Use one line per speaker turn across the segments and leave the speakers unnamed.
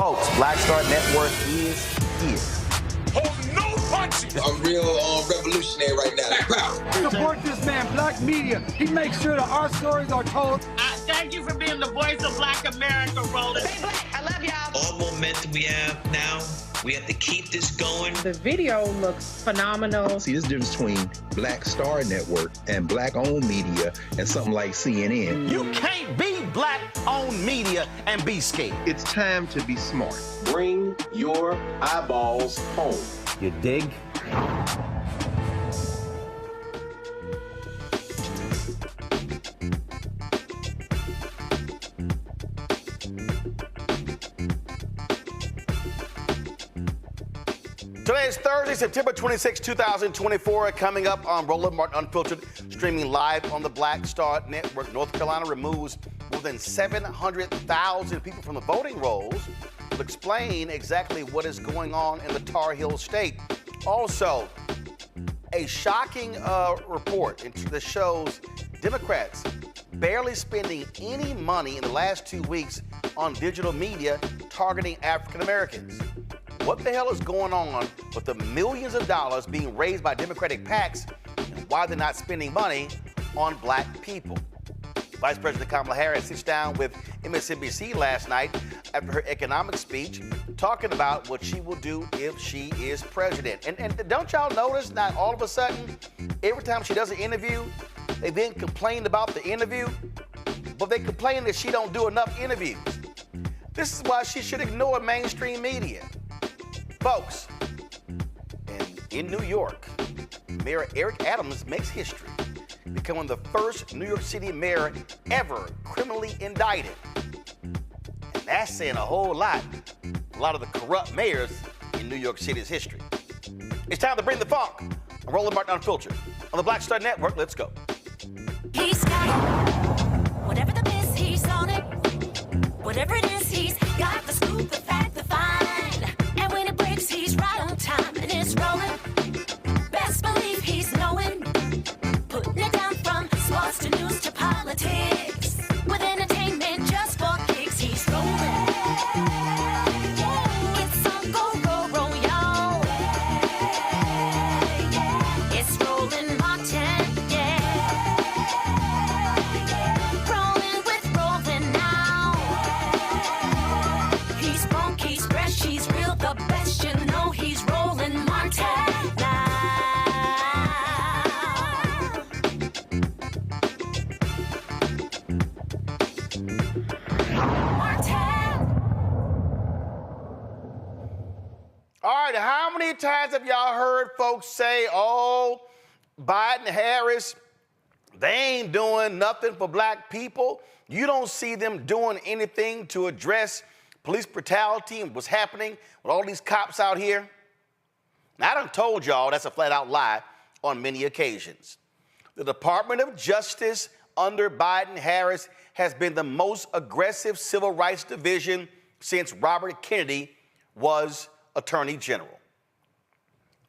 Folks, Black Star Network is here.
Oh, no punches!
I'm real revolutionary right now.
Support this man, Black Media. He makes sure that our stories are told.
Thank you for being the voice of Black America, Roland.
Stay black. I love y'all.
All momentum we have now, we have to keep this going.
The video looks phenomenal.
See, there's a difference between Black Star Network and Black-owned media and something like CNN.
You can't be Black-owned media and be scared.
It's time to be smart.
Bring your eyeballs home.
You dig? Today is Thursday, September 26, 2024. Coming up on Roland Martin Unfiltered, streaming live on the Black Star Network. North Carolina removes more than 700,000 people from the voting rolls. We'll explain exactly what is going on in the Tar Heel state. Also, a shocking report that shows Democrats barely spending any money in the last 2 weeks on digital media targeting African Americans. What the hell is going on with the millions of dollars being raised by Democratic PACs and why they're not spending money on Black people? Vice President Kamala Harris sits down with MSNBC last night after her economic speech, talking about what she will do if she is president. And don't y'all notice that all of a sudden, every time she does an interview, they then complain about the interview, but they complain that she don't do enough interviews. This is why she should ignore mainstream media. Folks, in New York, Mayor Eric Adams makes history, becoming the first New York City mayor ever criminally indicted. And that's saying a whole lot. A lot of the corrupt mayors in New York City's history. It's time to bring the funk. I'm Roland Martin Unfiltered. On the Black Star Network, let's go.
He's got it. Whatever the miss, he's on it. Whatever it is, he's got the scoop, the fact, the find. And when it breaks, he's right on time and it's rolling. Best believe he's knowing. Putting it down from sports to news to politics. With entertainment just for kicks, he's rolling. It's on go, roll, roll, y'all. It's Roland Martin, yeah. Rolling with Roland now. He's funk, he's fresh, he's real, the best, you know he's Roland Martin now.
All right, how many times have y'all heard folks say, oh, Biden, Harris, they ain't doing nothing for Black people? You don't see them doing anything to address police brutality and what's happening with all these cops out here? Now, I done told y'all that's a flat-out lie on many occasions. The Department of Justice under Biden, Harris has been the most aggressive civil rights division since Robert Kennedy was Attorney General.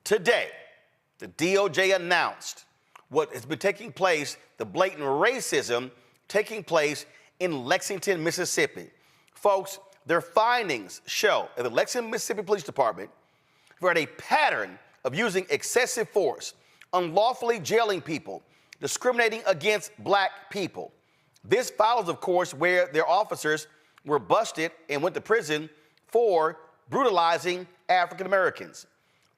Today, the DOJ announced what has been taking place, the blatant racism taking place in Lexington, Mississippi. Folks, their findings show that the Lexington, Mississippi Police Department had a pattern of using excessive force, unlawfully jailing people, discriminating against Black people. This follows, of course, where their officers were busted and went to prison for brutalizing African Americans.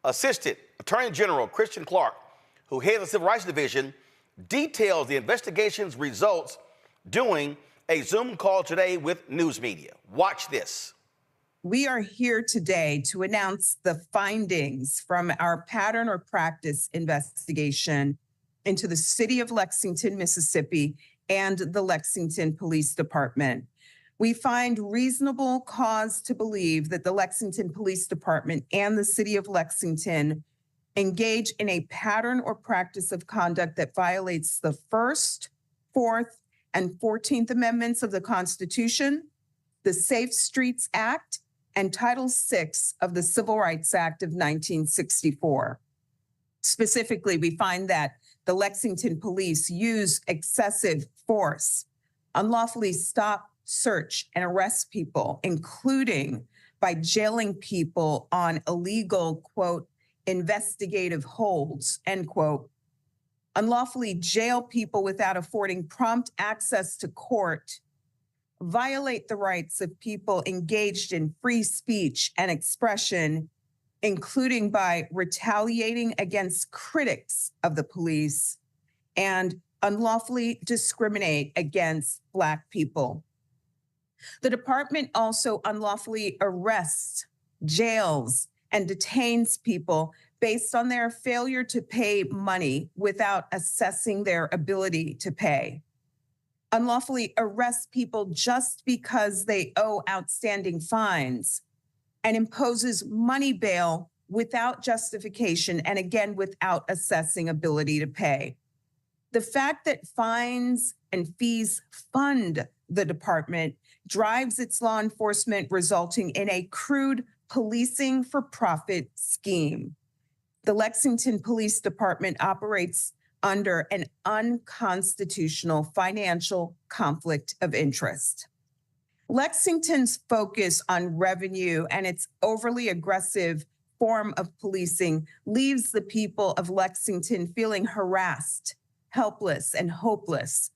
Assistant Attorney General Kristen Clarke, who heads the Civil Rights Division, details the investigation's results during a Zoom call today with news media. Watch this.
We are here today to announce the findings from our pattern or practice investigation into the city of Lexington, Mississippi, and the Lexington Police Department. We find reasonable cause to believe that the Lexington Police Department and the city of Lexington engage in a pattern or practice of conduct that violates the First, Fourth, and 14th Amendments of the Constitution, the Safe Streets Act, and Title VI of the Civil Rights Act of 1964. Specifically, we find that the Lexington police use excessive force, unlawfully stop, search, and arrest people, including by jailing people on illegal, quote, investigative holds, end quote, unlawfully jail people without affording prompt access to court, violate the rights of people engaged in free speech and expression, including by retaliating against critics of the police, and unlawfully discriminate against Black people. The department also unlawfully arrests, jails, and detains people based on their failure to pay money without assessing their ability to pay. Unlawfully arrests people just because they owe outstanding fines, and imposes money bail without justification and again without assessing ability to pay. The fact that fines and fees fund the department drives its law enforcement, resulting in a crude policing for profit scheme. The Lexington Police Department operates under an unconstitutional financial conflict of interest. Lexington's focus on revenue and its overly aggressive form of policing leaves the people of Lexington feeling harassed, helpless, and hopeless.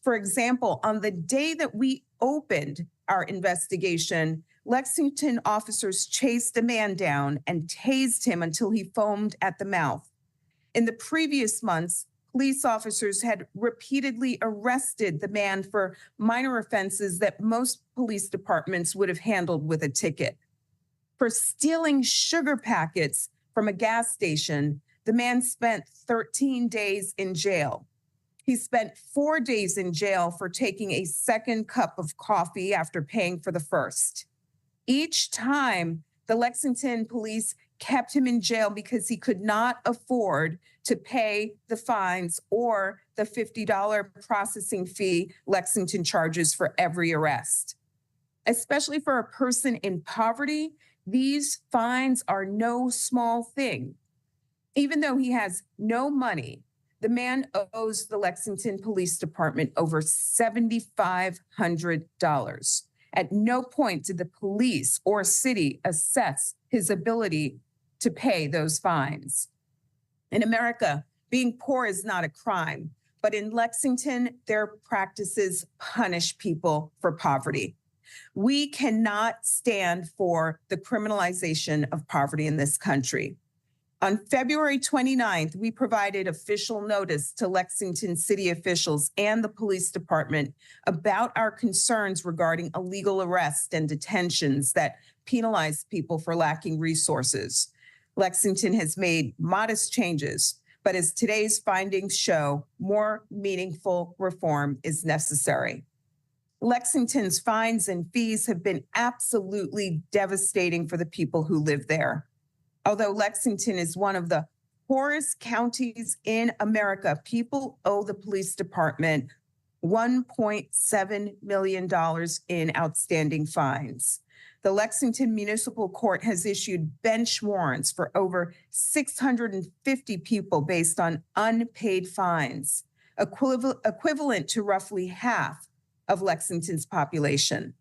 For example, on the day that we opened our investigation, Lexington officers chased a man down and tased him until he foamed at the mouth. In the previous months, police officers had repeatedly arrested the man for minor offenses that most police departments would have handled with a ticket. For stealing sugar packets from a gas station, the man spent 13 days in jail. He spent 4 days in jail for taking a second cup of coffee after paying for the first. Each time, the Lexington police kept him in jail because he could not afford to pay the fines or the $50 processing fee Lexington charges for every arrest. Especially for a person in poverty, these fines are no small thing. Even though he has no money, the man owes the Lexington Police Department over $7,500. At no point did the police or city assess his ability to pay those fines. In America, being poor is not a crime, but in Lexington, their practices punish people for poverty. We cannot stand for the criminalization of poverty in this country. On February 29th, we provided official notice to Lexington city officials and the police department about our concerns regarding illegal arrests and detentions that penalize people for lacking resources. Lexington has made modest changes, but as today's findings show, more meaningful reform is necessary. Lexington's fines and fees have been absolutely devastating for the people who live there. Although Lexington is one of the poorest counties in America, people owe the police department $1.7 million in outstanding fines. The Lexington Municipal Court has issued bench warrants for over 650 people based on unpaid fines, equivalent to roughly half of Lexington's population.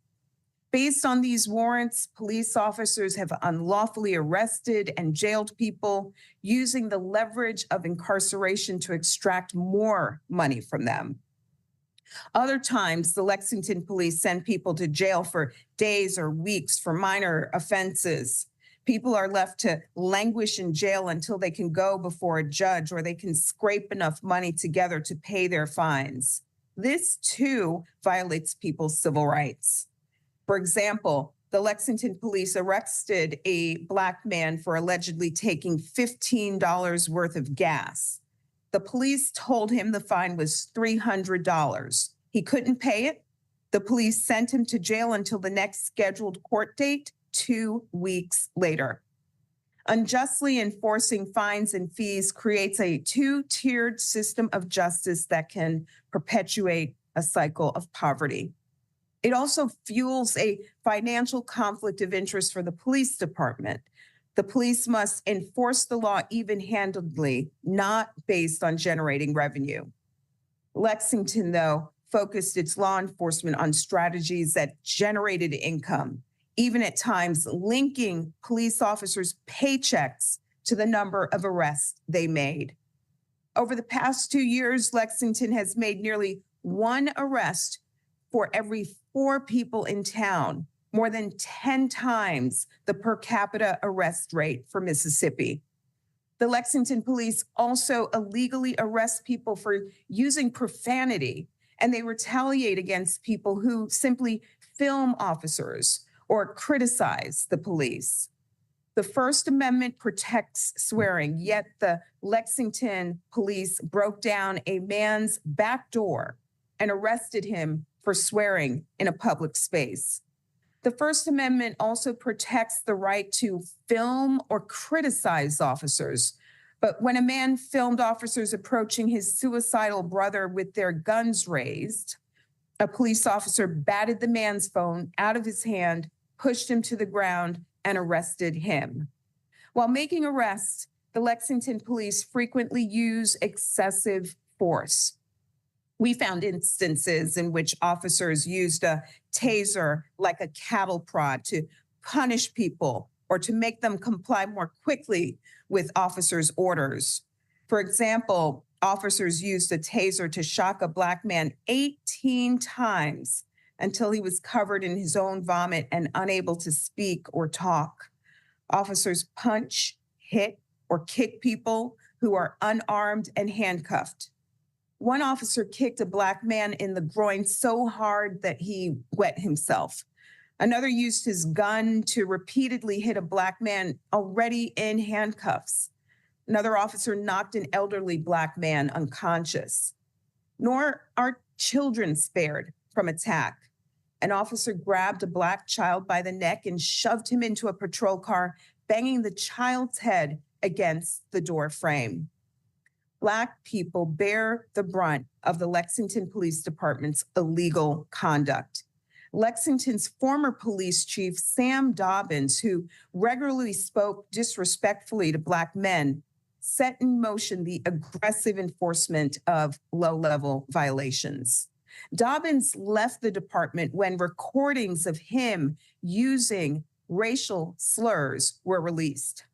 Based on these warrants, police officers have unlawfully arrested and jailed people using the leverage of incarceration to extract more money from them. Other times, the Lexington police send people to jail for days or weeks for minor offenses. People are left to languish in jail until they can go before a judge or they can scrape enough money together to pay their fines. This, too, violates people's civil rights. For example, the Lexington police arrested a Black man for allegedly taking $15 worth of gas. The police told him the fine was $300. He couldn't pay it. The police sent him to jail until the next scheduled court date 2 weeks later. Unjustly enforcing fines and fees creates a two-tiered system of justice that can perpetuate a cycle of poverty. It also fuels a financial conflict of interest for the police department. The police must enforce the law even-handedly, not based on generating revenue. Lexington, though, focused its law enforcement on strategies that generated income, even at times linking police officers' paychecks to the number of arrests they made. Over the past 2 years, Lexington has made nearly 1 arrest for every 4 people in town, more than 10 times the per capita arrest rate for Mississippi. The Lexington police also illegally arrest people for using profanity, and they retaliate against people who simply film officers or criticize the police. The First Amendment protects swearing, yet the Lexington police broke down a man's back door and arrested him for swearing in a public space. The First Amendment also protects the right to film or criticize officers. But when a man filmed officers approaching his suicidal brother with their guns raised, a police officer batted the man's phone out of his hand, pushed him to the ground, and arrested him. While making arrests, the Lexington police frequently use excessive force. We found instances in which officers used a taser like a cattle prod to punish people or to make them comply more quickly with officers' orders. For example, officers used a taser to shock a Black man 18 times until he was covered in his own vomit and unable to speak or talk. Officers punch, hit, or kick people who are unarmed and handcuffed. One officer kicked a Black man in the groin so hard that he wet himself. Another used his gun to repeatedly hit a Black man already in handcuffs. Another officer knocked an elderly Black man unconscious. Nor are children spared from attack. An officer grabbed a Black child by the neck and shoved him into a patrol car, banging the child's head against the door frame. Black people bear the brunt of the Lexington Police Department's illegal conduct. Lexington's former police chief, Sam Dobbins, who regularly spoke disrespectfully to Black men, set in motion the aggressive enforcement of low-level violations. Dobbins left the department when recordings of him using racial slurs were released.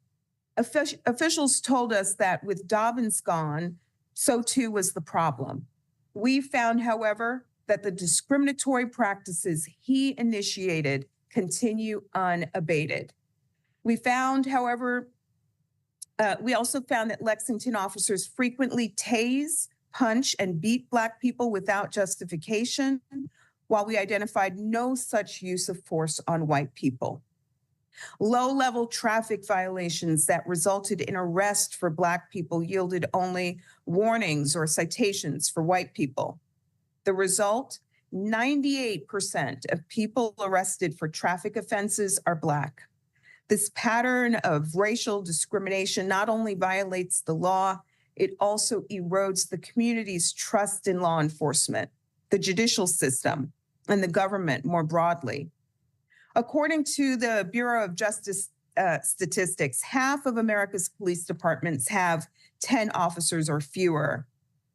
Officials told us that with Dobbins gone, so too was the problem. We found, however, that the discriminatory practices he initiated continue unabated. We also found that Lexington officers frequently tase, punch, and beat Black people without justification, while we identified no such use of force on white people. Low-level traffic violations that resulted in arrest for Black people yielded only warnings or citations for white people. The result, 98% of people arrested for traffic offenses are Black. This pattern of racial discrimination not only violates the law, it also erodes the community's trust in law enforcement, the judicial system, and the government more broadly. According to the Bureau of Justice statistics, half of America's police departments have 10 officers or fewer.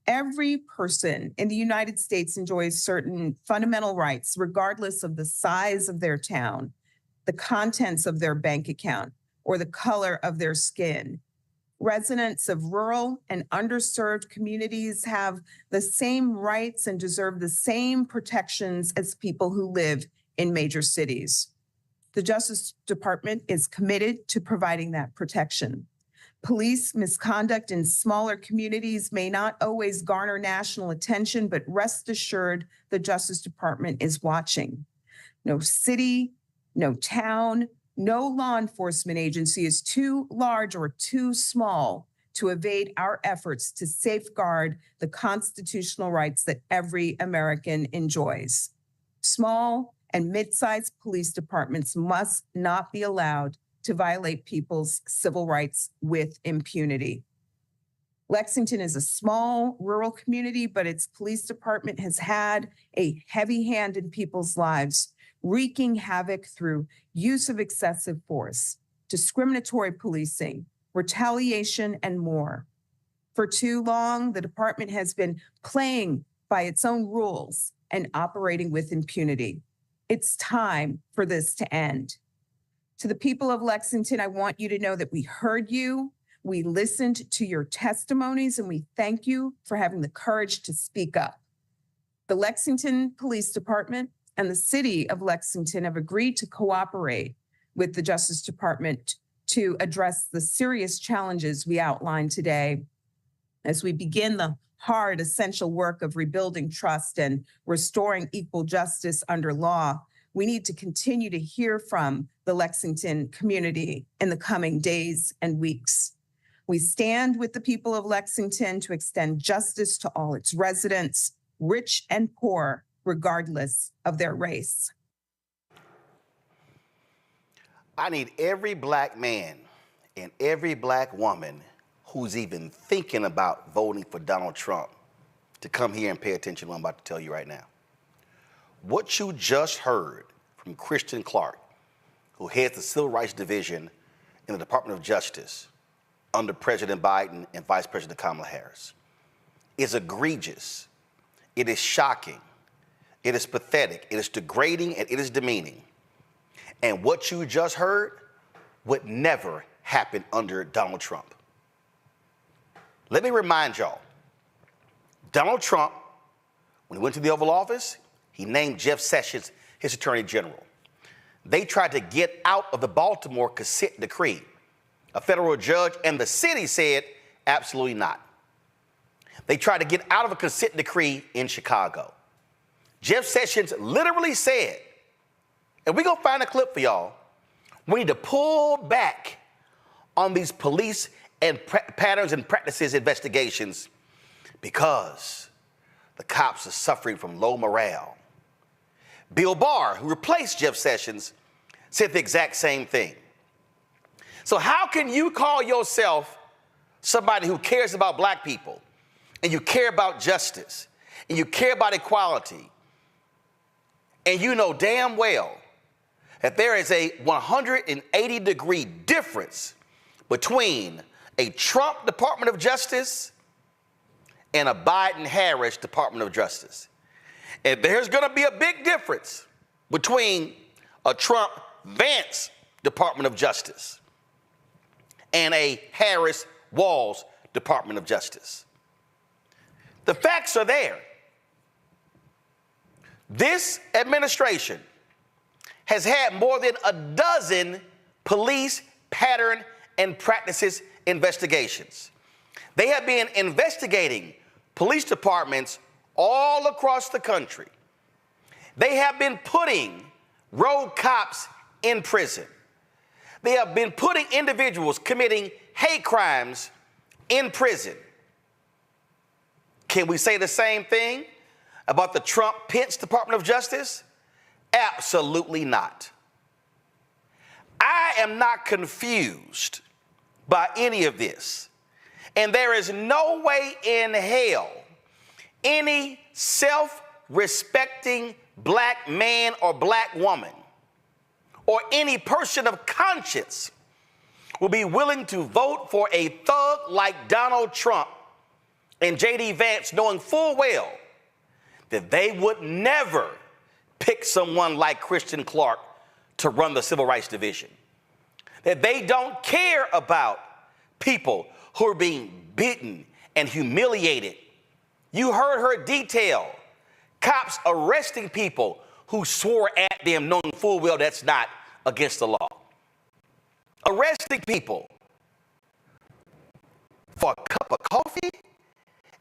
Every person in the United States enjoys certain fundamental rights, regardless of the size of their town, the contents of their bank account, or the color of their skin. Residents of rural and underserved communities have the same rights and deserve the same protections as people who live in major cities. The Justice Department is committed to providing that protection. Police misconduct in smaller communities may not always garner national attention, but rest assured the Justice Department is watching. No city, no town, no law enforcement agency is too large or too small to evade our efforts to safeguard the constitutional rights that every American enjoys. Small and mid-sized police departments must not be allowed to violate people's civil rights with impunity. Lexington is a small rural community, but its police department has had a heavy hand in people's lives, wreaking havoc through use of excessive force, discriminatory policing, retaliation, and more. For too long, the department has been playing by its own rules and operating with impunity. It's time for this to end. To the people of Lexington, I want you to know that we heard you, we listened to your testimonies, and we thank you for having the courage to speak up. The Lexington Police Department and the city of Lexington have agreed to cooperate with the Justice Department to address the serious challenges we outlined today as we begin the hard, essential work of rebuilding trust and restoring equal justice under law. We need to continue to hear from the Lexington community in the coming days and weeks. We stand with the people of Lexington to extend justice to all its residents, rich and poor, regardless of their race.
I need every black man and every black woman who's even thinking about voting for Donald Trump to come here and pay attention to what I'm about to tell you right now. What you just heard from Kristen Clarke, who heads the Civil Rights Division in the Department of Justice under President Biden and Vice President Kamala Harris, is egregious. It is shocking. It is pathetic. It is degrading, and it is demeaning. And what you just heard would never happen under Donald Trump. Let me remind y'all, Donald Trump, when he went to the Oval Office, he named Jeff Sessions his attorney general. They tried to get out of the Baltimore consent decree. A federal judge and the city said, absolutely not. They tried to get out of a consent decree in Chicago. Jeff Sessions literally said, and we're gonna find a clip for y'all, we need to pull back on these police and patterns and practices investigations because the cops are suffering from low morale. Bill Barr, who replaced Jeff Sessions, said the exact same thing. So how can you call yourself somebody who cares about black people, and you care about justice, and you care about equality, and you know damn well that there is a 180-degree difference between a Trump Department of Justice and a Biden-Harris Department of Justice? And there's going to be a big difference between a Trump-Vance Department of Justice and a Harris-Walz Department of Justice. The facts are there. This administration has had more than a dozen police pattern and practices investigations. They have been investigating police departments all across the country. They have been putting rogue cops in prison. They have been putting individuals committing hate crimes in prison. Can we say the same thing about the Trump-Pence Department of Justice? Absolutely not. I am not confused by any of this. And there is no way in hell any self-respecting black man or black woman or any person of conscience will be willing to vote for a thug like Donald Trump and J.D. Vance, knowing full well that they would never pick someone like Kristen Clarke to run the Civil Rights Division. That they don't care about people who are being beaten and humiliated. You heard her detail cops arresting people who swore at them knowing full well that's not against the law. Arresting people for a cup of coffee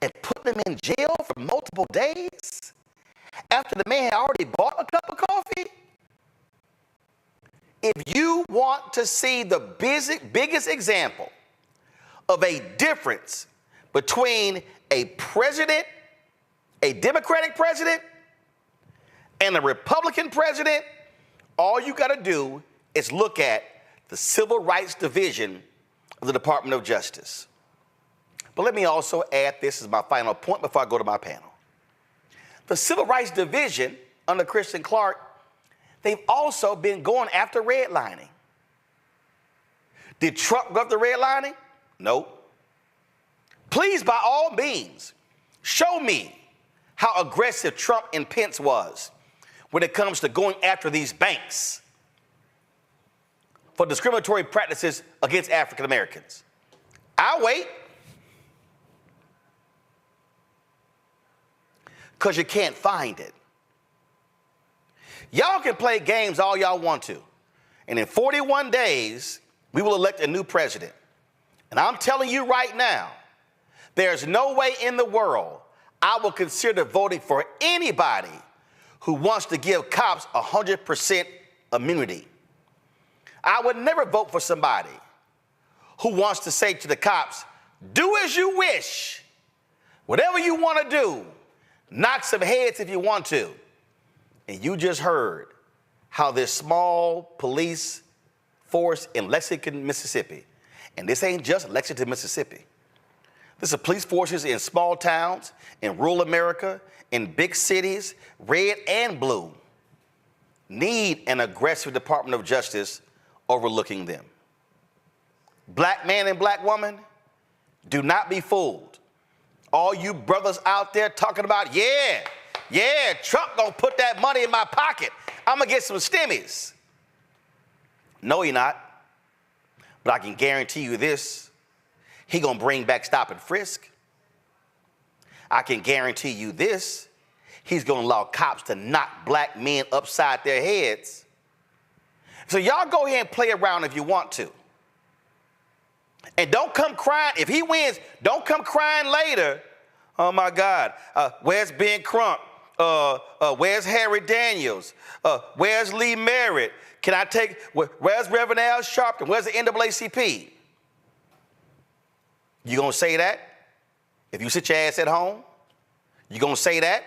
and putting them in jail for multiple days after the man had already bought a cup of coffee. If you want to see the biggest example of a difference between a president, a Democratic president, and a Republican president, all you got to do is look at the Civil Rights Division of the Department of Justice. But let me also add this as my final point before I go to my panel. The Civil Rights Division under Kristen Clarke, they've also been going after redlining. Did Trump go after redlining? No. Please, by all means, show me how aggressive Trump and Pence was when it comes to going after these banks for discriminatory practices against African Americans. I'll wait. Because you can't find it. Y'all can play games all y'all want to. And in 41 days, we will elect a new president. And I'm telling you right now, there's no way in the world I will consider voting for anybody who wants to give cops 100% immunity. I would never vote for somebody who wants to say to the cops, do as you wish. Whatever you want to do, knock some heads if you want to. And you just heard how this small police force in Lexington, Mississippi, and this ain't just Lexington, Mississippi. This is police forces in small towns, in rural America, in big cities, red and blue, need an aggressive Department of Justice overlooking them. Black man and black woman, do not be fooled. All you brothers out there talking about, yeah, Trump gonna put that money in my pocket. I'm gonna get some stimmies. No, you're not. But I can guarantee you this, he gonna bring back stop and frisk. I can guarantee you this, he's gonna allow cops to knock black men upside their heads. So y'all go ahead and play around if you want to. And don't come crying. If he wins, don't come crying later. Oh, my God. Where's Ben Crump? Where's Harry Daniels? Where's Lee Merritt? Can I take, where's Reverend Al Sharpton? Where's the NAACP? You going to say that if you sit your ass at home? You going to say that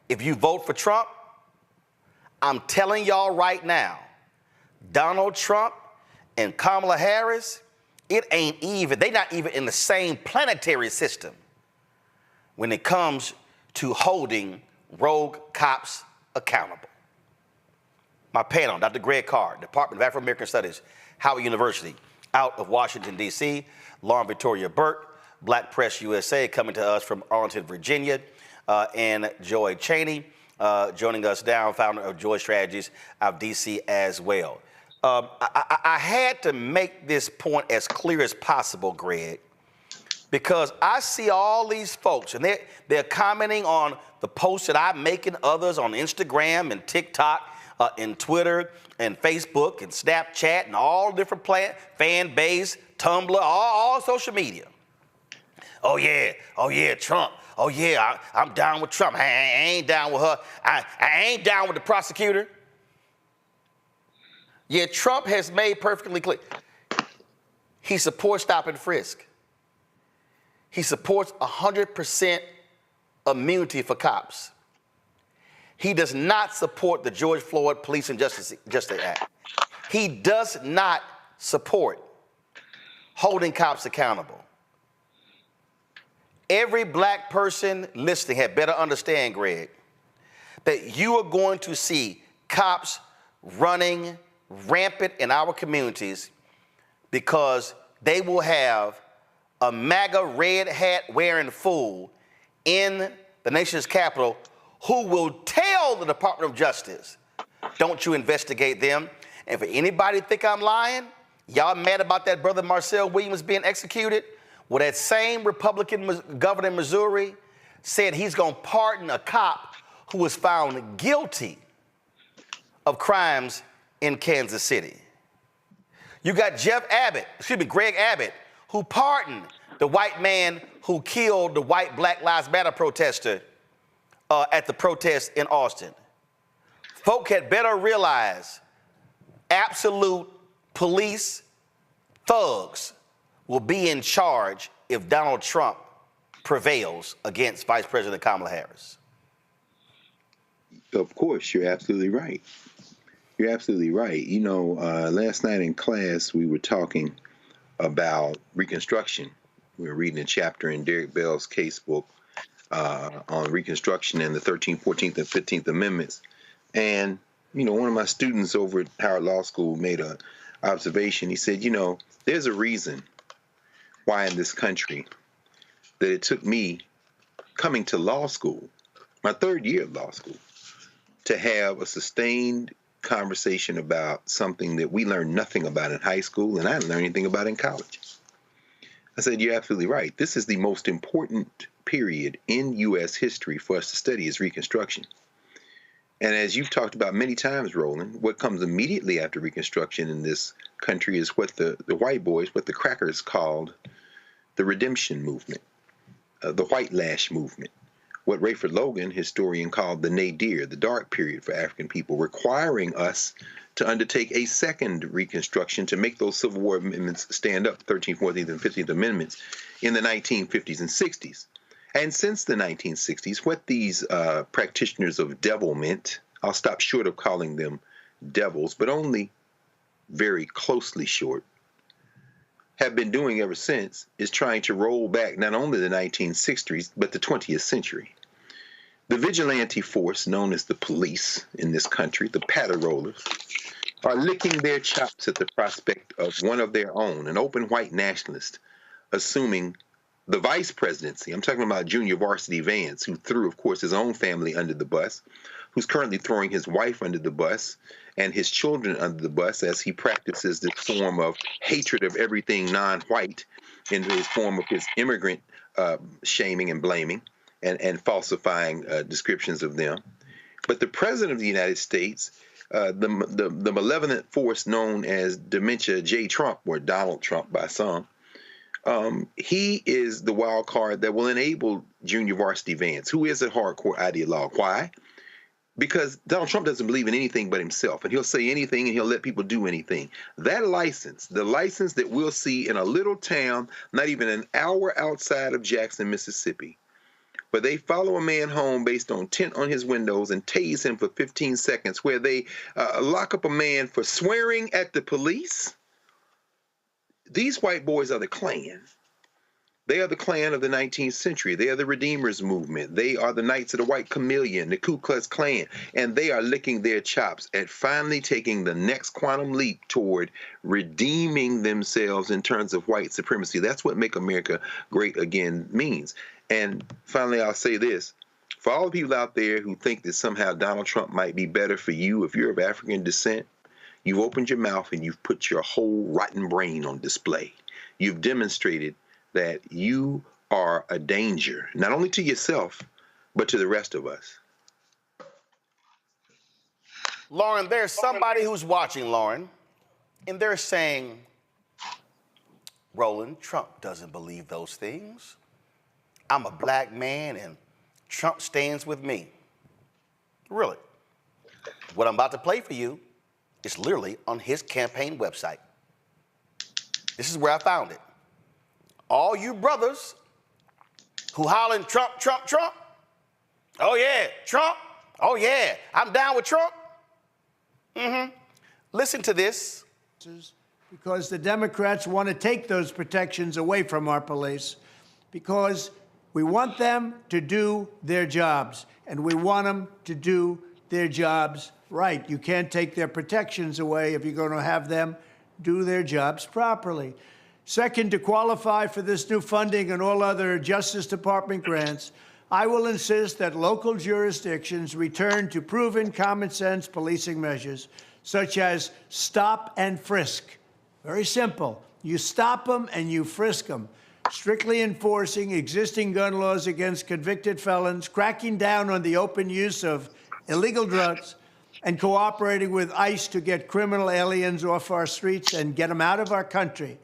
if you vote for Trump? I'm telling y'all right now, Donald Trump and Kamala Harris, it ain't even, they're not even in the same planetary system when it comes to holding rogue cops accountable. My panel, Dr. Greg Carr, Department of Afro-American Studies, Howard University, out of Washington, D.C., Lauren Victoria Burke, Black Press USA, coming to us from Arlington, Virginia, and Joy Chaney, joining us down, founder of Joy Strategies out of D.C. as well. I had to make this point as clear as possible, Greg, because I see all these folks, and they're commenting on the posts that I make and others on Instagram and TikTok and Twitter and Facebook and Snapchat and all different fan base, Tumblr, all social media. Oh yeah, Trump. Oh yeah, I'm down with Trump. I ain't down with her. I ain't down with the prosecutor. Yeah, Trump has made perfectly clear. He supports stop and frisk. He supports 100% immunity for cops. He does not support the George Floyd Police and Justice Act. He does not support holding cops accountable. Every black person listening had better understand, Greg, that you are going to see cops running rampant in our communities because they will have a MAGA red hat wearing fool in the nation's capital who will tell the Department of Justice, don't you investigate them. And for anybody to think I'm lying, y'all mad about that brother Marcel Williams being executed? Well, that same Republican governor in Missouri said he's going to pardon a cop who was found guilty of crimes in Kansas City. You got Greg Abbott, who pardoned the white man who killed the white Black Lives Matter protester at the protest in Austin. Folk had better realize absolute police thugs will be in charge if Donald Trump prevails against Vice President Kamala Harris.
Of course, you're absolutely right. You're absolutely right. You know, last night in class, we were talking about Reconstruction. We were reading a chapter in Derek Bell's casebook on Reconstruction and the 13th, 14th, and 15th Amendments. And, you know, one of my students over at Howard Law School made an observation. He said, you know, there's a reason why in this country that it took me coming to law school, my third year of law school, to have a sustained conversation about something that we learned nothing about in high school and I didn't learn anything about in college. I said, you're absolutely right. This is the most important period in U.S. history for us to study is Reconstruction. And as you've talked about many times, Roland, what comes immediately after Reconstruction in this country is what the white boys, what the crackers called the redemption movement, the white lash movement, what Rayford Logan, historian, called the nadir, the dark period for African people, requiring us to undertake a second Reconstruction to make those Civil War amendments stand up, 13th, 14th, and 15th Amendments, in the 1950s and 60s. And since the 1960s, what these practitioners of devilment, I'll stop short of calling them devils, but only very closely short, have been doing ever since is trying to roll back not only the 1960s, but the 20th century. The vigilante force known as the police in this country, the patter-rollers, are licking their chops at the prospect of one of their own, an open white nationalist, assuming the vice presidency. I'm talking about Junior Varsity Vance, who threw, of course, his own family under the bus, who's currently throwing his wife under the bus and his children under the bus as he practices this form of hatred of everything non-white in his form of his immigrant shaming and blaming and falsifying descriptions of them. But the president of the United States, the malevolent force known as Dementia J. Trump, or Donald Trump by some, he is the wild card that will enable Junior Varsity Vance, who is a hardcore ideologue. Why? Because Donald Trump doesn't believe in anything but himself, and he'll say anything and he'll let people do anything. That license, the license that we'll see in a little town, not even an hour outside of Jackson, Mississippi, where they follow a man home based on tint on his windows and tase him for 15 seconds, where they lock up a man for swearing at the police. These white boys are the Klan. They are the Klan of the 19th century. They are the Redeemers movement. They are the Knights of the White Chameleon, the Ku Klux Klan. And they are licking their chops at finally taking the next quantum leap toward redeeming themselves in terms of white supremacy. That's what Make America Great Again means. And finally, I'll say this. For all the people out there who think that somehow Donald Trump might be better for you if you're of African descent, you've opened your mouth and you've put your whole rotten brain on display. You've demonstrated that you are a danger, not only to yourself, but to the rest of us.
Lauren, there's somebody who's watching, Lauren, and they're saying, Roland, Trump doesn't believe those things. I'm a black man and Trump stands with me. Really? What I'm about to play for you is literally on his campaign website. This is where I found it. All you brothers who hollering Trump, Trump, Trump. Oh yeah, Trump. Oh yeah, I'm down with Trump. Listen to this.
Because the Democrats want to take those protections away from our police because we want them to do their jobs and we want them to do their jobs right. You can't take their protections away if you're going to have them do their jobs properly. Second, to qualify for this new funding and all other Justice Department grants, I will insist that local jurisdictions return to proven common sense policing measures, such as stop and frisk. Very simple. You stop them and you frisk them. Strictly enforcing existing gun laws against convicted felons, cracking down on the open use of illegal drugs, and cooperating with ICE to get criminal aliens off our streets and get them out of our country.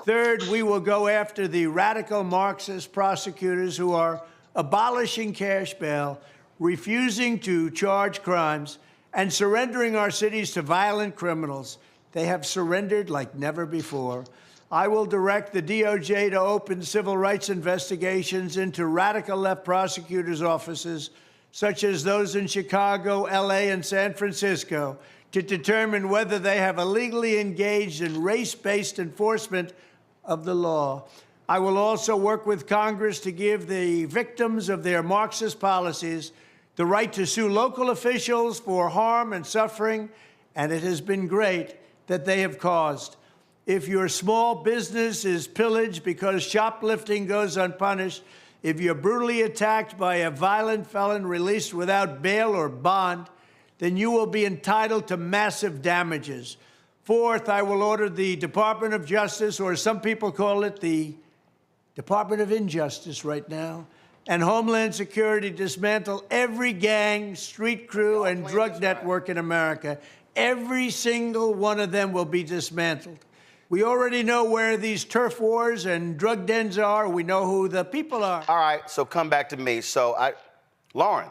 Third, we will go after the radical Marxist prosecutors who are abolishing cash bail, refusing to charge crimes, and surrendering our cities to violent criminals. They have surrendered like never before. I will direct the DOJ to open civil rights investigations into radical left prosecutors' offices, such as those in Chicago, LA, and San Francisco, to determine whether they have illegally engaged in race-based enforcement of the law. I will also work with Congress to give the victims of their Marxist policies the right to sue local officials for harm and suffering, and it has been great that they have caused. If your small business is pillaged because shoplifting goes unpunished, if you're brutally attacked by a violent felon released without bail or bond, then you will be entitled to massive damages. Fourth, I will order the Department of Justice, or some people call it the Department of Injustice right now, and Homeland Security dismantle every gang, street crew, and drug network in America. Every single one of them will be dismantled. We already know where these turf wars and drug dens are. We know who the people are.
All right, so come back to me. Lauren,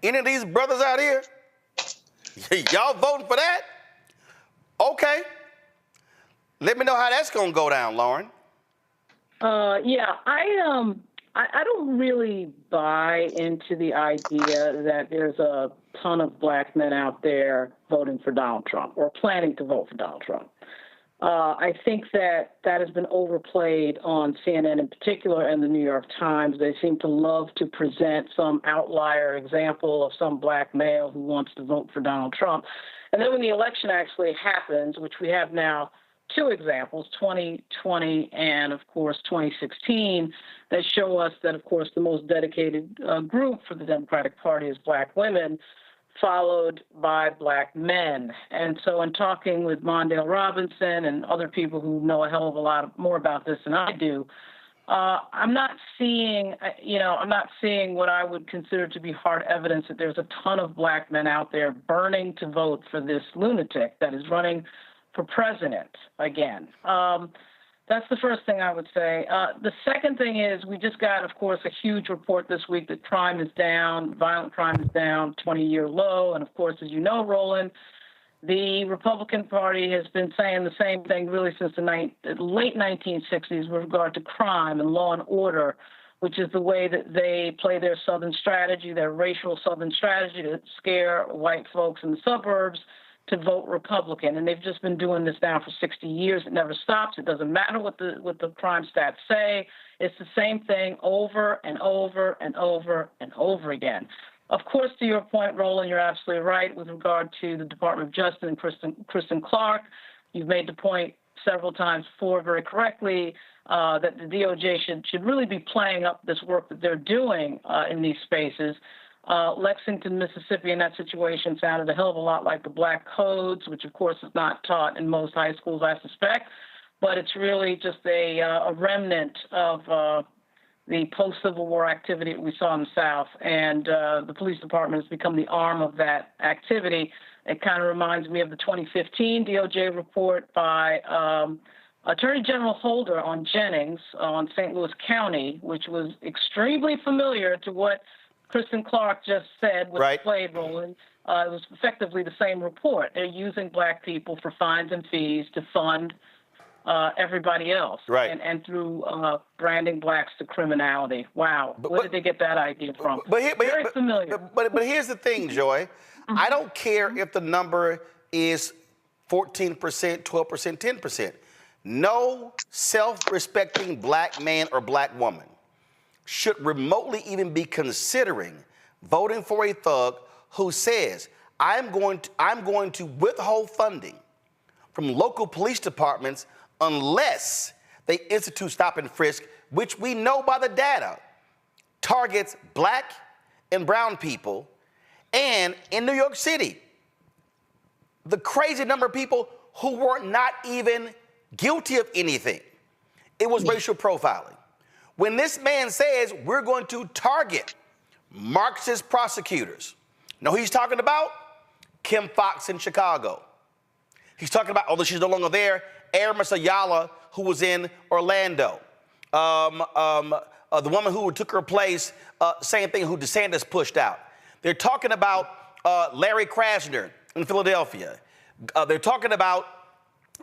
any of these brothers out here, y'all voting for that? Okay. Let me know how that's gonna go down, Lauren.
Yeah, I don't really buy into the idea that there's a ton of black men out there voting for Donald Trump or planning to vote for Donald Trump. I think that has been overplayed on CNN in particular and the New York Times. They seem to love to present some outlier example of some black male who wants to vote for Donald Trump. And then when the election actually happens, which we have now two examples, 2020 and, of course, 2016, that show us that, of course, the most dedicated group for the Democratic Party is black women, followed by black men. And so in talking with Mondale Robinson and other people who know a hell of a lot more about this than I do, I'm not seeing what I would consider to be hard evidence that there's a ton of black men out there burning to vote for this lunatic that is running for president again. That's the first thing I would say. The second thing is we just got, of course, a huge report this week that crime is down, violent crime is down, 20-year low. And, of course, as you know, Roland, the Republican Party has been saying the same thing really since the late 1960s with regard to crime and law and order, which is the way that they play their Southern strategy, their racial Southern strategy to scare white folks in the suburbs to vote Republican. And they've just been doing this now for 60 years. It never stops. It doesn't matter what the crime stats say. It's the same thing over and over and over and over again. Of course, to your point, Roland, you're absolutely right with regard to the Department of Justice and Kristen Clarke. You've made the point several times before very correctly that the DOJ should really be playing up this work that they're doing in these spaces. Lexington, Mississippi, in that situation sounded a hell of a lot like the Black Codes, which, of course, is not taught in most high schools, I suspect. But it's really just a remnant of the post-Civil War activity that we saw in the South. And the police department has become the arm of that activity. It kind of reminds me of the 2015 DOJ report by Attorney General Holder on Jennings on St. Louis County, which was extremely familiar to what Kristen Clarke just said with the Slade Roland. It was effectively the same report. They're using black people for fines and fees to fund everybody else, and through branding blacks to criminality. Wow, where did they get that idea from? Very familiar.
But here's the thing, Joy. I don't care if the number is 14%, 12%, 10%. No self-respecting black man or black woman should remotely even be considering voting for a thug who says, I'm going to withhold funding from local police departments unless they institute stop and frisk, which we know by the data targets black and brown people. And in New York City, the crazy number of people who were not even guilty of anything. It was racial profiling. When this man says we're going to target Marxist prosecutors, know who he's talking about? Kim Foxx in Chicago. He's talking about, although she's no longer there, Aramis Ayala, who was in Orlando. The woman who took her place, same thing, who DeSantis pushed out. They're talking about Larry Krasner in Philadelphia. They're talking about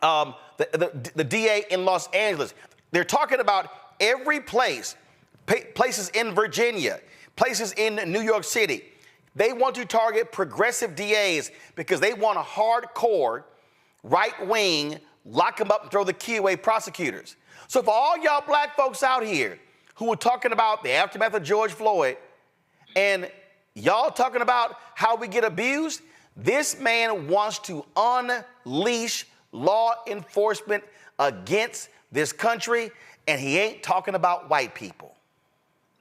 the DA in Los Angeles. They're talking about every place, places in Virginia, places in New York City. They want to target progressive DAs because they want a hardcore, right-wing, lock them up and throw the key away prosecutors. So for all y'all black folks out here who were talking about the aftermath of George Floyd and y'all talking about how we get abused, this man wants to unleash law enforcement against this country, and he ain't talking about white people.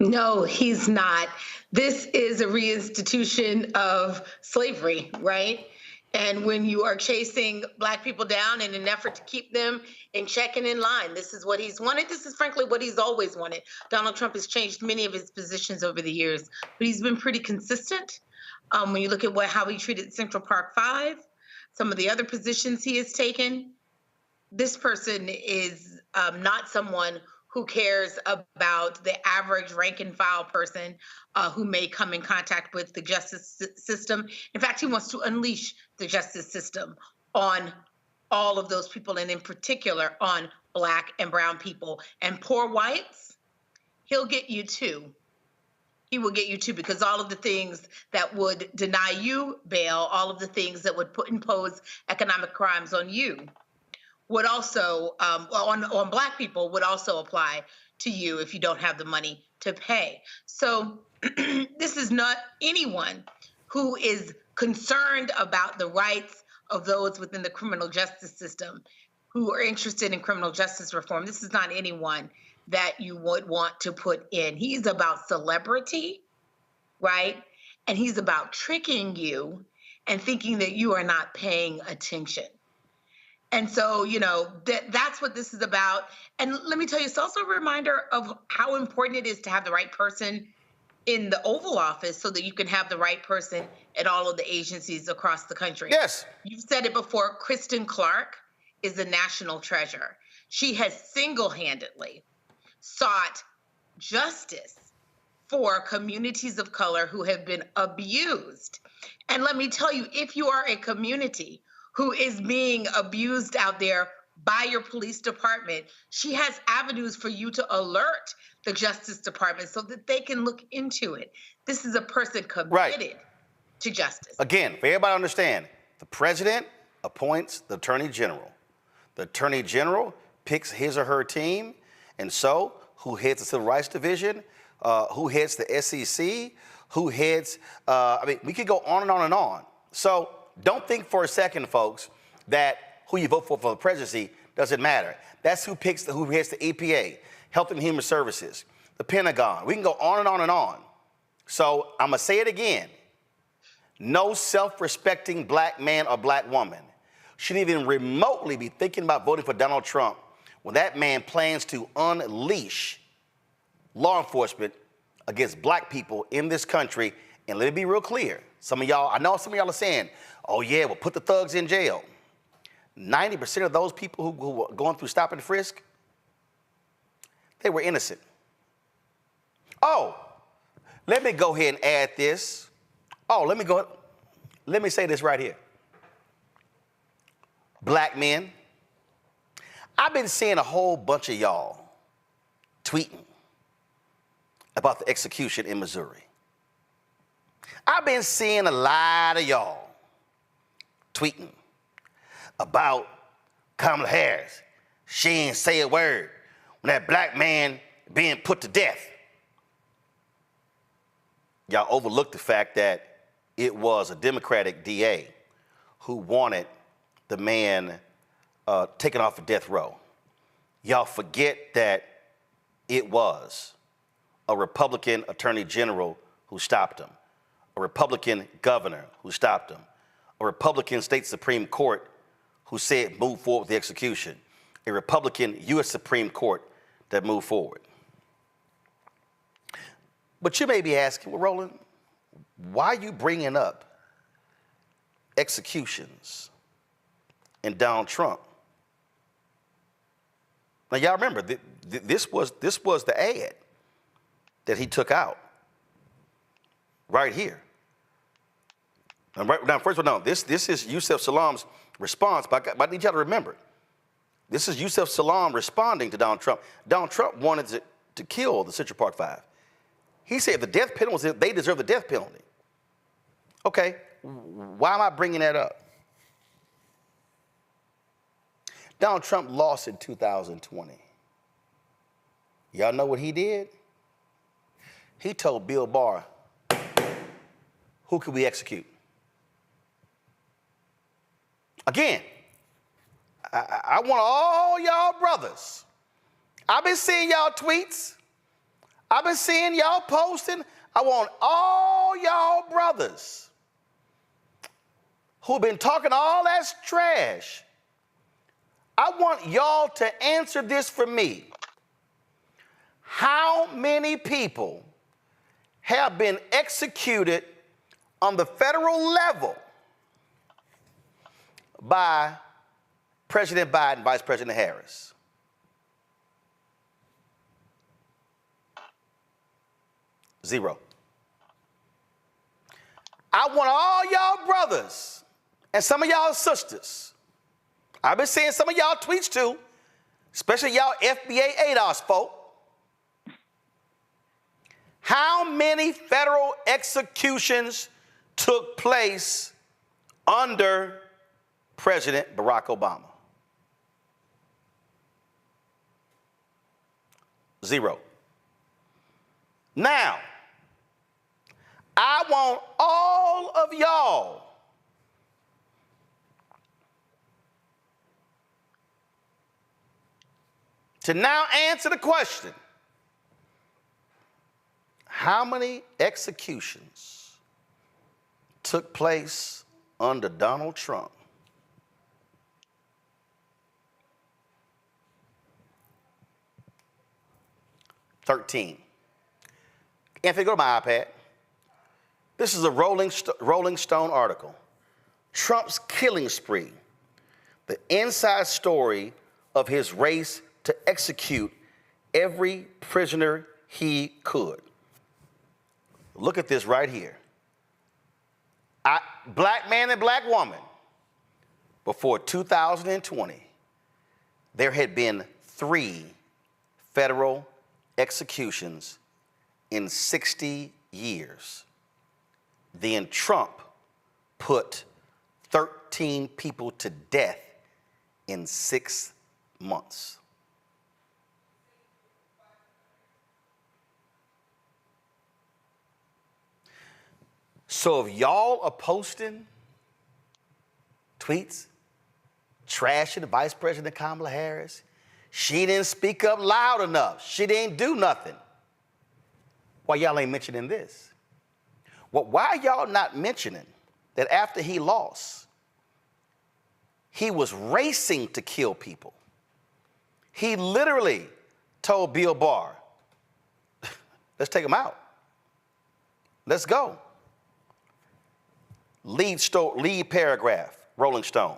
No, he's not. This is a reinstitution of slavery, right? And when you are chasing Black people down in an effort to keep them in check and in line, this is what he's wanted. This is frankly what he's always wanted. Donald Trump has changed many of his positions over the years, but he's been pretty consistent. When you look at how he treated Central Park 5, some of the other positions he has taken, this person is not someone who cares about the average rank and file person who may come in contact with the justice system. In fact, he wants to unleash the justice system on all of those people, and in particular on Black and brown people. And poor whites, he'll get you too. He will get you too, because all of the things that would deny you bail, all of the things that would impose economic crimes on you, would also, on Black people, would also apply to you if you don't have the money to pay. So this is not anyone who is concerned about the rights of those within the criminal justice system who are interested in criminal justice reform. This is not anyone that you would want to put in. He's about celebrity, right? And he's about tricking you and thinking that you are not paying attention. And so, that's what this is about. And let me tell you, it's also a reminder of how important it is to have the right person in the Oval Office so that you can have the right person at all of the agencies across the country.
Yes.
You've said it before, Kristen Clarke is a national treasure. She has single-handedly sought justice for communities of color who have been abused. And let me tell you, if you are a community who is being abused out there by your police department, she has avenues for you to alert the Justice Department so that they can look into it. This is a person committed to justice.
Again, for everybody to understand, the president appoints the attorney general. The attorney general picks his or her team, and so who heads the Civil Rights Division, who heads the SEC, who heads, we could go on and on and on. So don't think for a second, folks, that who you vote for the presidency doesn't matter. That's who heads the EPA, Health and Human Services, the Pentagon. We can go on and on and on. So I'm going to say it again. No self-respecting Black man or Black woman should even remotely be thinking about voting for Donald Trump when that man plans to unleash law enforcement against Black people in this country. And let me be real clear. I know some of y'all are saying, oh yeah, well, put the thugs in jail. 90% of those people who were going through stop and frisk, they were innocent. Oh, let me go ahead and add this. Let me say this right here. Black men, I've been seeing a whole bunch of y'all tweeting about the execution in Missouri. I've been seeing a lot of y'all tweeting about Kamala Harris. She ain't say a word when that Black man being put to death. Y'all overlooked the fact that it was a Democratic DA who wanted the man taken off of death row. Y'all forget that it was a Republican Attorney General who stopped him, a Republican governor who stopped him, a Republican state Supreme Court who said move forward with the execution, a Republican U.S. Supreme Court that moved forward. But you may be asking, well, Roland, why are you bringing up executions and Donald Trump? Now, y'all remember, this was the ad that he took out right here. Now, first of all, no, this is Yusef Salaam's response, but I need y'all to remember, this is Yusef Salaam responding to Donald Trump. Donald Trump wanted to kill the Central Park 5. He said the death penalty, they deserve the death penalty. Okay, why am I bringing that up? Donald Trump lost in 2020. Y'all know what he did? He told Bill Barr, who could we execute? Again, I want all y'all brothers. I've been seeing y'all tweets. I've been seeing y'all posting. I want all y'all brothers who've been talking all that trash. I want y'all to answer this for me. How many people have been executed on the federal level by President Biden, Vice President Harris? Zero. I want all y'all brothers and some of y'all sisters. I've been seeing some of y'all tweets too, especially y'all FBA ADOS folk. How many federal executions took place under President Barack Obama? Zero. Now, I want all of y'all to now answer the question, how many executions took place under Donald Trump? $13. Anthony, go to my iPad. This is a Rolling Stone article. Trump's killing spree, the inside story of his race to execute every prisoner he could. Look at this right here. Black man and black woman, before 2020, there had been 3 federal executions in 60 years. Then Trump put 13 people to death in 6 months. So if y'all are posting tweets trashing Vice President Kamala Harris, she didn't speak up loud enough, she didn't do nothing, why y'all ain't mentioning this? Well, why are y'all not mentioning that after he lost, he was racing to kill people? He literally told Bill Barr, let's take him out. Let's go. Lead paragraph, Rolling Stone.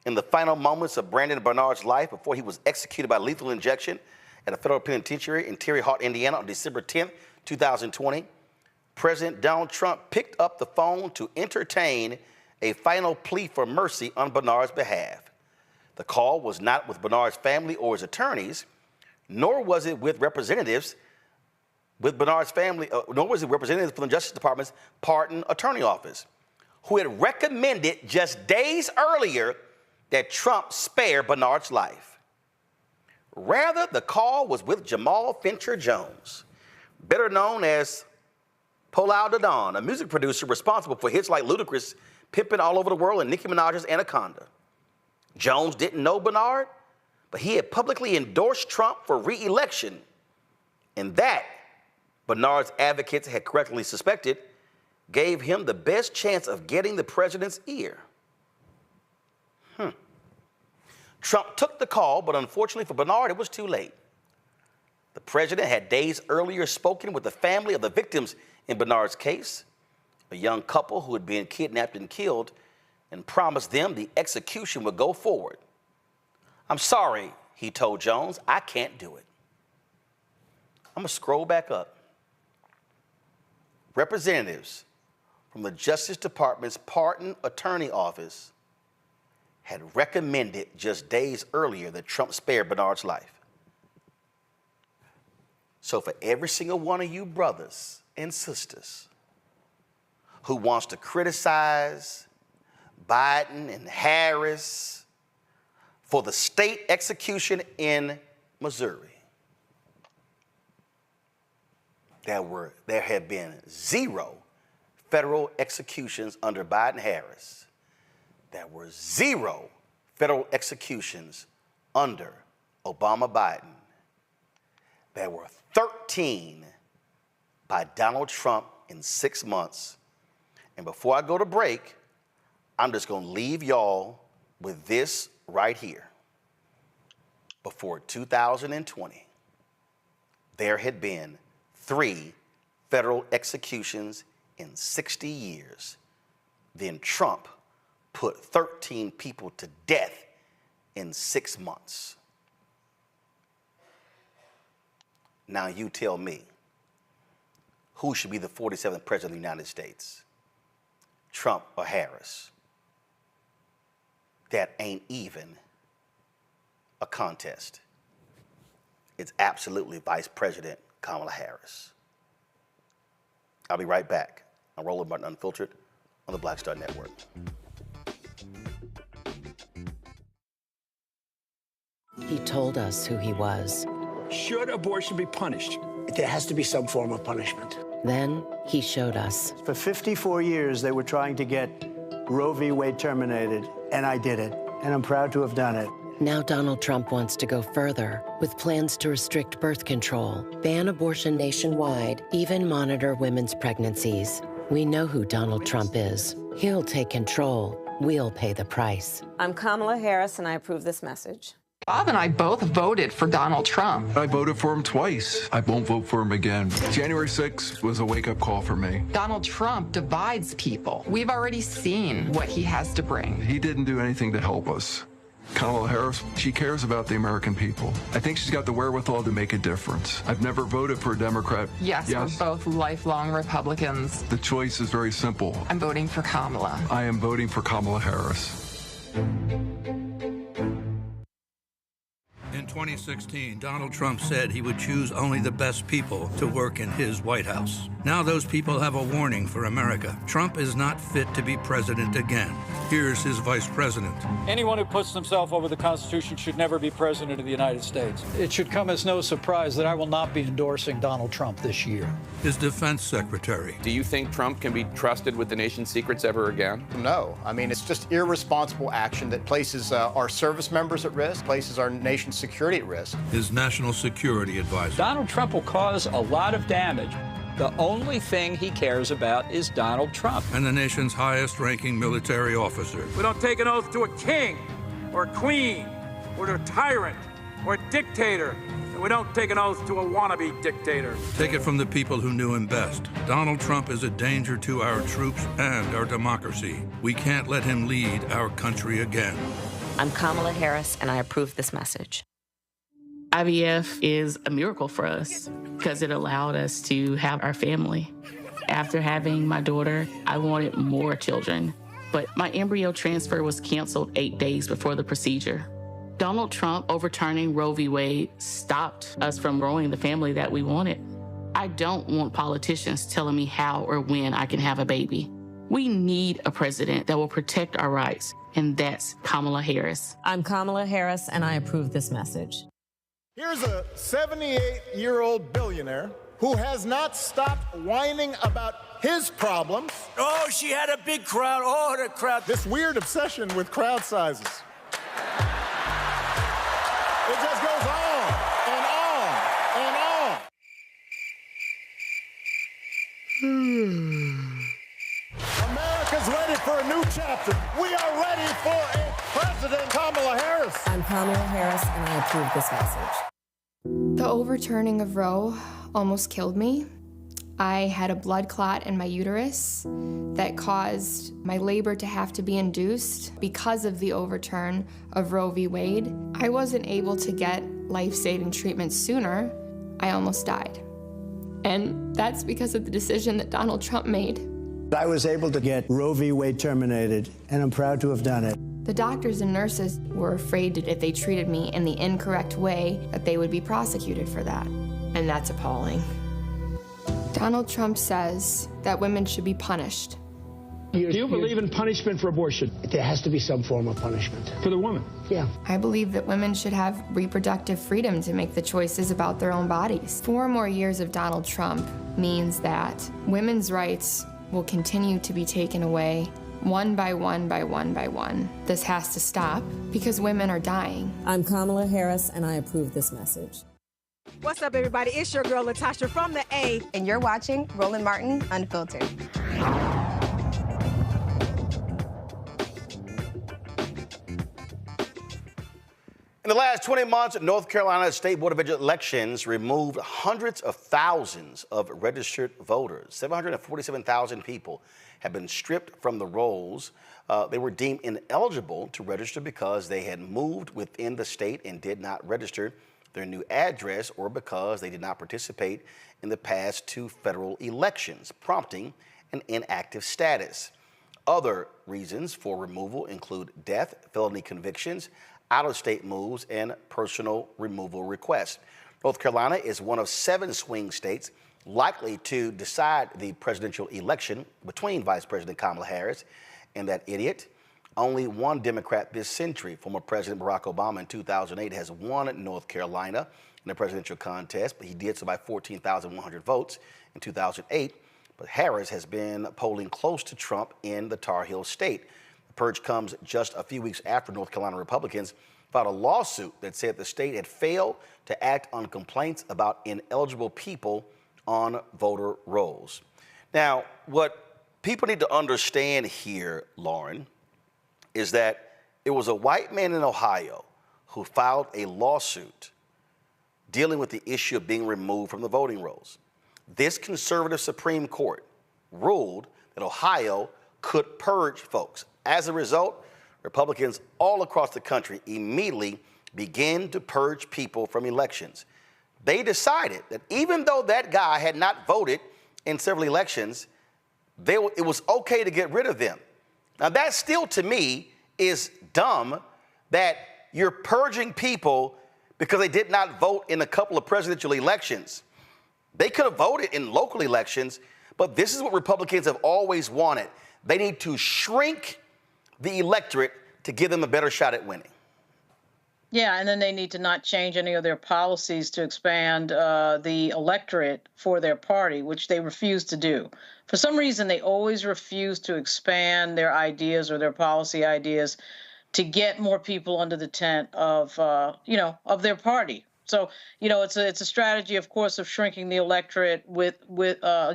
In the final moments of Brandon Bernard's life before he was executed by lethal injection at a federal penitentiary in Terre Haute, Indiana on December 10th, 2020, President Donald Trump picked up the phone to entertain a final plea for mercy on Bernard's behalf. The call was not with Bernard's family or his attorneys, nor was it with representatives with Bernard's family, nor was it representatives from the Justice Department's Pardon Attorney Office, who had recommended just days earlier that Trump spare Bernard's life. Rather, the call was with Jamal Fincher Jones, better known as Paul da Don, a music producer responsible for hits like Ludacris, Pimpin' All Over the World, and Nicki Minaj's Anaconda. Jones didn't know Bernard, but he had publicly endorsed Trump for re-election, and that, Bernard's advocates had correctly suspected, gave him the best chance of getting the president's ear. Trump took the call, but unfortunately for Bernard, it was too late. The president had days earlier spoken with the family of the victims in Bernard's case, a young couple who had been kidnapped and killed, and promised them the execution would go forward. I'm sorry, he told Jones, I can't do it. I'm gonna scroll back up. Representatives from the Justice Department's Pardon Attorney Office had recommended just days earlier that Trump spare Bernard's life. So for every single one of you brothers and sisters who wants to criticize Biden and Harris for the state execution in Missouri, there have been 0 federal executions under Biden-Harris. There were 0 federal executions under Obama-Biden. There were 13 by Donald Trump in 6 months. And before I go to break, I'm just going to leave y'all with this right here. Before 2020, there had been 3 federal executions in 60 years. Then Trump put 13 people to death in 6 months. Now you tell me, who should be the 47th president of the United States? Trump or Harris? That ain't even a contest. It's absolutely Vice President Kamala Harris. I'll be right back. I'm Roland Martin Unfiltered on the Black Star Network.
He told us who he was.
Should abortion be punished? There has to be some form of punishment.
Then he showed us.
For 54 years, they were trying to get Roe v. Wade terminated, and I did it, and I'm proud to have done it.
Now Donald Trump wants to go further with plans to restrict birth control, ban abortion nationwide, even monitor women's pregnancies. We know who Donald Trump is. He'll take control. We'll pay the price.
I'm Kamala Harris, and I approve this message.
Bob and I both voted for Donald Trump.
I voted for him twice. I won't vote for him again. January 6th was a wake-up call for me.
Donald Trump divides people. We've already seen what he has to bring.
He didn't do anything to help us. Kamala Harris, she cares about the American people. I think she's got the wherewithal to make a difference. I've never voted for a Democrat.
Yes, we're both lifelong Republicans.
The choice is very simple.
I'm voting for Kamala.
I am voting for Kamala Harris.
In 2016, Donald Trump said he would choose only the best people to work in his White House. Now those people have a warning for America. Trump is not fit to be president again. Here's his vice president.
Anyone who puts themselves over the Constitution should never be president of the United States. It should come as no surprise that I will not be endorsing Donald Trump this year.
His defense secretary.
Do you think Trump can be trusted with the nation's secrets ever again?
No. I mean, it's just irresponsible action that places our service members at risk, places our nation's security at risk.
His national security advisor.
Donald Trump will cause a lot of damage. The only thing he cares about is Donald Trump.
And the nation's highest-ranking military officer.
We don't take an oath to a king or a queen or to a tyrant or a dictator. And we don't take an oath to a wannabe dictator.
Take it from the people who knew him best. Donald Trump is a danger to our troops and our democracy. We can't let him lead our country again.
I'm Kamala Harris, and I approve this message.
IVF is a miracle for us because it allowed us to have our family. After having my daughter, I wanted more children, but my embryo transfer was canceled 8 days before the procedure. Donald Trump overturning Roe v. Wade stopped us from growing the family that we wanted. I don't want politicians telling me how or when I can have a baby. We need a president that will protect our rights, and that's Kamala Harris.
I'm Kamala Harris, and I approve this message.
Here's a 78-year-old billionaire who has not stopped whining about his problems.
Oh, she had a big crowd. Oh, the crowd.
This weird obsession with crowd sizes. It just goes on and on and on. America's ready for a new chapter. We are ready for a President Kamala Harris.
I'm Kamala Harris, and I approve this message.
The overturning of Roe almost killed me. I had a blood clot in my uterus that caused my labor to have to be induced because of the overturn of Roe v. Wade. I wasn't able to get life-saving treatment sooner. I almost died. And that's because of the decision that Donald Trump made.
I was able to get Roe v. Wade terminated, and I'm proud to have done it.
The doctors and nurses were afraid that if they treated me in the incorrect way, that they would be prosecuted for that. And that's appalling. Donald Trump says that women should be punished.
Do you believe in punishment for abortion? There has to be some form of punishment. For the woman? Yeah.
I believe that women should have reproductive freedom to make the choices about their own bodies. 4 more years of Donald Trump means that women's rights will continue to be taken away one by one by one by one. This has to stop because women are dying.
I'm Kamala Harris, and I approve this message.
What's up, everybody? It's your girl, Latasha from the A.
And you're watching Roland Martin Unfiltered.
In the last 20 months, North Carolina State Board of Elections removed hundreds of thousands of registered voters. 747,000 people have been stripped from the rolls. They were deemed ineligible to register because they had moved within the state and did not register their new address, or because they did not participate in the past 2 federal elections, prompting an inactive status. Other reasons for removal include death, felony convictions, out-of-state moves, and personal removal requests. North Carolina is one of 7 swing states likely to decide the presidential election between Vice President Kamala Harris and that idiot. Only one Democrat this century, former President Barack Obama in 2008, has won North Carolina in the presidential contest, but he did so by 14,100 votes in 2008. But Harris has been polling close to Trump in the Tar Heel state. The purge comes just a few weeks after North Carolina Republicans filed a lawsuit that said the state had failed to act on complaints about ineligible people on voter rolls. Now, what people need to understand here, Lauren, is that it was a white man in Ohio who filed a lawsuit dealing with the issue of being removed from the voting rolls. This conservative Supreme Court ruled that Ohio could purge folks. As a result, Republicans all across the country immediately began to purge people from elections. They decided that even though that guy had not voted in several elections, it was okay to get rid of them. Now, that still, to me, is dumb, that you're purging people because they did not vote in a couple of presidential elections. They could have voted in local elections, but this is what Republicans have always wanted. They need to shrink the electorate to give them a better shot at winning.
Yeah, and then they need to not change any of their policies to expand the electorate for their party, which they refuse to do. For some reason, they always refuse to expand their ideas or their policy ideas to get more people under the tent of, of their party. So, it's a strategy, of course, of shrinking the electorate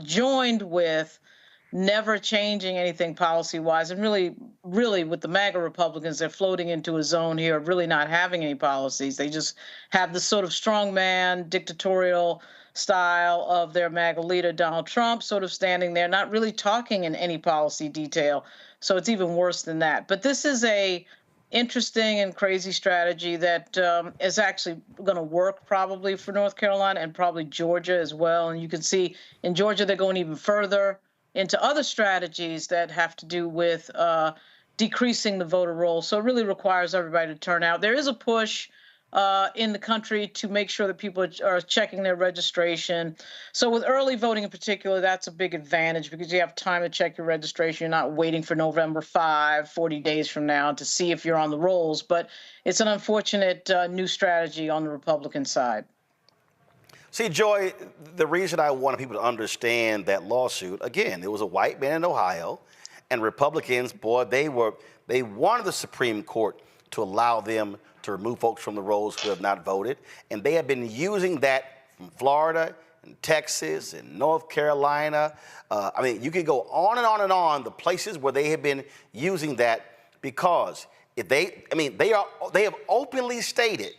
joined with never changing anything policy-wise. And really, with the MAGA Republicans, they're floating into a zone here of really not having any policies. They just have this sort of strongman, dictatorial style of their MAGA leader, Donald Trump, sort of standing there, not really talking in any policy detail. So it's even worse than that. But this is a interesting and crazy strategy that is actually going to work probably for North Carolina and probably Georgia as well. And you can see in Georgia, they're going even further into other strategies that have to do with decreasing the voter roll. So it really requires everybody to turn out. There is a push in the country to make sure that people are checking their registration. So with early voting in particular, that's a big advantage because you have time to check your registration. You're not waiting for November 5, 40 days from now to see if you're on the rolls. But it's an unfortunate new strategy on the Republican side.
See, Joy, the reason I wanted people to understand that lawsuit, again, it was a white man in Ohio, and Republicans, boy, they wanted the Supreme Court to allow them to remove folks from the rolls who have not voted, and they have been using that from Florida and Texas and North Carolina. I mean, you could go on and on and on, the places where they have been using that, because if they have openly stated,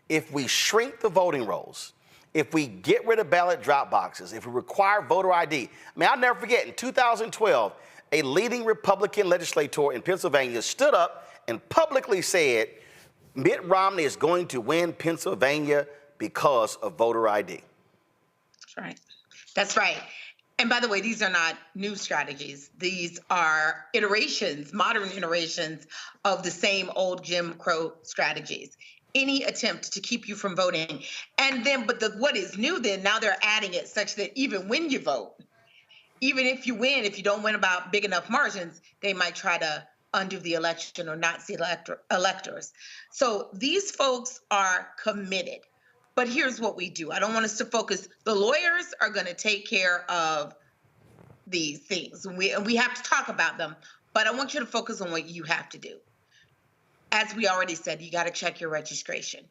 if we shrink the voting rolls, if we get rid of ballot drop boxes, if we require voter ID. I mean, I'll never forget, in 2012, a leading Republican legislator in Pennsylvania stood up and publicly said, Mitt Romney is going to win Pennsylvania because of voter ID.
That's right. That's right. And by the way, these are not new strategies. These are iterations, modern iterations of the same old Jim Crow strategies. Any attempt to keep you from voting. And then, what is new then, now they're adding it such that even when you vote, even if you win, if you don't win about big enough margins, they might try to undo the election or not see electors. So these folks are committed. But here's what we do. I don't want us to focus. The lawyers are going to take care of these things. We have to talk about them, but I want you to focus on what you have to do. As we already said, you got to check your registration.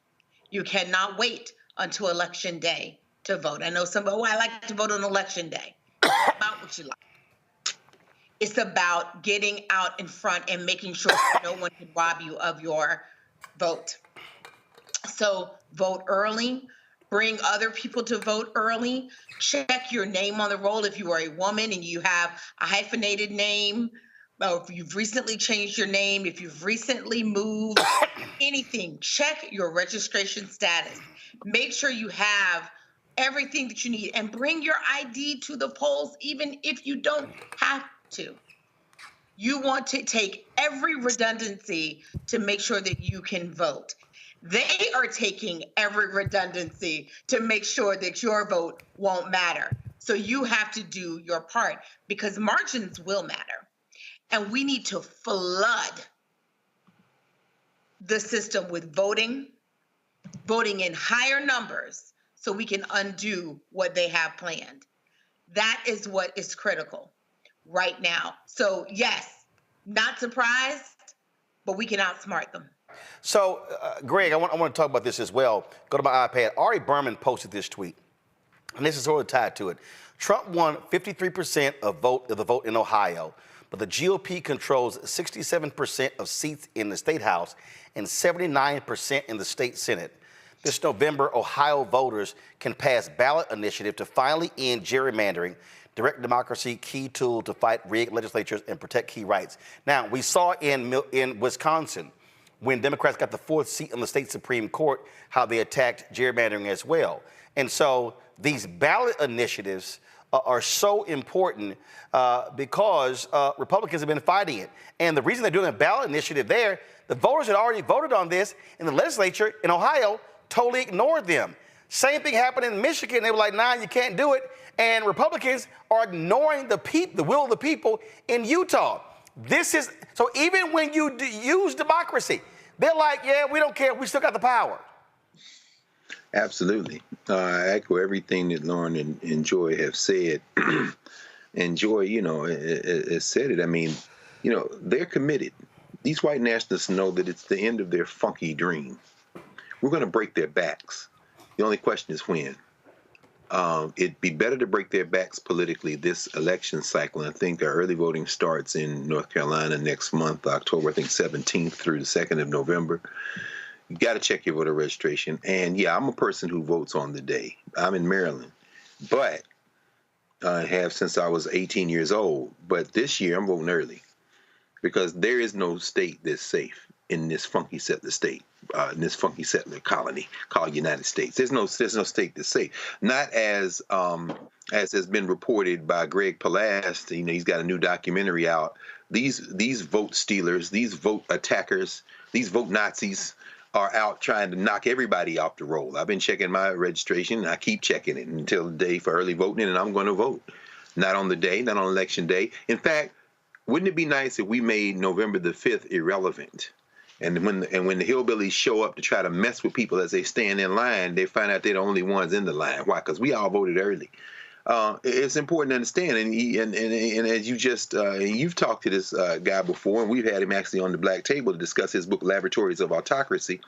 You cannot wait until election day to vote. I know somebody, I like to vote on election day. It's about what you like. It's about getting out in front and making sure that no one can rob you of your vote. So vote early. Bring other people to vote early. Check your name on the roll if you are a woman and you have a hyphenated name, or if you've recently changed your name, if you've recently moved, anything. Check your registration status. Make sure you have everything that you need and bring your ID to the polls even if you don't have to. You want to take every redundancy to make sure that you can vote. They are taking every redundancy to make sure that your vote won't matter. So you have to do your part because margins will matter. And we need to flood the system with voting in higher numbers so we can undo what they have planned. That is what is critical right now. So yes, not surprised, but we can outsmart them.
So, Greg, I want to talk about this as well. Go to my iPad. Ari Berman posted this tweet, and this is sort of tied to it. Trump won 53% of the vote in Ohio, but the GOP controls 67% of seats in the state house and 79% in the state senate. This November, Ohio voters can pass ballot initiative to finally end gerrymandering, direct democracy, key tool to fight rigged legislatures and protect key rights. Now, we saw in Wisconsin, when Democrats got the 4th seat on the state Supreme Court, how they attacked gerrymandering as well. And so these ballot initiatives are so important because Republicans have been fighting it. And the reason they're doing a ballot initiative there, the voters had already voted on this, and the legislature in Ohio totally ignored them. Same thing happened in Michigan. They were like, nah, you can't do it. And Republicans are ignoring the will of the people in Utah. So even when you use democracy, they're like, yeah, we don't care. We still got the power.
Absolutely. I echo everything that Lauren and Joy have said. And Joy, has said it. I mean, they're committed. These white nationalists know that it's the end of their funky dream. We're going to break their backs. The only question is when. It'd be better to break their backs politically this election cycle. And I think our early voting starts in North Carolina next month, October, 17th through the 2nd of November. You got to check your voter registration. And yeah, I'm a person who votes on the day. I'm in Maryland, but I have since I was 18 years old. But this year I'm voting early because there is no state that's safe in this funky settler state, in this funky settler colony called United States. There's no state that's safe. Not as has been reported by Greg Palast. He's got a new documentary out. These vote stealers, these vote attackers, these vote Nazis are out trying to knock everybody off the roll. I've been checking my registration, and I keep checking it until the day for early voting, and I'm going to vote. Not on the day, not on election day. In fact, wouldn't it be nice if we made November the 5th irrelevant? And when the hillbillies show up to try to mess with people as they stand in line, they find out they're the only ones in the line. Why? Because we all voted early. It's important to understand, and as you just you've talked to this guy before, and we've had him actually on the Black Table to discuss his book Laboratories of Autocracy.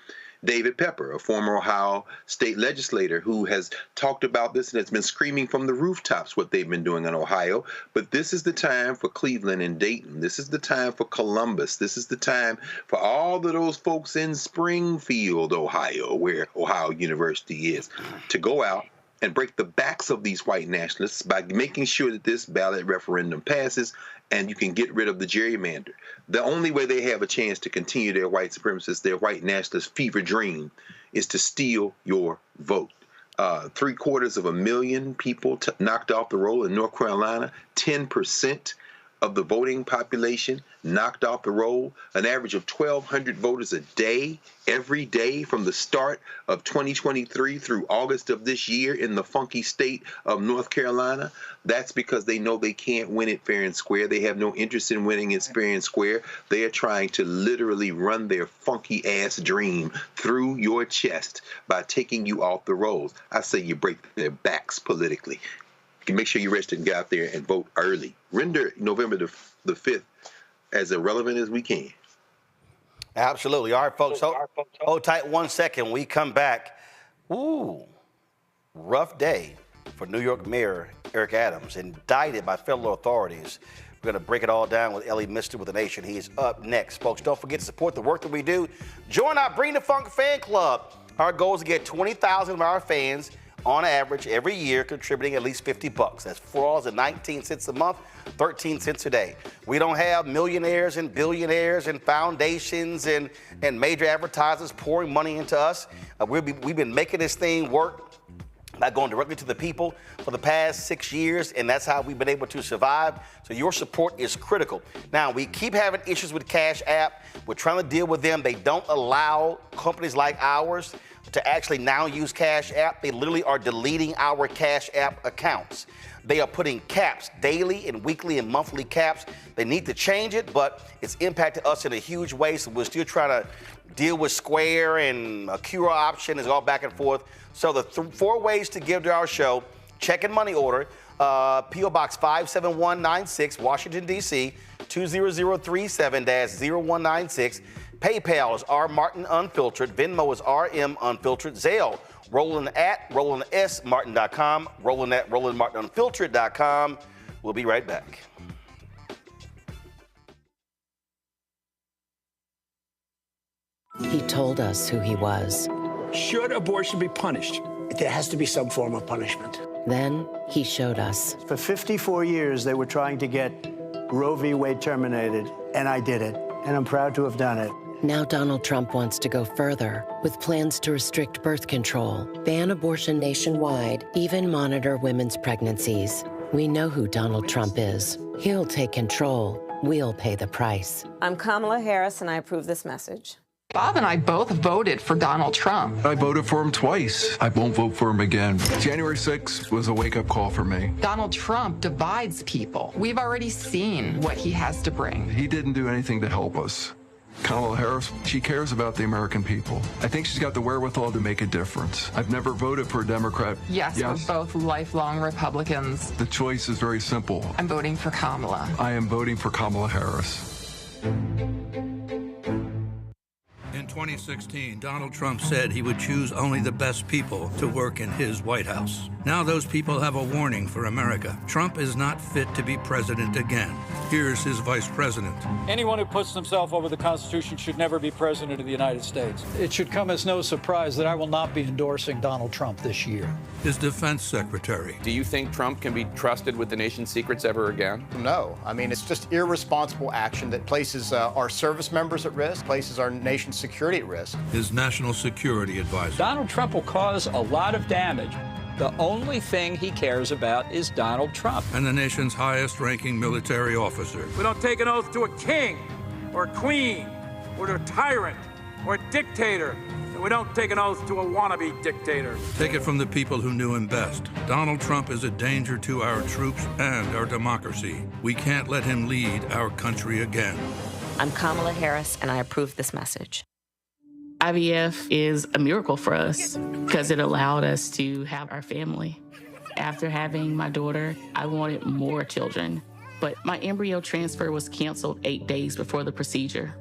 David Pepper, a former Ohio state legislator who has talked about this and has been screaming from the rooftops what they've been doing in Ohio. But this is the time for Cleveland and Dayton. This is the time for Columbus. This is the time for all of those folks in Springfield, Ohio, where Ohio University is, to go out and break the backs of these white nationalists by making sure that this ballot referendum passes and you can get rid of the gerrymander. The only way they have a chance to continue their white supremacist, their white nationalist fever dream, is to steal your vote. 750,000 people knocked off the roll in North Carolina, 10% of the voting population knocked off the roll, an average of 1,200 voters a day, every day from the start of 2023 through August of this year in the funky state of North Carolina. That's because they know they can't win it fair and square. They have no interest in winning it fair and square. They are trying to literally run their funky ass dream through your chest by taking you off the rolls. I say you break their backs politically. You can make sure you register and get out there and vote early. Render November the 5th as irrelevant as we can.
Absolutely. All right, folks. Hold tight 1 second. When we come back, Rough day for New York Mayor Eric Adams, indicted by federal authorities. We're going to break it all down with Ellie Mister with the Nation. He is up next. Folks, don't forget to support the work that we do. Join our Bring the Funk fan club. Our goal is to get 20,000 of our fans on average every year contributing at least $50. That's $4.19 a month, 13 cents a day. We don't have millionaires and billionaires and foundations and major advertisers pouring money into us. We've been making this thing work by going directly to the people for the past 6 years, and that's how we've been able to survive. So your support is critical. Now, we keep having issues with Cash App. We're trying to deal with them. They don't allow companies like ours to actually now use Cash App. They literally are deleting our Cash App accounts. They are putting caps, daily and weekly and monthly caps. They need to change it, but it's impacted us in a huge way, so we're still trying to deal with Square and a QR option is all back and forth. So the 4 ways to give to our show: check and money order, P.O. Box 57196, Washington, D.C., 20037-0196. PayPal is R Martin Unfiltered. Venmo is RM Unfiltered. Zelle, Roland@RolandSMartin.com. Roland@RolandMartinUnfiltered.com. We'll be right back.
He told us who he was.
Should abortion be punished? There has to be some form of punishment.
Then he showed us.
For 54 years, they were trying to get Roe v. Wade terminated, and I did it, and I'm proud to have done it.
Now Donald Trump wants to go further with plans to restrict birth control, ban abortion nationwide, even monitor women's pregnancies. We know who Donald Trump is. He'll take control. We'll pay the price.
I'm Kamala Harris, and I approve this message.
Bob and I both voted for Donald Trump.
I voted for him twice. I won't vote for him again. January 6th was a wake-up call for me.
Donald Trump divides people. We've already seen what he has to bring.
He didn't do anything to help us. Kamala Harris, she cares about the American people. I think she's got the wherewithal to make a difference. I've never voted for a Democrat.
Yes, we're both lifelong Republicans.
The choice is very simple.
I'm voting for Kamala.
I am voting for Kamala Harris.
In 2016, Donald Trump said he would choose only the best people to work in his White House. Now those people have a warning for America. Trump is not fit to be president again. Here's his vice president.
Anyone who puts themselves over the Constitution should never be president of the United States. It should come as no surprise that I will not be endorsing Donald Trump this year.
His defense secretary.
Do you think Trump can be trusted with the nation's secrets ever again?
No. I mean, it's just irresponsible action that places our service members at risk, places our nation's security at risk.
His national security advisor.
Donald Trump will cause a lot of damage. The only thing he cares about is Donald Trump.
And the nation's highest-ranking military officer.
We don't take an oath to a king or a queen or to a tyrant or a dictator. And we don't take an oath to a wannabe dictator.
Take it from the people who knew him best. Donald Trump is a danger to our troops and our democracy. We can't let him lead our country again.
I'm Kamala Harris, and I approve this message.
IVF is a miracle for us because it allowed us to have our family. After having my daughter, I wanted more children, but my embryo transfer was canceled 8 days before the procedure.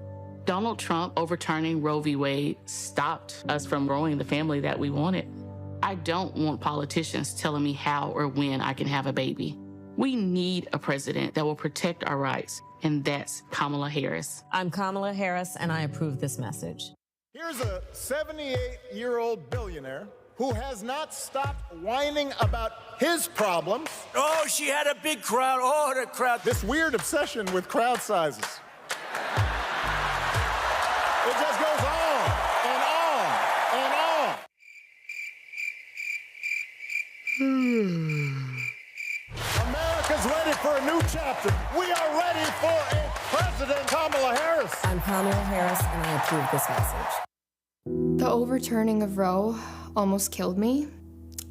Donald Trump overturning Roe v. Wade stopped us from growing the family that we wanted. I don't want politicians telling me how or when I can have a baby. We need a president that will protect our rights, and that's Kamala Harris.
I'm Kamala Harris, and I approve this message.
Here's a 78-year-old billionaire who has not stopped whining about his problems.
Oh, she had a big crowd. Oh, the crowd.
This weird obsession with crowd sizes. It just goes on and on and on. America's ready for a new chapter. We are ready for a President Kamala Harris.
I'm Kamala Harris, and I approve this message.
The overturning of Roe almost killed me.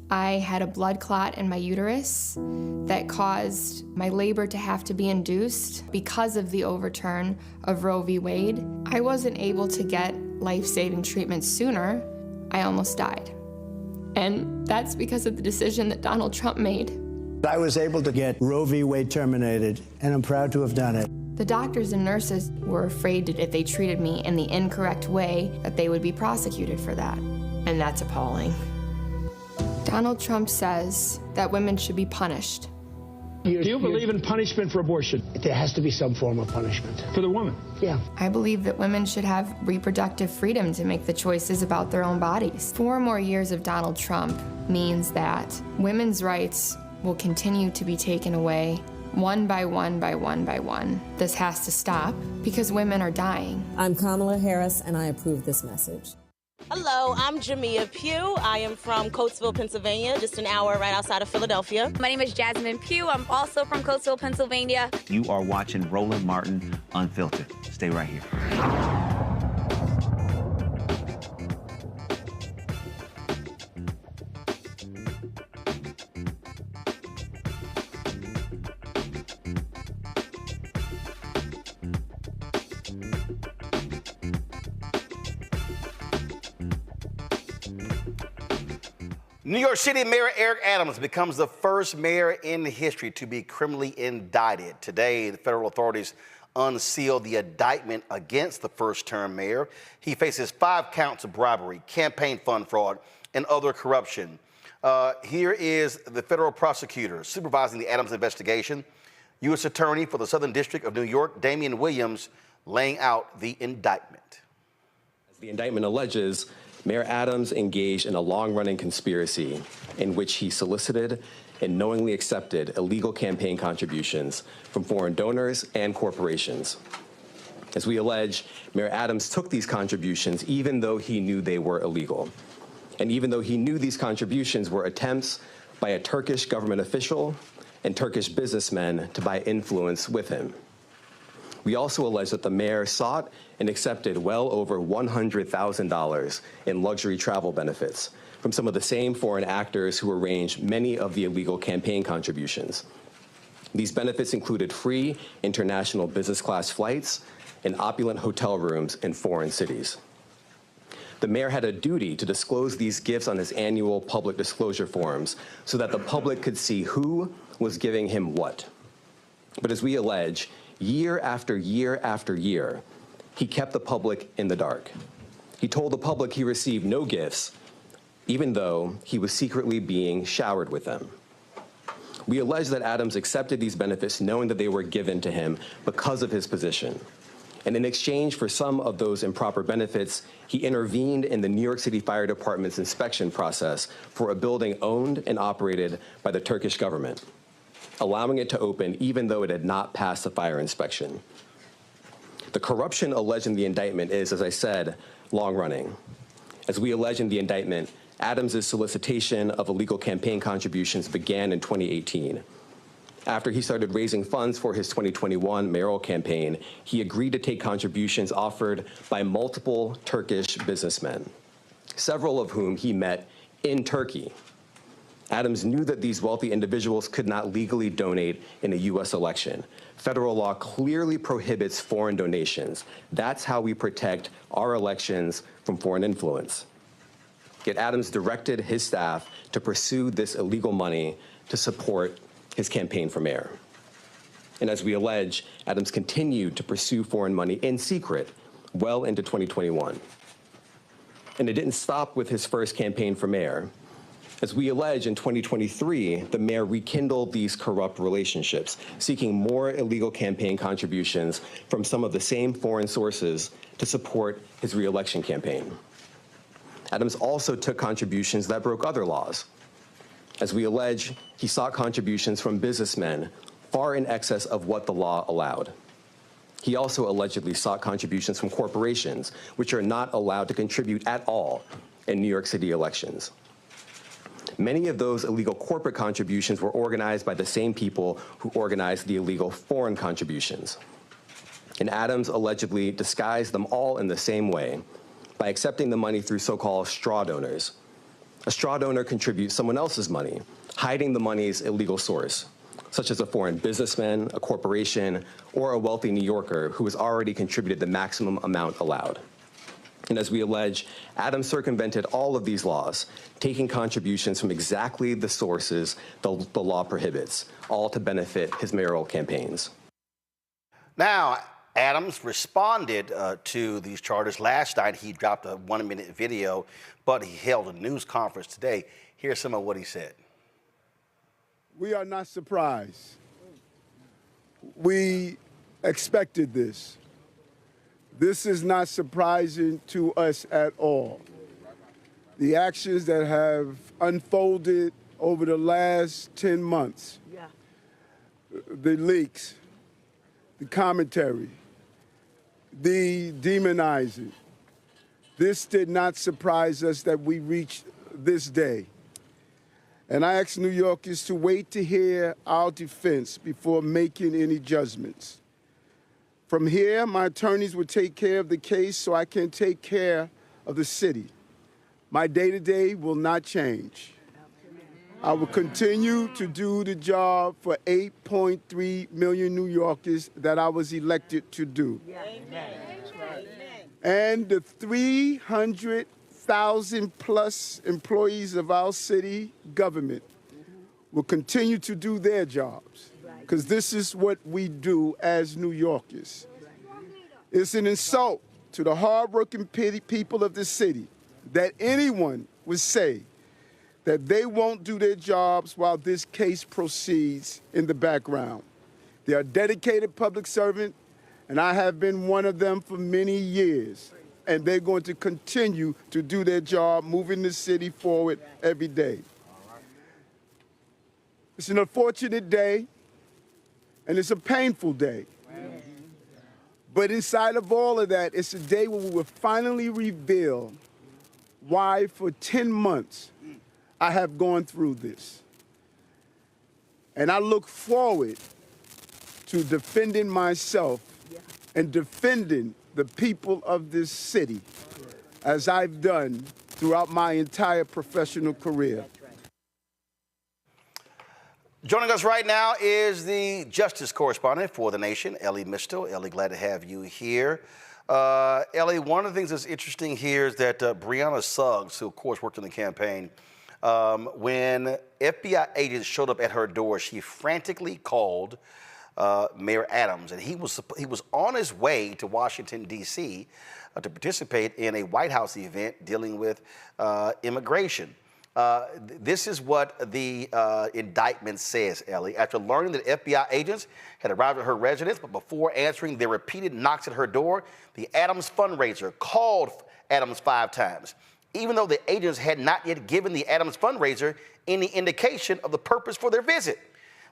I had a blood clot in my uterus that caused my labor to have to be induced because of the overturn of Roe v. Wade. I wasn't able to get life-saving treatment sooner. I almost died. And that's because of the decision that Donald Trump made.
I was able to get Roe v. Wade terminated, and I'm proud to have done it.
The doctors and nurses were afraid that if they treated me in the incorrect way, that they would be prosecuted for that. And that's appalling. Donald Trump says that women should be punished.
Do you believe in punishment for abortion? There has to be some form of punishment for the woman. Yeah.
I believe that women should have reproductive freedom to make the choices about their own bodies. 4 more years of Donald Trump means that women's rights will continue to be taken away one by one by one by one. This has to stop because women are dying.
I'm Kamala Harris, and I approve this message.
Hello, I'm Jamia Pugh. I am from Coatesville, Pennsylvania, just an hour right outside of Philadelphia.
My name is Jasmine Pugh. I'm also from Coatesville, Pennsylvania.
You are watching Roland Martin Unfiltered. Stay right here.
New York City Mayor Eric Adams becomes the first mayor in history to be criminally indicted. Today, the federal authorities unsealed the indictment against the first-term mayor. He faces 5 counts of bribery, campaign fund fraud, and other corruption. Here is the federal prosecutor supervising the Adams investigation, U.S. Attorney for the Southern District of New York, Damian Williams, laying out the indictment.
As the indictment alleges, Mayor Adams engaged in a long-running conspiracy in which he solicited and knowingly accepted illegal campaign contributions from foreign donors and corporations. As we allege, Mayor Adams took these contributions even though he knew they were illegal, and even though he knew these contributions were attempts by a Turkish government official and Turkish businessmen to buy influence with him. We also allege that the mayor sought and accepted well over $100,000 in luxury travel benefits from some of the same foreign actors who arranged many of the illegal campaign contributions. These benefits included free international business class flights and opulent hotel rooms in foreign cities. The mayor had a duty to disclose these gifts on his annual public disclosure forms so that the public could see who was giving him what. But as we allege, year after year after year, he kept the public in the dark. He told the public he received no gifts, even though he was secretly being showered with them. We allege that Adams accepted these benefits knowing that they were given to him because of his position. And in exchange for some of those improper benefits, he intervened in the New York City Fire Department's inspection process for a building owned and operated by the Turkish government, allowing it to open even though it had not passed the fire inspection. The corruption alleged in the indictment is, as I said, long-running. As we allege in the indictment, Adams' solicitation of illegal campaign contributions began in 2018. After he started raising funds for his 2021 mayoral campaign, he agreed to take contributions offered by multiple Turkish businessmen, several of whom he met in Turkey. Adams knew that these wealthy individuals could not legally donate in a U.S. election. Federal law clearly prohibits foreign donations. That's how we protect our elections from foreign influence. Yet Adams directed his staff to pursue this illegal money to support his campaign for mayor. And as we allege, Adams continued to pursue foreign money in secret well into 2021. And it didn't stop with his first campaign for mayor. As we allege, in 2023, the mayor rekindled these corrupt relationships, seeking more illegal campaign contributions from some of the same foreign sources to support his re-election campaign. Adams also took contributions that broke other laws. As we allege, he sought contributions from businessmen far in excess of what the law allowed. He also allegedly sought contributions from corporations, which are not allowed to contribute at all in New York City elections. Many of those illegal corporate contributions were organized by the same people who organized the illegal foreign contributions. And Adams allegedly disguised them all in the same way by accepting the money through so-called straw donors. A straw donor contributes someone else's money, hiding the money's illegal source, such as a foreign businessman, a corporation, or a wealthy New Yorker who has already contributed the maximum amount allowed. And as we allege, Adams circumvented all of these laws, taking contributions from exactly the sources the law prohibits, all to benefit his mayoral campaigns.
Now, Adams responded to these charges last night. He dropped a 1-minute video, but he held a news conference today. Here's some of what he said.
We are not surprised. We expected this. This is not surprising to us at all. The actions that have unfolded over the last 10 months, the leaks, the commentary, the demonizing, this did not surprise us that we reached this day. And I ask New Yorkers to wait to hear our defense before making any judgments. From here, my attorneys will take care of the case so I can take care of the city. My day-to-day will not change. I will continue to do the job for 8.3 million New Yorkers that I was elected to do. And the 300,000 plus employees of our city government will continue to do their jobs, because this is what we do as New Yorkers. It's an insult to the hardworking people of the city that anyone would say that they won't do their jobs while this case proceeds in the background. They are dedicated public servants, and I have been one of them for many years. And they're going to continue to do their job, moving the city forward every day. It's an unfortunate day, and it's a painful day. But inside of all of that, it's a day where we will finally reveal why for 10 months I have gone through this. And I look forward to defending myself and defending the people of this city as I've done throughout my entire professional career.
Joining us right now is the justice correspondent for The Nation, Ellie Mistel. Ellie, glad to have you here. Ellie, one of the things that's interesting here is that Breonna Suggs, who of course worked in the campaign, when FBI agents showed up at her door, she frantically called Mayor Adams, and he was on his way to Washington, D.C. To participate in a White House event dealing with immigration. This is what the indictment says, Ellie. After learning that FBI agents had arrived at her residence, but before answering their repeated knocks at her door, the Adams fundraiser called Adams 5 times, even though the agents had not yet given the Adams fundraiser any indication of the purpose for their visit.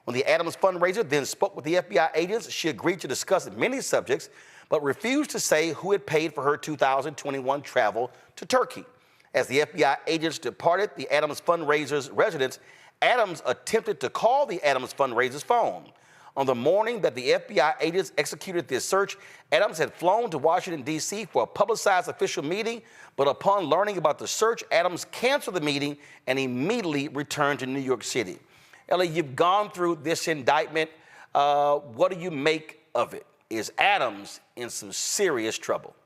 When the Adams fundraiser then spoke with the FBI agents, she agreed to discuss many subjects, but refused to say who had paid for her 2021 travel to Turkey. As the FBI agents departed the Adams fundraiser's residence, Adams attempted to call the Adams fundraiser's phone. On the morning that the FBI agents executed this search, Adams had flown to Washington, D.C. for a publicized official meeting, but upon learning about the search, Adams canceled the meeting and immediately returned to New York City. Ellie, you've gone through this indictment. What do you make of it? Is Adams in some serious trouble?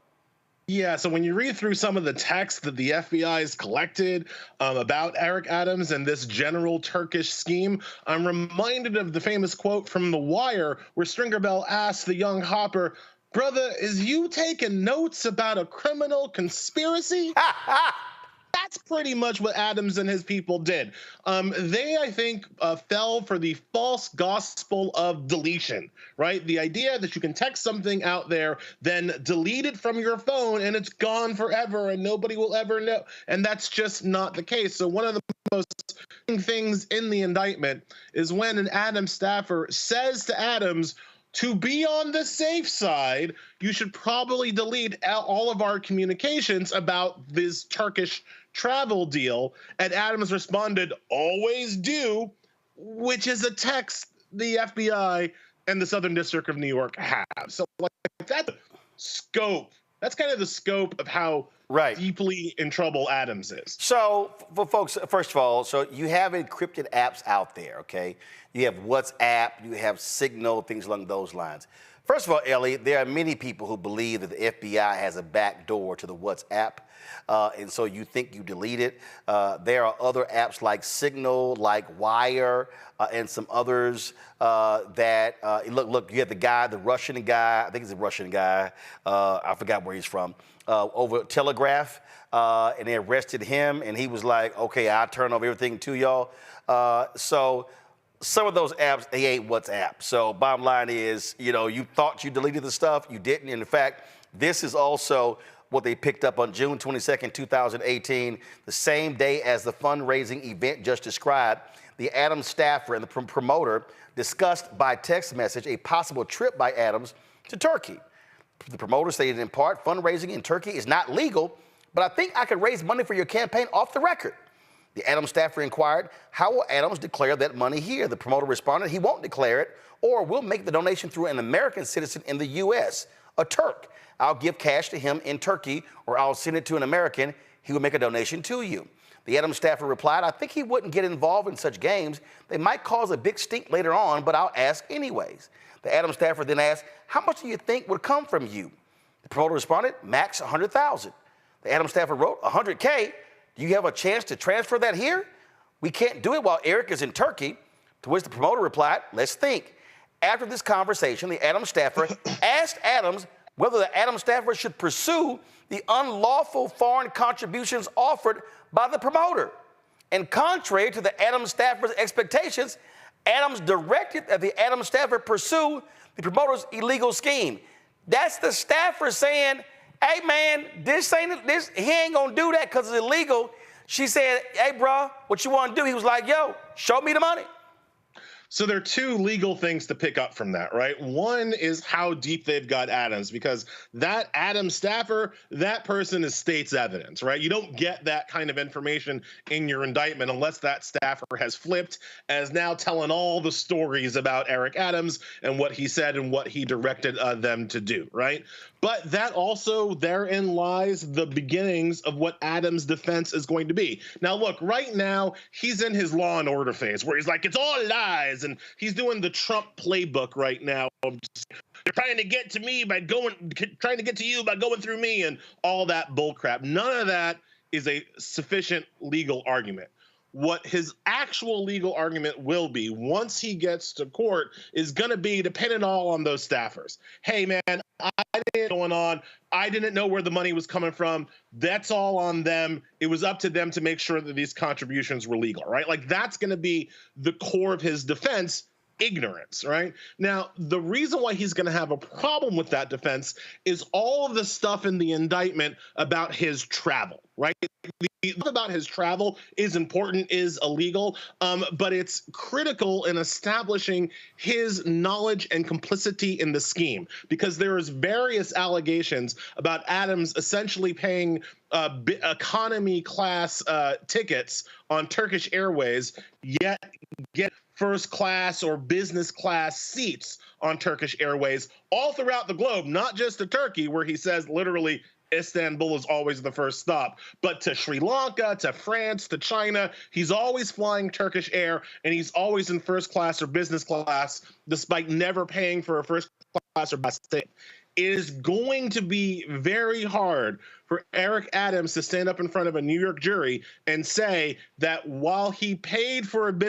Yeah, so when you read through some of the text that the FBI has collected about Eric Adams and this general Turkish scheme, I'm reminded of the famous quote from The Wire where Stringer Bell asked the young Hopper, "Brother, is you taking notes about a criminal conspiracy?" That's pretty much what Adams and his people did. They, I think, fell for the false gospel of deletion, right? The idea that you can text something out there, then delete it from your phone, and it's gone forever, and nobody will ever know. And that's just not the case. So one of the most things in the indictment is when an Adams staffer says to Adams, to be on the safe side, you should probably delete all of our communications about this Turkish travel deal. And Adams responded, "Always do," which is a text the FBI and the Southern District of New York have. So like that's scope. That's kind of the scope of how deeply in trouble Adams is.
So, for folks, first of all, so you have encrypted apps out there, okay? You have WhatsApp, you have Signal, things along those lines. First of all, Ellie, there are many people who believe that the FBI has a back door to the WhatsApp, and so you think you delete it. There are other apps like Signal, like Wire, and some others that, look, you have the Russian guy, I think he's a Russian guy, I forgot where he's from, over Telegraph, and they arrested him, and he was like, okay, I'll turn over everything to y'all. So some of those apps, they ain't WhatsApp. So bottom line is, you thought you deleted the stuff, you didn't. And in fact, this is also what they picked up on June 22nd, 2018, the same day as the fundraising event just described. The Adams staffer and the promoter discussed by text message a possible trip by Adams to Turkey. The promoter stated in part, fundraising in Turkey is not legal, but I think I could raise money for your campaign off the record. The Adams staffer inquired, how will Adams declare that money here? The promoter responded, he won't declare it, or will make the donation through an American citizen in the U.S., a Turk. I'll give cash to him in Turkey, or I'll send it to an American. He will make a donation to you. The Adams staffer replied, I think he wouldn't get involved in such games. They might cause a big stink later on, but I'll ask anyways. The Adams staffer then asked, how much do you think would come from you? The promoter responded, max 100,000. The Adams staffer wrote, 100K? Do you have a chance to transfer that here? We can't do it while Eric is in Turkey. To which the promoter replied, let's think. After this conversation, the Adams staffer asked Adams whether the Adams staffer should pursue the unlawful foreign contributions offered by the promoter. And contrary to the Adams staffer's expectations, Adams directed that the Adams staffer pursue the promoter's illegal scheme. That's the staffer saying, hey man, he ain't gonna do that because it's illegal. She said, hey bro, what you wanna do? He was like, yo, show me the money.
So there are two legal things to pick up from that, right? One is how deep they've got Adams, because that Adams staffer, that person is state's evidence, right? You don't get that kind of information in your indictment unless that staffer has flipped as now telling all the stories about Eric Adams and what he said and what he directed them to do, right? But that also, therein lies the beginnings of what Adams' defense is going to be. Now, look, right now, he's in his Law and Order phase where he's like, it's all lies. And he's doing the Trump playbook right now. They're trying to get to me by trying to get to you by going through me and all that bullcrap. None of that is a sufficient legal argument. What his actual legal argument will be once he gets to court is going to be dependent all on those staffers. Hey, man, I didn't know what's going on. I didn't know where the money was coming from. That's all on them. It was up to them to make sure that these contributions were legal, right? Like that's going to be the core of his defense. Ignorance, right? Now, the reason why he's going to have a problem with that defense is all of the stuff in the indictment about his travel, right? The stuff about his travel is important, is illegal, but it's critical in establishing his knowledge and complicity in the scheme, because there is various allegations about Adams essentially paying economy class tickets on Turkish Airways, yet get first class or business class seats on Turkish Airways all throughout the globe, not just to Turkey, where he says literally Istanbul is always the first stop, but to Sri Lanka, to France, to China. He's always flying Turkish Air, and he's always in first class or business class, despite never paying for a first class or bus ticket. It is going to be very hard for Eric Adams to stand up in front of a New York jury and say that while he paid for an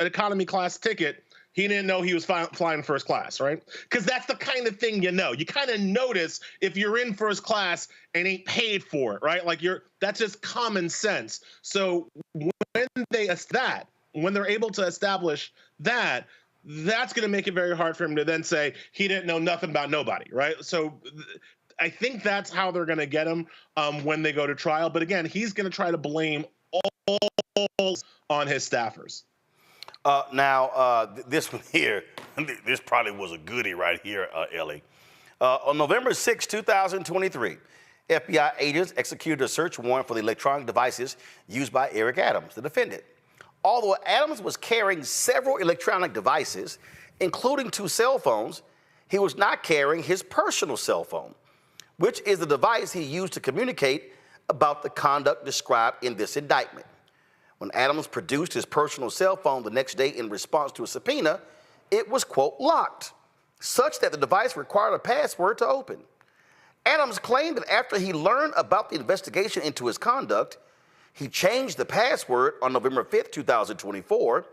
economy class ticket, he didn't know he was flying first class, right? Because that's the kind of thing you know. You kind of notice if you're in first class and ain't paid for it, right? Like that's just common sense. So when they're able to establish that, that's going to make it very hard for him to then say he didn't know nothing about nobody, right? So I think that's how they're going to get him when they go to trial. But again, he's going to try to blame all on his staffers.
This one here, this probably was a goodie right here, Ellie. On November 6, 2023, FBI agents executed a search warrant for the electronic devices used by Eric Adams, the defendant. Although Adams was carrying several electronic devices, including 2 cell phones, he was not carrying his personal cell phone, which is the device he used to communicate about the conduct described in this indictment. When Adams produced his personal cell phone the next day in response to a subpoena, it was, quote, locked. such that the device required a password to open. Adams claimed that after he learned about the investigation into his conduct, he changed the password on November 5th, 2024,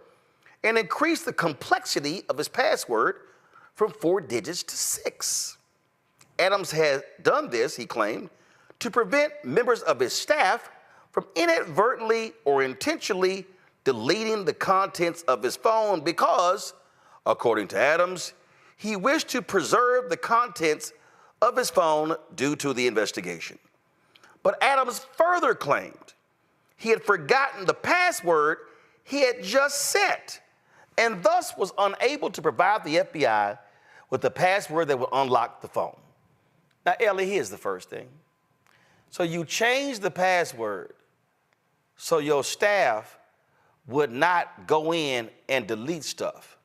and increased the complexity of his password from 4 digits to 6. Adams had done this, he claimed, to prevent members of his staff from inadvertently or intentionally deleting the contents of his phone because, according to Adams, he wished to preserve the contents of his phone due to the investigation. But Adams further claimed he had forgotten the password he had just set and thus was unable to provide the FBI with the password that would unlock the phone. Now, Ellie, here's the first thing. So you changed the password so your staff would not go in and delete stuff.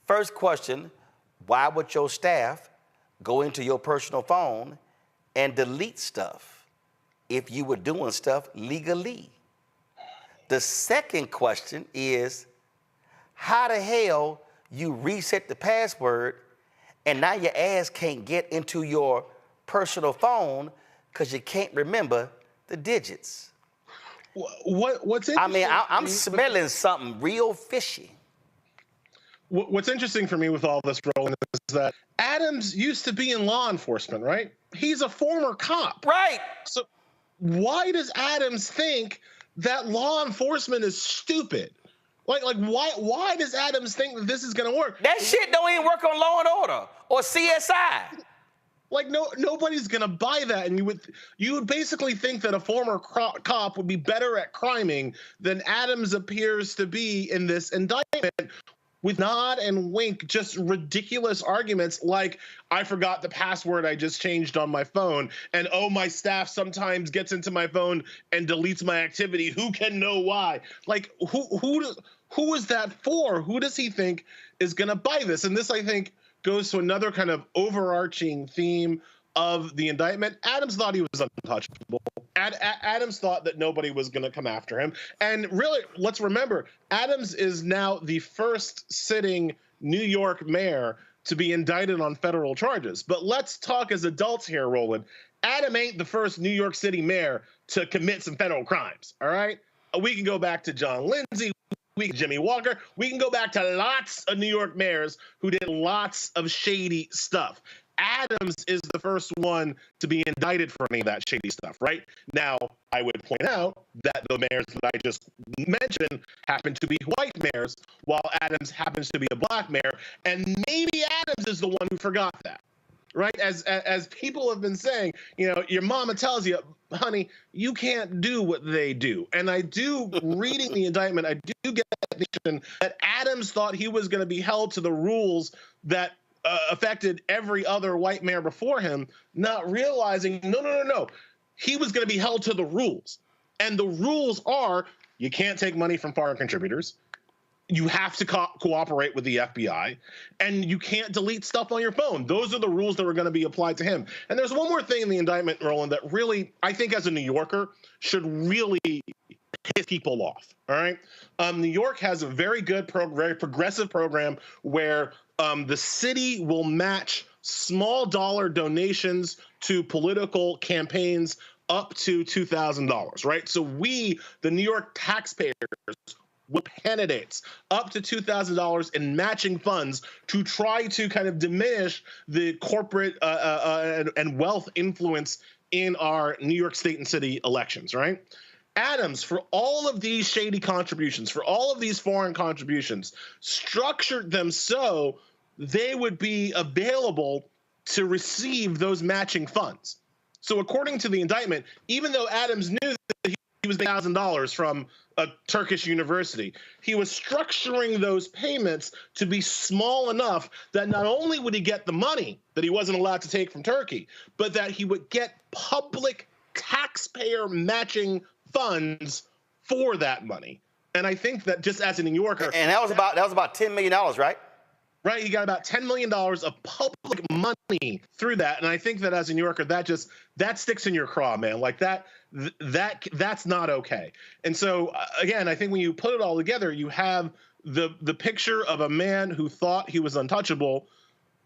First question, why would your staff go into your personal phone and delete stuff if you were doing stuff legally? The second question is, how the hell you reset the password and now your ass can't get into your personal phone because you can't remember the digits?
What's interesting?
I mean, I'm smelling something real fishy.
What's interesting for me with all this, Roland, is that Adams used to be in law enforcement, right? He's a former cop.
Right.
So why does Adams think that law enforcement is stupid? Like why does Adams think that this is going to work?
That shit don't even work on Law and Order or CSI.
Like nobody's gonna buy that, and you would basically think that a former cop would be better at criming than Adams appears to be in this indictment, with nod and wink, just ridiculous arguments like, I forgot the password I just changed on my phone, and oh, my staff sometimes gets into my phone and deletes my activity. Who can know why? Like, who is that for? Who does he think is gonna buy this? And this, I think, goes to another kind of overarching theme of the indictment. Adams thought he was untouchable. Adams thought that nobody was going to come after him. And really, let's remember, Adams is now the first sitting New York mayor to be indicted on federal charges. But let's talk as adults here, Roland. Adam ain't the first New York City mayor to commit some federal crimes, all right? We can go back to John Lindsay, Jimmy Walker. We can go back to lots of New York mayors who did lots of shady stuff. Adams is the first one to be indicted for any of that shady stuff, right? Now, I would point out that the mayors that I just mentioned happen to be white mayors, while Adams happens to be a black mayor, and maybe Adams is the one who forgot that, right? As people have been saying, you know, your mama tells you, honey, you can't do what they do. And I do, reading the indictment, I do get that Adams thought he was going to be held to the rules that affected every other white mayor before him, not realizing, no. He was going to be held to the rules. And the rules are, you can't take money from foreign contributors. You have to cooperate with the FBI, and you can't delete stuff on your phone. Those are the rules that were going to be applied to him. And there's one more thing in the indictment, Roland, that really, I think as a New Yorker, should really piss people off, all right? New York has a very good, very progressive program where the city will match small dollar donations to political campaigns up to $2,000, right? So we, the New York taxpayers, with candidates up to $2,000 in matching funds to try to kind of diminish the corporate and wealth influence in our New York State and city elections, right? Adams, for all of these shady contributions, for all of these foreign contributions, structured them so they would be available to receive those matching funds. So according to the indictment, even though Adams knew that he was $1,000 from a Turkish university, he was structuring those payments to be small enough that not only would he get the money that he wasn't allowed to take from Turkey, but that he would get public taxpayer matching funds for that money. And I think that just as a New Yorker,
and that was about $10 million, right?
Right, he got about $10 million of public money through that, and I think that as a New Yorker, that sticks in your craw, man. Like that's not okay. And so again, I think when you put it all together, you have the picture of a man who thought he was untouchable,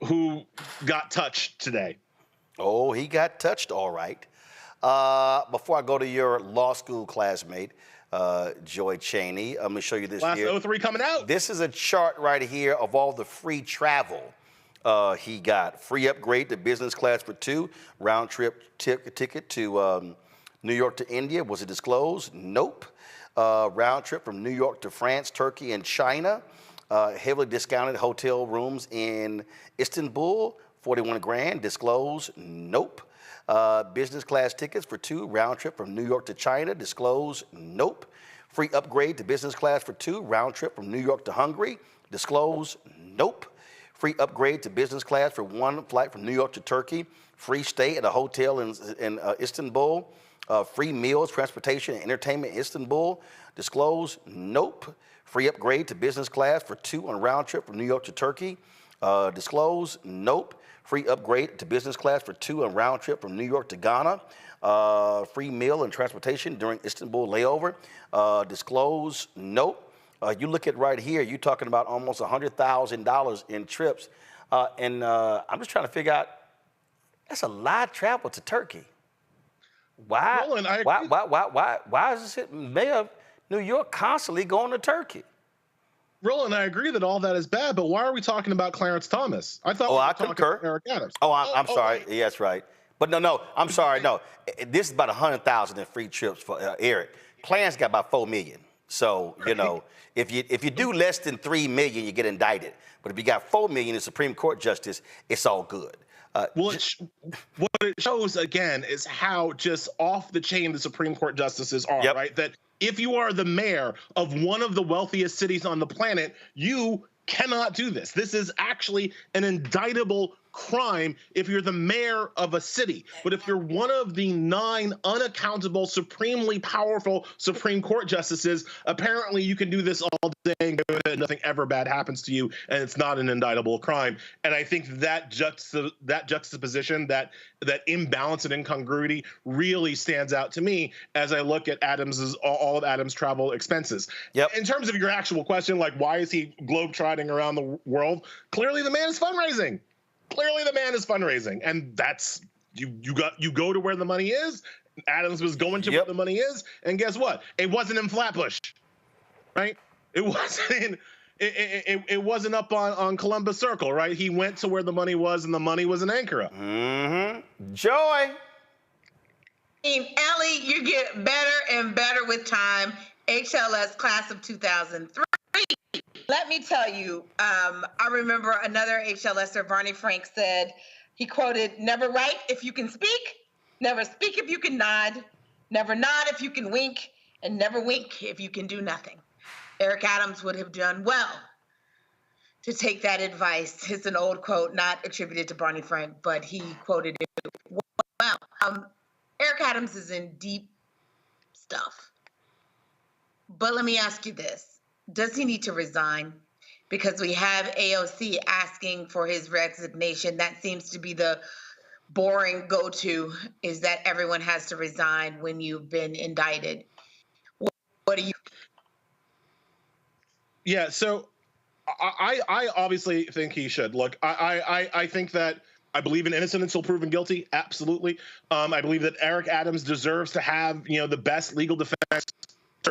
who got touched today.
Oh, he got touched, all right. Before I go to your law school classmate, Joy Cheney, I'm going to show you this
Last
here.
03 coming out.
This is a chart right here of all the free travel he got. Free upgrade to business class for 2, round trip ticket to New York to India. Was it disclosed? Nope. Round trip from New York to France, Turkey, and China. Heavily discounted hotel rooms in Istanbul, 41 grand. Disclosed? Nope. Business class tickets for 2, round trip from New York to China. Disclosed? Nope. Free upgrade to business class for 2, round trip from New York to Hungary. Disclosed? Nope. Free upgrade to business class for 1 flight from New York to Turkey. Free stay at a hotel in Istanbul. Free meals, transportation, and entertainment in Istanbul. Disclosed? Nope. Free upgrade to business class for 2 on a round trip from New York to Turkey. Disclosed? Nope. Free upgrade to business class for 2 on a round trip from New York to Ghana. Free meal and transportation during Istanbul layover. Disclosed? Nope. You look at right here, you're talking about almost $100,000 in trips. And I'm just trying to figure out, that's a lot of travel to Turkey. Why?
Roland,
Why is this mayor of New York constantly going to Turkey?
Roland, I agree that all that is bad, but why are we talking about Clarence Thomas? I thought we were talking about Eric Adams.
I'm sorry. Yeah, that's right. But no, I'm sorry. No, this is about 100,000 in free trips for Eric. Clarence got about 4 million. So, you know, if you do less than 3 million, you get indicted. But if you got 4 million in Supreme Court justice, it's all good.
What it shows, again, is how just off the chain the Supreme Court justices are, right? That if you are the mayor of one of the wealthiest cities on the planet, you cannot do this. This is actually an indictable crime if you're the mayor of a city. But if you're one of the 9 unaccountable, supremely powerful Supreme Court justices, apparently you can do this all day and nothing ever bad happens to you, and it's not an indictable crime. And I think that juxtaposition, that imbalance and incongruity really stands out to me as I look at all of Adams' travel expenses. In terms of your actual question, like why is he globetrotting around the world? Clearly the man is fundraising. And that's you go to where the money is. Adams was going to where the money is, and guess what? It wasn't in Flatbush, right? It wasn't up on Columbus Circle, right? He went to where the money was, and the money was in Ankara.
Joy.
Ellie, you get better and better with time. HLS class of 2003. Let me tell you, I remember another HLSer, Barney Frank, said, he quoted, "Never write if you can speak, never speak if you can nod, never nod if you can wink, and never wink if you can do nothing." Eric Adams would have done well to take that advice. It's an old quote, not attributed to Barney Frank, but he quoted it well. Eric Adams is in deep stuff. But let me ask you this. Does he need to resign? Because we have AOC asking for his resignation. That seems to be the boring go-to, is that everyone has to resign when you've been indicted. What do you?
Yeah, so I obviously think he should. Look, I think that I believe in innocent until proven guilty. Absolutely. I believe that Eric Adams deserves to have, the best legal defense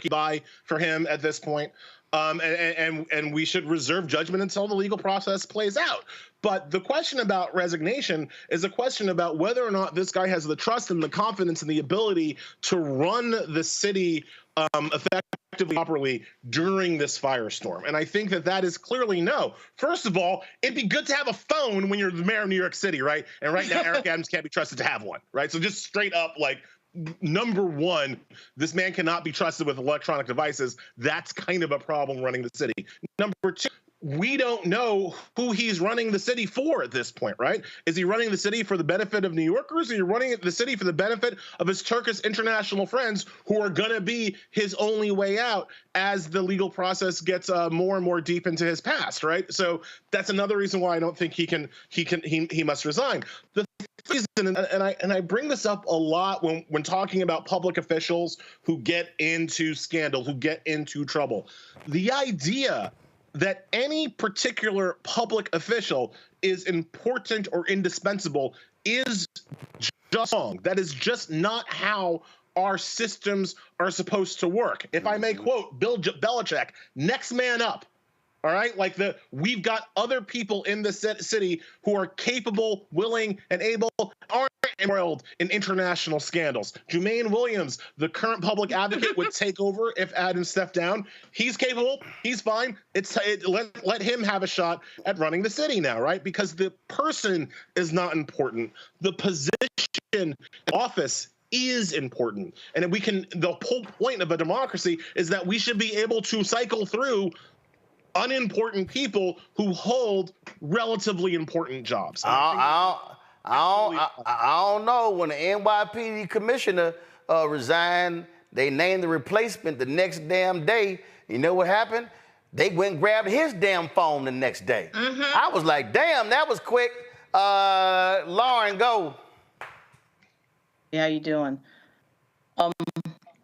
by for him at this point. And we should reserve judgment until the legal process plays out. But the question about resignation is a question about whether or not this guy has the trust and the confidence and the ability to run the city effectively, properly during this firestorm. And I think that is clearly no. First of all, it'd be good to have a phone when you're the mayor of New York City, right? And right now, Eric Adams can't be trusted to have one, right? So just straight up, like, number one, this man cannot be trusted with electronic devices. That's kind of a problem running the city. Number two, we don't know who he's running the city for at this point, right? Is he running the city for the benefit of New Yorkers? Or are you running the city for the benefit of his Turkish international friends who are going to be his only way out as the legal process gets more and more deep into his past, right? So that's another reason why I don't think he must resign. The reason, and I bring this up a lot when talking about public officials who get into scandal, who get into trouble. The idea that any particular public official is important or indispensable is just wrong. That is just not how our systems are supposed to work. If I may quote Bill Belichick, next man up. All right, like we've got other people in the city who are capable, willing, and able, aren't embroiled in international scandals. Jumaine Williams, the current public advocate, would take over if Adams stepped down. He's capable. He's fine. Let him have a shot at running the city now, right? Because the person is not important. The position, office is important. And the whole point of a democracy is that we should be able to cycle through unimportant people who hold relatively important jobs.
I don't know. When the NYPD commissioner resigned, they named the replacement the next damn day. You know what happened? They went and grabbed his damn phone the next day. I was like, damn, that was quick. Lauren, go.
Hey, how you doing? You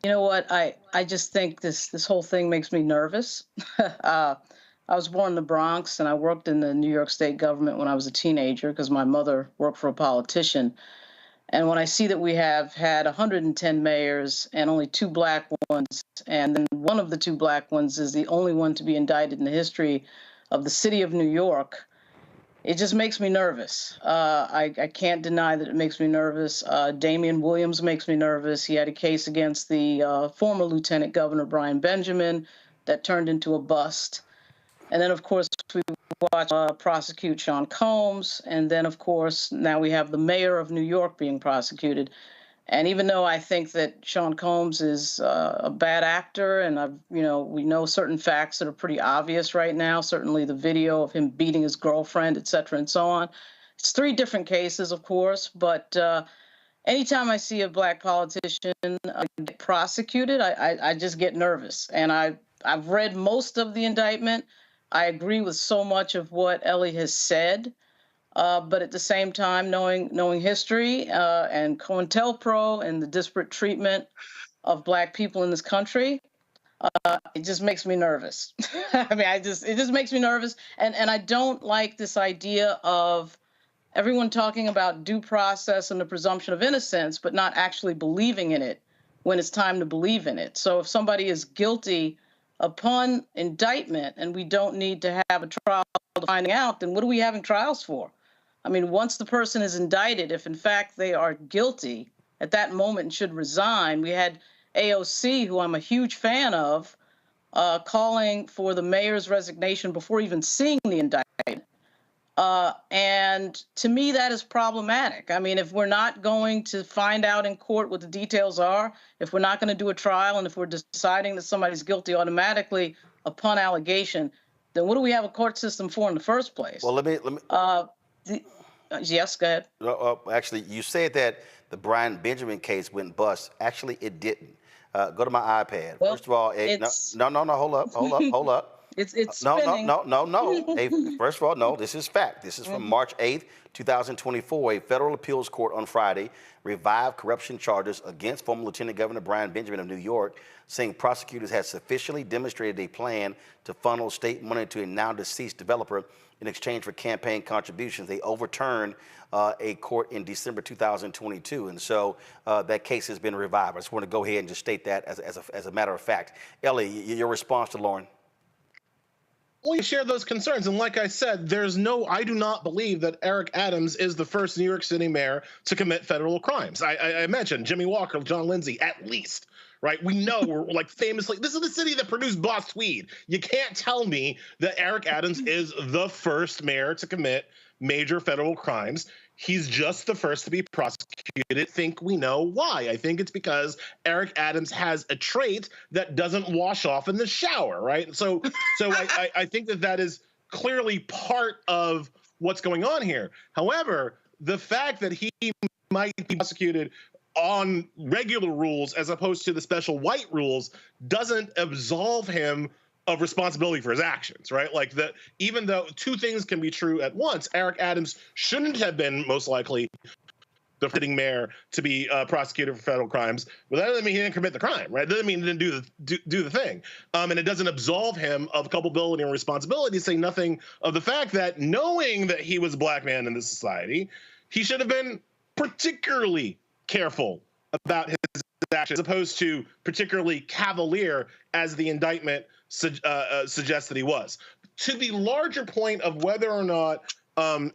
know what? I just think this whole thing makes me nervous. I was born in the Bronx, and I worked in the New York State government when I was a teenager because my mother worked for a politician. And when I see that we have had 110 mayors and only 2 black ones, and then one of the 2 black ones is the only one to be indicted in the history of the city of New York, it just makes me nervous. I can't deny that it makes me nervous. Damian Williams makes me nervous. He had a case against the former Lieutenant Governor Brian Benjamin that turned into a bust. And then, of course, we watched prosecute Sean Combs. And then, of course, now we have the mayor of New York being prosecuted. And even though I think that Sean Combs is a bad actor, and we know certain facts that are pretty obvious right now, certainly the video of him beating his girlfriend, et cetera, and so on. It's 3 different cases, of course, but anytime I see a black politician get prosecuted, I just get nervous. And I've read most of the indictment. I agree with so much of what Ellie has said, but at the same time, knowing history and COINTELPRO and the disparate treatment of black people in this country, it just makes me nervous. I mean, it just makes me nervous, and I don't like this idea of everyone talking about due process and the presumption of innocence, but not actually believing in it when it's time to believe in it. So if somebody is guilty upon indictment and we don't need to have a trial to finding out, then what are we having trials for? I mean, once the person is indicted, if in fact they are guilty, at that moment should resign. We had AOC, who I'm a huge fan of, calling for the mayor's resignation before even seeing the indictment. And to me, that is problematic. I mean, if we're not going to find out in court what the details are, if we're not going to do a trial, and if we're deciding that somebody's guilty automatically upon allegation, then what do we have a court system for in the first place?
Well, let me.
Yes, go ahead.
Actually, you said that the Brian Benjamin case went bust. Actually, it didn't. Go to my iPad.
Well,
first of all, no, hold up.
It's spinning.
No. Hey, first of all, no, this is fact. This is from March 8th, 2024. A federal appeals court on Friday revived corruption charges against former Lieutenant Governor Brian Benjamin of New York, saying prosecutors had sufficiently demonstrated a plan to funnel state money to a now deceased developer in exchange for campaign contributions. They overturned a court in December 2022, and so that case has been revived. I just want to go ahead and just state that as a matter of fact. Ellie, your response to Lauren?
We share those concerns, and like I said, I do not believe that Eric Adams is the first New York City mayor to commit federal crimes. I mentioned Jimmy Walker, John Lindsay, at least. Right? We know we're like famously, this is the city that produced Boss Tweed. You can't tell me that Eric Adams is the first mayor to commit major federal crimes. He's just the first to be prosecuted. I think we know why. I think it's because Eric Adams has a trait that doesn't wash off in the shower, right? So I think that is clearly part of what's going on here. However, the fact that he might be prosecuted on regular rules as opposed to the special white rules doesn't absolve him of responsibility for his actions, right? Like that, even though 2 things can be true at once, Eric Adams shouldn't have been most likely the sitting mayor to be prosecuted for federal crimes, but that doesn't mean he didn't commit the crime, right? That doesn't mean he didn't do the thing. And it doesn't absolve him of culpability and responsibility, saying nothing of the fact that knowing that he was a black man in this society, he should have been particularly careful about his actions, as opposed to particularly cavalier as the indictment suggests that he was. To the larger point of whether or not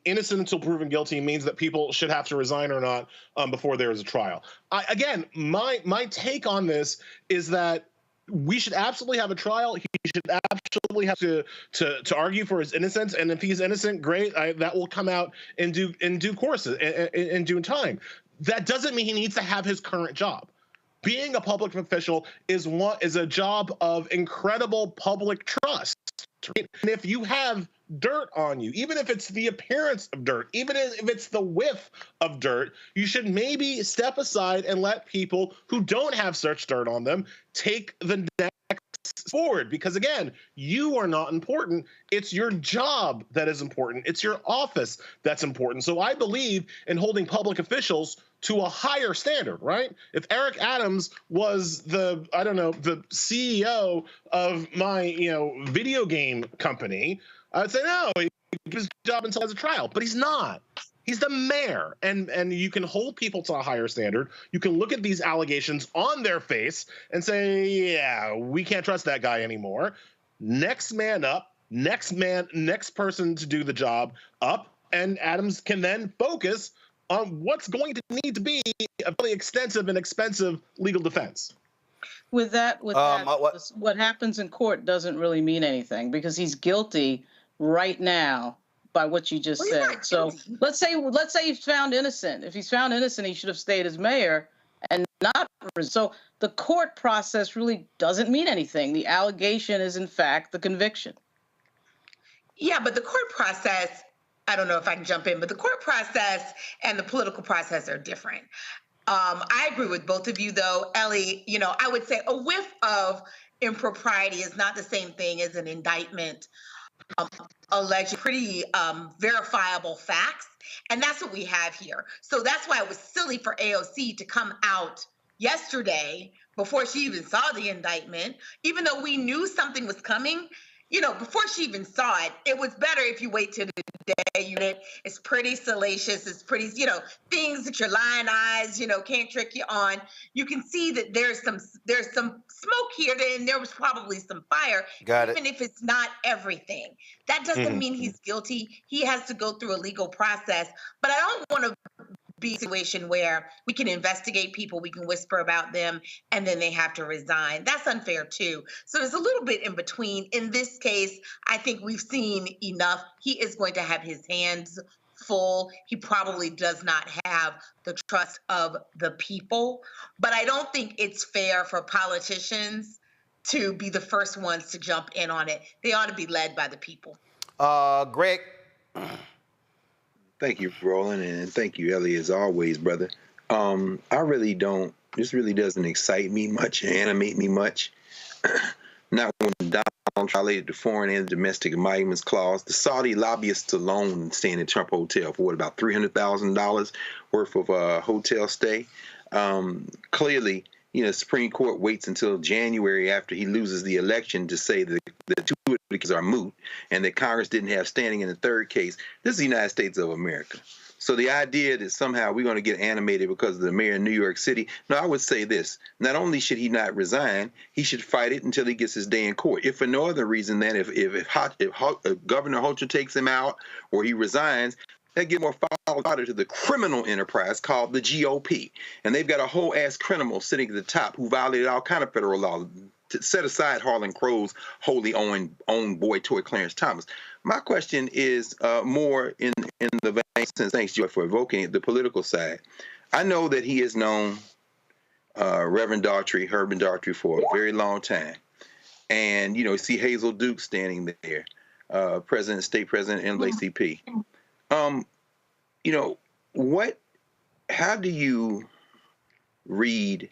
innocent until proven guilty means that people should have to resign or not before there is a trial. Again, my take on this is that we should absolutely have a trial. He should absolutely have to argue for his innocence, and if he's innocent, great. That will come out in due course, in due time. That doesn't mean he needs to have his current job. Being a public official is a job of incredible public trust. Right? And if you have dirt on you, even if it's the appearance of dirt, even if it's the whiff of dirt, you should maybe step aside and let people who don't have such dirt on them take the next forward. Because again, you are not important. It's your job that is important. It's your office that's important. So I believe in holding public officials to a higher standard, right? If Eric Adams was the CEO of my, video game company, I would say, no, he keeps his job until there's a trial, but he's not. He's the mayor, and you can hold people to a higher standard. You can look at these allegations on their face and say, yeah, we can't trust that guy anymore. Next man up, next person to do the job up, and Adams can then focus on what's going to need to be a really extensive and expensive legal defense.
What happens in court doesn't really mean anything because he's guilty right now by what you just said. So let's say he's found innocent. If he's found innocent, he should have stayed as mayor and not. So the court process really doesn't mean anything. The allegation is in fact the conviction.
Yeah, but the court process, I don't know if I can jump in, but the court process and the political process are different. I agree with both of you, though. Ellie, I would say a whiff of impropriety is not the same thing as an indictment alleging pretty verifiable facts. And that's what we have here. So that's why it was silly for AOC to come out yesterday before she even saw the indictment, even though we knew something was coming. Before she even saw it, it was better if you wait till the day. It's pretty salacious. It's pretty, things that your lying eyes, can't trick you on. You can see that there's some smoke here, and there was probably some fire. Even if it's not everything. That doesn't mean he's guilty. He has to go through a legal process. But I don't want to be a situation where we can investigate people, we can whisper about them, and then they have to resign. That's unfair too. So there's a little bit in between. In this case, I think we've seen enough. He is going to have his hands full. He probably does not have the trust of the people. But I don't think it's fair for politicians to be the first ones to jump in on it. They ought to be led by the people.
Greg.
Thank you, Roland, and thank you, Ellie, as always, brother. I really don't, this really doesn't excite me much, animate me much. Not when Donald violated the foreign and domestic emoluments clause. The Saudi lobbyists alone staying in Trump Hotel for about $300,000 worth of hotel stay. Clearly, the Supreme Court waits until January after he loses the election to say that the two cases are moot and that Congress didn't have standing in the third case. This is the United States of America. So the idea that somehow we're going to get animated because of the mayor of New York City, no, I would say this. Not only should he not resign, he should fight it until he gets his day in court. If for no other reason than if Governor Hochul takes him out or he resigns, that gives more fodder to the criminal enterprise called the GOP. And they've got a whole ass criminal sitting at the top who violated all kind of federal law. To set aside Harlan Crow's wholly owned boy toy Clarence Thomas. My question is more in the vein, thanks, Joy, for evoking it, the political side. I know that he has known Reverend Daughtry, Herbert Daughtry, for a very long time. And, you see Hazel Duke standing there, State President NAACP. How do you read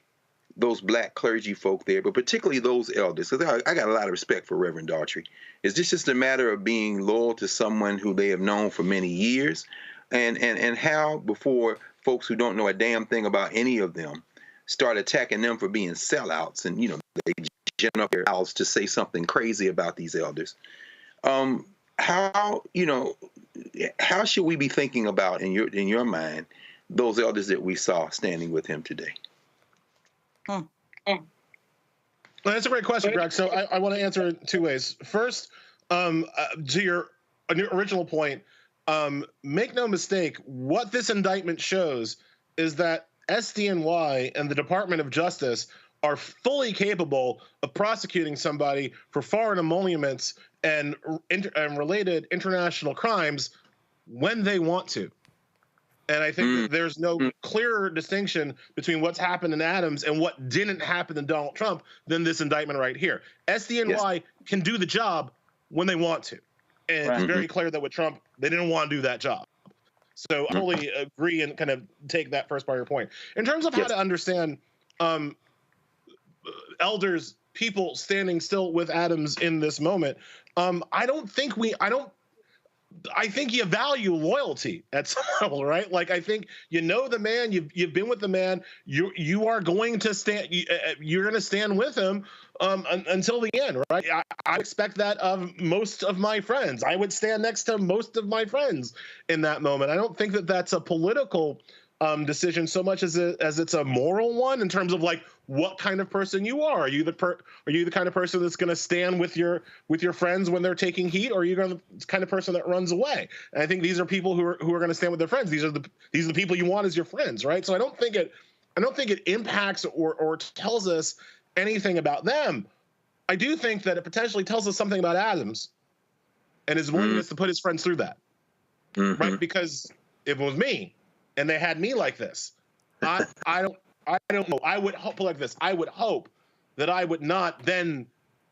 those black clergy folk there, but particularly those elders? Because I got a lot of respect for Reverend Daughtry. Is this just a matter of being loyal to someone who they have known for many years? And how, before folks who don't know a damn thing about any of them start attacking them for being sellouts, and they gin up their mouths to say something crazy about these elders. How should we be thinking about in your mind those elders that we saw standing with him today?
Well, that's a great question, Greg. So I want to answer it two ways. First, to your original point, make no mistake, what this indictment shows is that SDNY and the Department of Justice are fully capable of prosecuting somebody for foreign emoluments and related international crimes when they want to. And I think that there's no clearer distinction between what's happened in Adams and what didn't happen in Donald Trump than this indictment right here. SDNY can do the job when they want to. And it's very clear that with Trump, they didn't want to do that job. So I totally agree and kind of take that first part of your point. In terms of how to understand elders, people standing still with Adams in this moment, I think you value loyalty at some level, right? Like, I think you know the man, you've been with the man, you are going to stand, you're going to stand with him until the end, right? I expect that of most of my friends. I would stand next to most of my friends in that moment. I don't think that that's a political decision so much as it's a moral one in terms of like what kind of person you are. Are you the kind of person that's going to stand with your friends when they're taking heat, or are you the kind of person that runs away? And I think these are people who are going to stand with their friends. These are the people you want as your friends, right? So I don't think it impacts or tells us anything about them. I do think that it potentially tells us something about Adams and his willingness to put his friends through that, right? Because if it was me and they had me like this, I don't know. I would hope like this. I would hope that I would not then,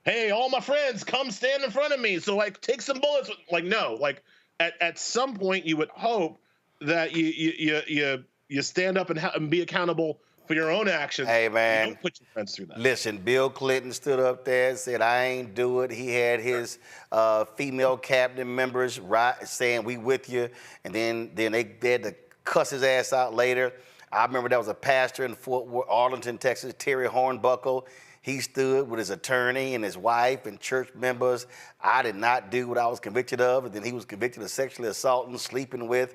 hey, all my friends, come stand in front of me. So like, take some bullets. Like, no. Like, at some point, you would hope that you stand up and be accountable for your own actions.
Hey, man.
You don't put your friends through that.
Listen, Bill Clinton stood up there and said, I ain't do it. He had his female cabinet members saying, we with you. And then they had to cuss his ass out later. I remember there was a pastor in Arlington, Texas, Terry Hornbuckle. He stood with his attorney and his wife and church members. I did not do what I was convicted of. And then he was convicted of sexually assaulting, sleeping with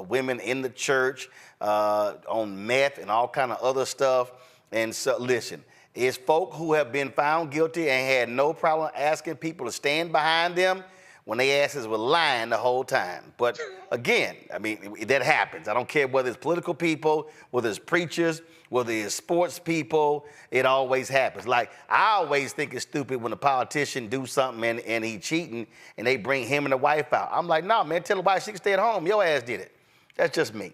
women in the church on meth and all kind of other stuff. And so, listen, it's folk who have been found guilty and had no problem asking people to stand behind them when they asses were lying the whole time. But again, I mean, that happens. I don't care whether it's political people, whether it's preachers, whether it's sports people, it always happens. Like, I always think it's stupid when a politician do something and he cheating and they bring him and the wife out. I'm like, no, man, tell the wife she can stay at home. Your ass did it. That's just me.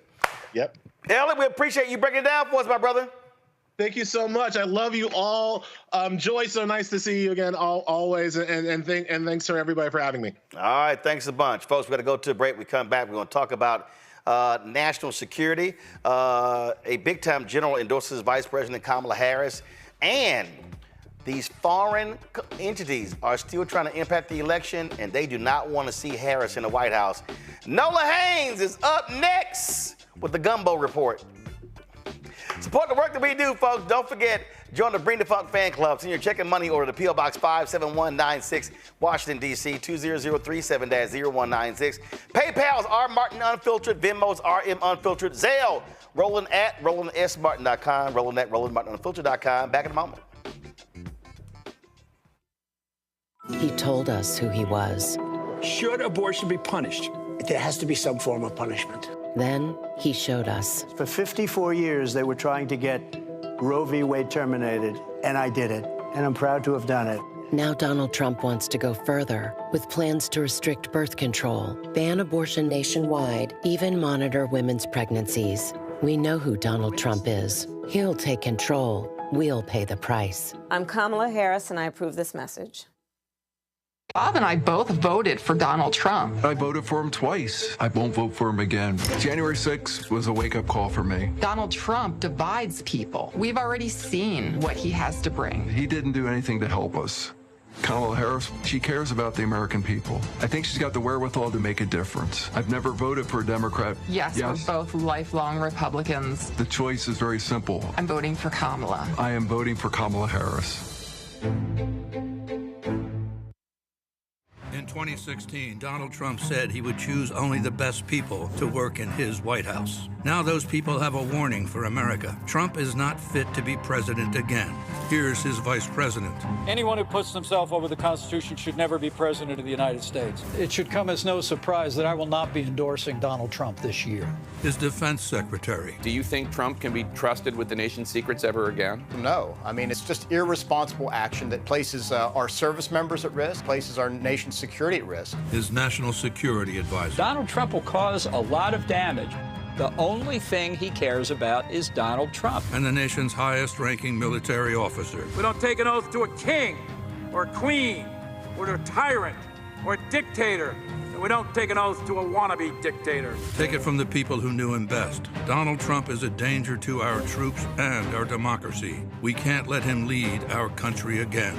Yep.
Ellie, we appreciate you breaking it down for us, my brother.
Thank you so much. I love you all. Joy, so nice to see you again, always. And thanks for everybody for having me.
All right, thanks a bunch. Folks, we're going to go to a break. We come back. We're going to talk about national security. A big-time general endorses Vice President Kamala Harris. And these foreign entities are still trying to impact the election, and they do not want to see Harris in the White House. Nola Hayes is up next with the Gumbo Report. Support the work that we do, folks. Don't forget, join the Bring the Funk fan club. Send your check and money order to P.O. Box 57196, Washington, D.C. 20037-0196. PayPal's R. Martin Unfiltered. Venmo's RM Unfiltered. Zelle, Roland at RolandSMartin.com. Roland at RolandMartinUnfiltered.com. Back in a moment.
He told us who he was.
Should abortion be punished? There has to be some form of punishment.
Then he showed us.
For 54 years, they were trying to get Roe v. Wade terminated, and I did it, and I'm proud to have done it.
Now Donald Trump wants to go further with plans to restrict birth control, ban abortion nationwide, even monitor women's pregnancies. We know who Donald Trump is. He'll take control. We'll pay the price.
I'm Kamala Harris, and I approve this message.
Bob and I both voted for Donald Trump.
I voted for him twice. I won't vote for him again. January 6th was a wake-up call for me.
Donald Trump divides people. We've already seen what he has to bring.
He didn't do anything to help us. Kamala Harris, she cares about the American people. I think she's got the wherewithal to make a difference. I've never voted for a Democrat.
Yes, we're both lifelong Republicans.
The choice is very simple.
I'm voting for Kamala.
I am voting for Kamala Harris.
In 2016, Donald Trump said he would choose only the best people to work in his White House. Now those people have a warning for America. Trump is not fit to be president again. Here's his vice president.
Anyone who puts themselves over the Constitution should never be president of the United States. It should come as no surprise that I will not be endorsing Donald Trump this year.
His defense secretary.
Do you think Trump can be trusted with the nation's secrets ever again?
No. I mean, it's just irresponsible action that places our service members at risk, places our nation's security at risk.
His national security advisor.
Donald Trump will cause a lot of damage. The only thing he cares about is Donald Trump.
And the nation's highest-ranking military officer.
We don't take an oath to a king or a queen or to a tyrant or a dictator. And we don't take an oath to a wannabe dictator.
Take it from the people who knew him best. Donald Trump is a danger to our troops and our democracy. We can't let him lead our country again.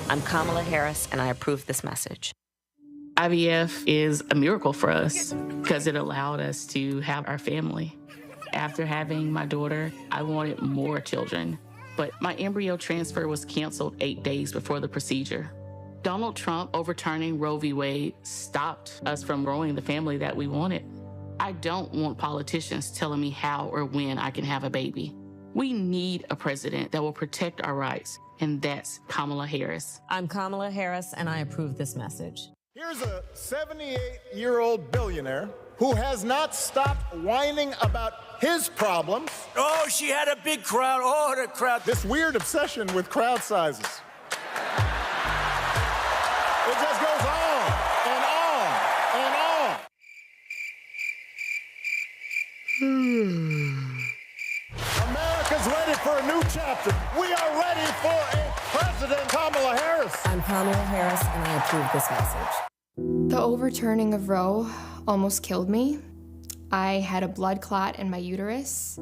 I'm Kamala Harris, and I approve this message.
IVF is a miracle for us because it allowed us to have our family. After having my daughter, I wanted more children, but my embryo transfer was canceled 8 days before the procedure. Donald Trump overturning Roe v. Wade stopped us from growing the family that we wanted. I don't want politicians telling me how or when I can have a baby. We need a president that will protect our rights, and that's Kamala Harris.
I'm Kamala Harris, and I approve this message.
Here's a 78-year-old billionaire who has not stopped whining about his problems.
Oh, she had a big crowd. Oh, the crowd.
This weird obsession with crowd sizes. It just goes on and on and on. America's ready for a new chapter. We are ready for a President Kamala Harris.
I'm Kamala Harris, and I approve this message.
The overturning of Roe almost killed me. I had a blood clot in my uterus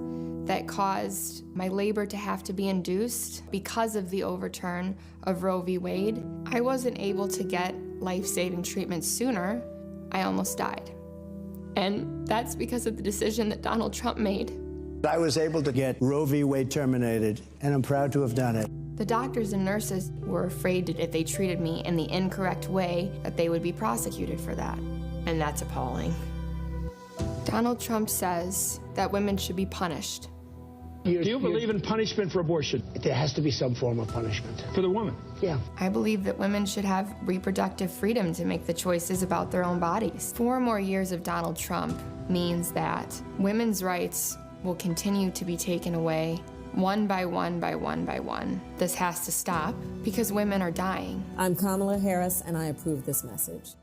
that caused my labor to have to be induced because of the overturn of Roe v. Wade. I wasn't able to get life-saving treatment sooner. I almost died. And that's because of the decision that Donald Trump made.
I was able to get Roe v. Wade terminated, and I'm proud to have done it.
The doctors and nurses were afraid that if they treated me in the incorrect way, that they would be prosecuted for that. And that's appalling. Donald Trump says that women should be punished.
Do you believe in punishment for abortion? There has to be some form of punishment for the woman. Yeah.
I believe that women should have reproductive freedom to make the choices about their own bodies. 4 more years of Donald Trump means that women's rights will continue to be taken away one by one by one by one. This has to stop because women are dying.
I'm Kamala Harris, and I approve this message.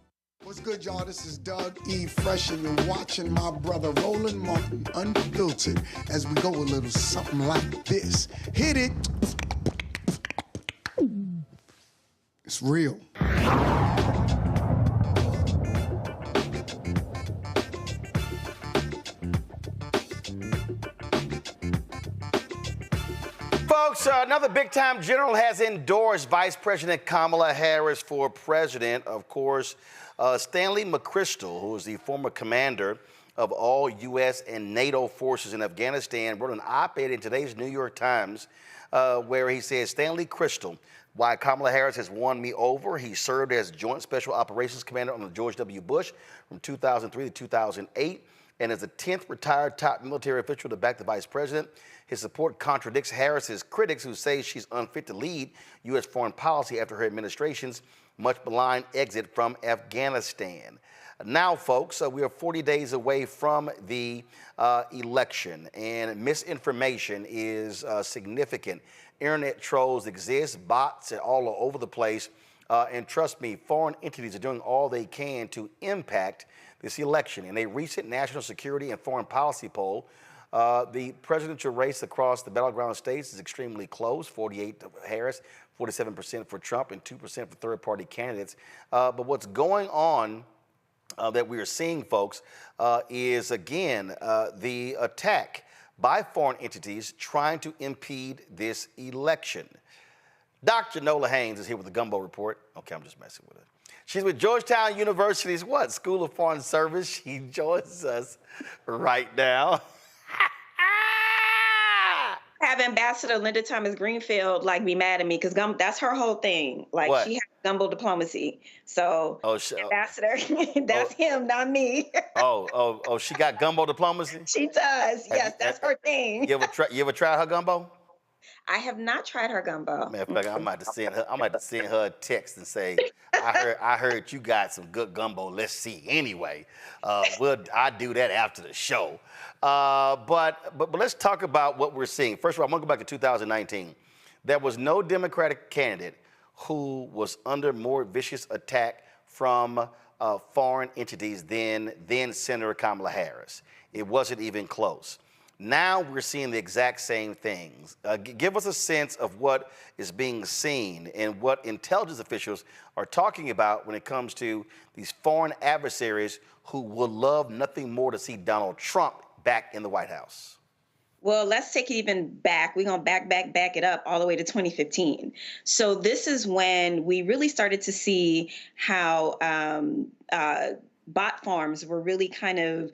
What's good, y'all? This is Doug E. Fresh, and you're watching my brother Roland Martin Unfiltered as we go a little something like this. Hit it. It's real.
Folks, another big-time general has endorsed Vice President Kamala Harris for president. Of course, Stanley McChrystal, who is the former commander of all U.S. and NATO forces in Afghanistan, wrote an op-ed in today's New York Times where he says, Stanley McChrystal, why Kamala Harris has won me over. He served as Joint Special Operations Commander under George W. Bush from 2003 to 2008 and is the 10th retired top military official to back the vice president. His support contradicts Harris's critics who say she's unfit to lead U.S. foreign policy after her administration's much maligned exit from Afghanistan. Now, folks, we are 40 days away from the election, and misinformation is significant. Internet trolls exist, bots are all over the place, and trust me, foreign entities are doing all they can to impact this election. In a recent national security and foreign policy poll, the presidential race across the battleground states is extremely close, 48% Harris, 47% for Trump, and 2% for third-party candidates. But what's going on that we are seeing, folks, is, again, the attack by foreign entities trying to impede this election. Dr. Nola Hayes is here with the Gumbo Report. Okay, I'm just messing with her. She's with Georgetown University's what? School of Foreign Service. She joins us right now.
Have Ambassador Linda Thomas Greenfield like be mad at me because that's her whole thing. Like
what?
She has gumbo diplomacy. So Ambassador, that's him, not me.
She got gumbo diplomacy?
She does. Yes, that's her thing.
You ever try her gumbo?
I have not tried her gumbo.
Man, I'm about to send her a text and say, I heard you got some good gumbo. Let's see. Anyway, I do that after the show. But let's talk about what we're seeing. First of all, I'm gonna go back to 2019. There was no Democratic candidate who was under more vicious attack from foreign entities than Senator Kamala Harris. It wasn't even close. Now we're seeing the exact same things. Give us a sense of what is being seen and what intelligence officials are talking about when it comes to these foreign adversaries who would love nothing more to see Donald Trump back in the White House.
Well, let's take it even back. We're going to back it up all the way to 2015. So this is when we really started to see how bot farms were really kind of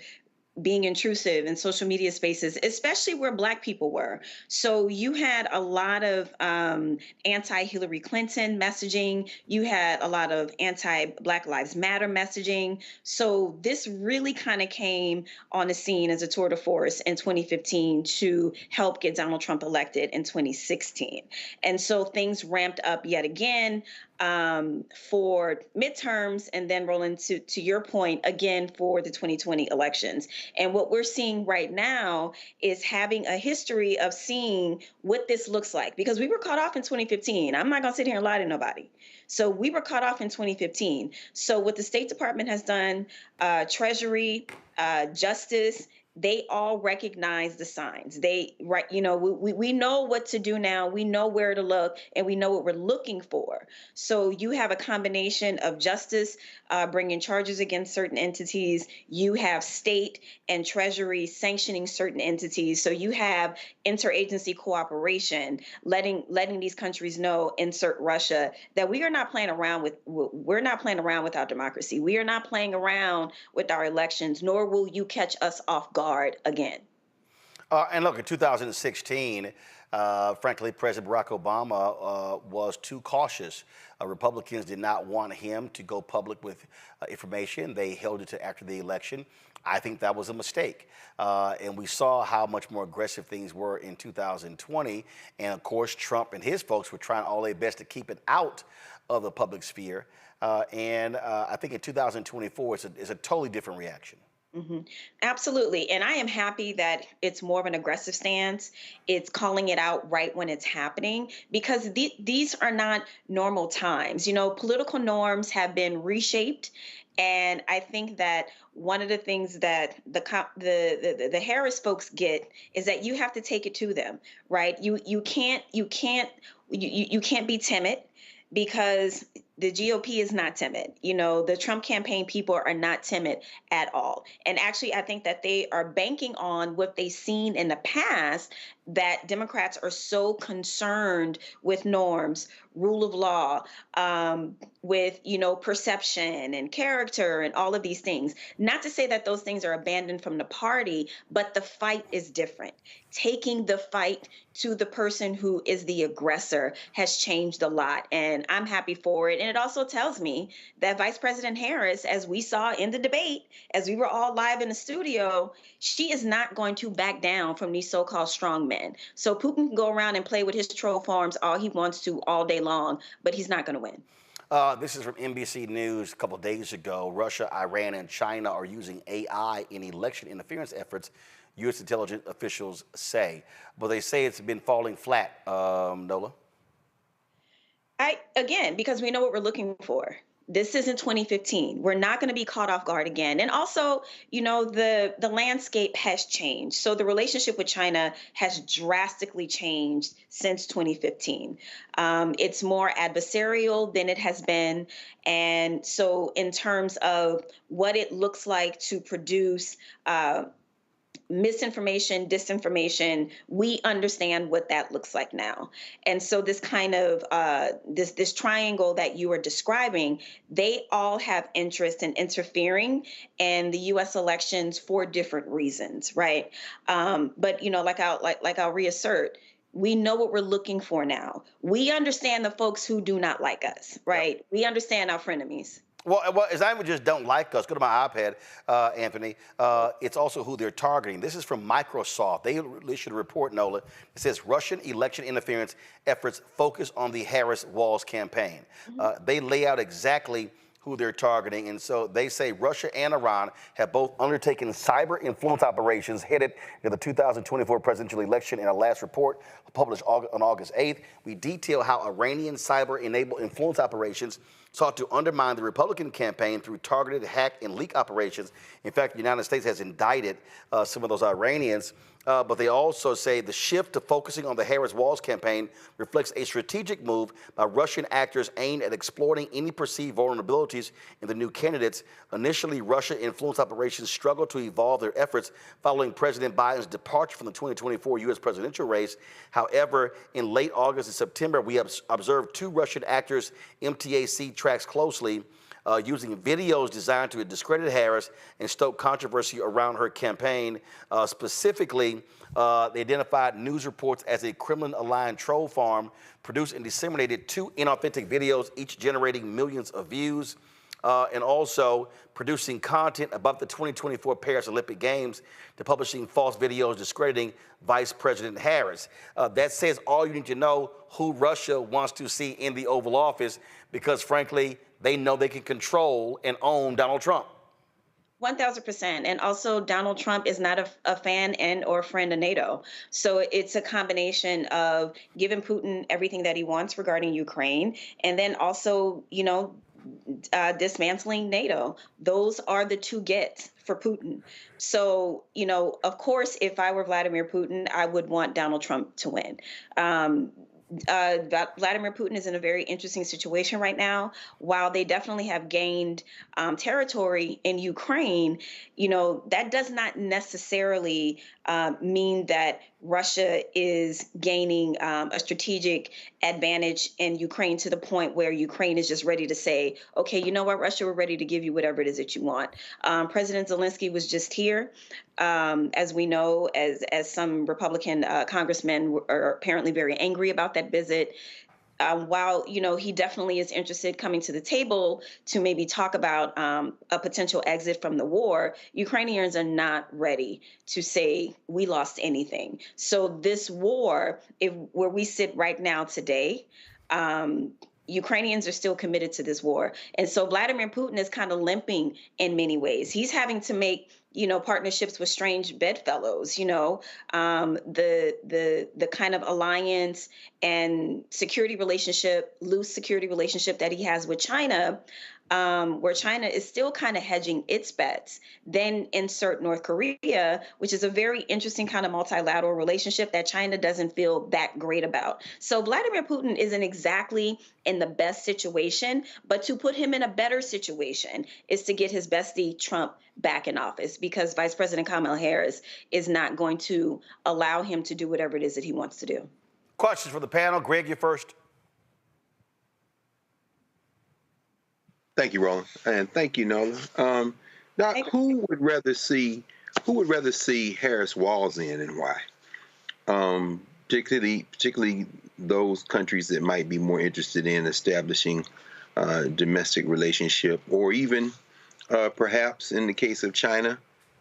being intrusive in social media spaces, especially where Black people were. So you had a lot of anti-Hillary Clinton messaging. You had a lot of anti-Black Lives Matter messaging. So this really kind of came on the scene as a tour de force in 2015 to help get Donald Trump elected in 2016. And so things ramped up yet again for midterms, and then rolling to your point again for the 2020 elections. And what we're seeing right now is having a history of seeing what this looks like, because we were caught off in 2015. I'm not going to sit here and lie to nobody. So we were caught off in 2015. So what the State Department has done, Treasury, Justice, they all recognize the signs. We know what to do now. We know where to look, and we know what we're looking for. So you have a combination of justice bringing charges against certain entities. You have state and treasury sanctioning certain entities. So you have interagency cooperation, letting these countries know, insert Russia, that we are not playing around with. We're not playing around with our democracy. We are not playing around with our elections, nor will you catch us off guard again.
And look, in 2016, frankly, President Barack Obama was too cautious. Republicans did not want him to go public with information. They held it to after the election. I think that was a mistake. And we saw how much more aggressive things were in 2020. And of course, Trump and his folks were trying all their best to keep it out of the public sphere. I think in 2024, it's a totally different reaction.
Mm-hmm. Absolutely. And I am happy that it's more of an aggressive stance. It's calling it out right when it's happening, because these are not normal times. You know, political norms have been reshaped. And I think that one of the things that the Harris folks get is that you have to take it to them, right? You can't be timid, because the GOP is not timid. You know, the Trump campaign people are not timid at all. And actually, I think that they are banking on what they've seen in the past, that Democrats are so concerned with norms, rule of law, with, perception and character and all of these things. Not to say that those things are abandoned from the party, but the fight is different. Taking the fight to the person who is the aggressor has changed a lot, and I'm happy for it. And it also tells me that Vice President Harris, as we saw in the debate, as we were all live in the studio, she is not going to back down from these so-called strong men. So Putin can go around and play with his troll farms all he wants to all day long, but he's not going to win.
This is from NBC News a couple of days ago. Russia, Iran, and China are using AI in election interference efforts, U.S. intelligence officials say. But they say it's been falling flat, Nola.
Because we know what we're looking for. This isn't 2015. We're not going to be caught off guard again. And also, the landscape has changed. So the relationship with China has drastically changed since 2015. It's more adversarial than it has been. And so in terms of what it looks like to produce misinformation, disinformation, we understand what that looks like now. And so this kind of this triangle that you are describing, they all have interest in interfering in the U.S. elections for different reasons, right? But like I'll reassert, we know what we're looking for now. We understand the folks who do not like us, right? Yep. We understand our frenemies.
Well, it's not even just don't like us. Go to my iPad, Anthony. It's also who they're targeting. This is from Microsoft. They issued a report, Nola. It says Russian election interference efforts focus on the Harris-Walz campaign. They lay out exactly who they're targeting. And so they say Russia and Iran have both undertaken cyber influence operations headed to the 2024 presidential election. In our last report published on August 8th, we detail how Iranian cyber-enabled influence operations sought to undermine the Republican campaign through targeted hack and leak operations. In fact, the United States has indicted some of those Iranians. But they also say the shift to focusing on the Harris-Walz campaign reflects a strategic move by Russian actors aimed at exploiting any perceived vulnerabilities in the new candidates. Initially, Russia influence operations struggled to evolve their efforts following President Biden's departure from the 2024 U.S. presidential race. However, in late August and September, we have observed two Russian actors MTAC tracks closely, using videos designed to discredit Harris and stoke controversy around her campaign. Specifically, they identified news reports as a Kremlin-aligned troll farm, produced and disseminated two inauthentic videos, each generating millions of views, and also producing content about the 2024 Paris Olympic Games to publishing false videos discrediting Vice President Harris. That says all you need to know who Russia wants to see in the Oval Office, because frankly, they know they can control and own Donald Trump.
1,000%. And also, Donald Trump is not a fan and or friend of NATO. So it's a combination of giving Putin everything that he wants regarding Ukraine, and then also, dismantling NATO. Those are the two gets for Putin. So, of course, if I were Vladimir Putin, I would want Donald Trump to win. Vladimir Putin is in a very interesting situation right now. While they definitely have gained territory in Ukraine, that does not necessarily mean that Russia is gaining a strategic advantage in Ukraine to the point where Ukraine is just ready to say, okay, you know what, Russia, we're ready to give you whatever it is that you want. President Zelensky was just here. As we know, as some Republican congressmen are apparently very angry about that visit. While, he definitely is interested coming to the table to maybe talk about a potential exit from the war, Ukrainians are not ready to say we lost anything. So this war, where we sit right now today, Ukrainians are still committed to this war. And so Vladimir Putin is kind of limping in many ways. He's having to make partnerships with strange bedfellows, the kind of alliance and loose security relationship that he has with China, where China is still kind of hedging its bets. Then insert North Korea, which is a very interesting kind of multilateral relationship that China doesn't feel that great about. So Vladimir Putin isn't exactly in the best situation, but to put him in a better situation is to get his bestie Trump back in office, because Vice President Kamala Harris is not going to allow him to do whatever it is that he wants to do.
Questions for the panel. Greg, you first.
Thank you, Roland, and thank you, Nola. Now, who would rather see Harris-Walz in, and why? Particularly those countries that might be more interested in establishing domestic relationship, or even perhaps in the case of China,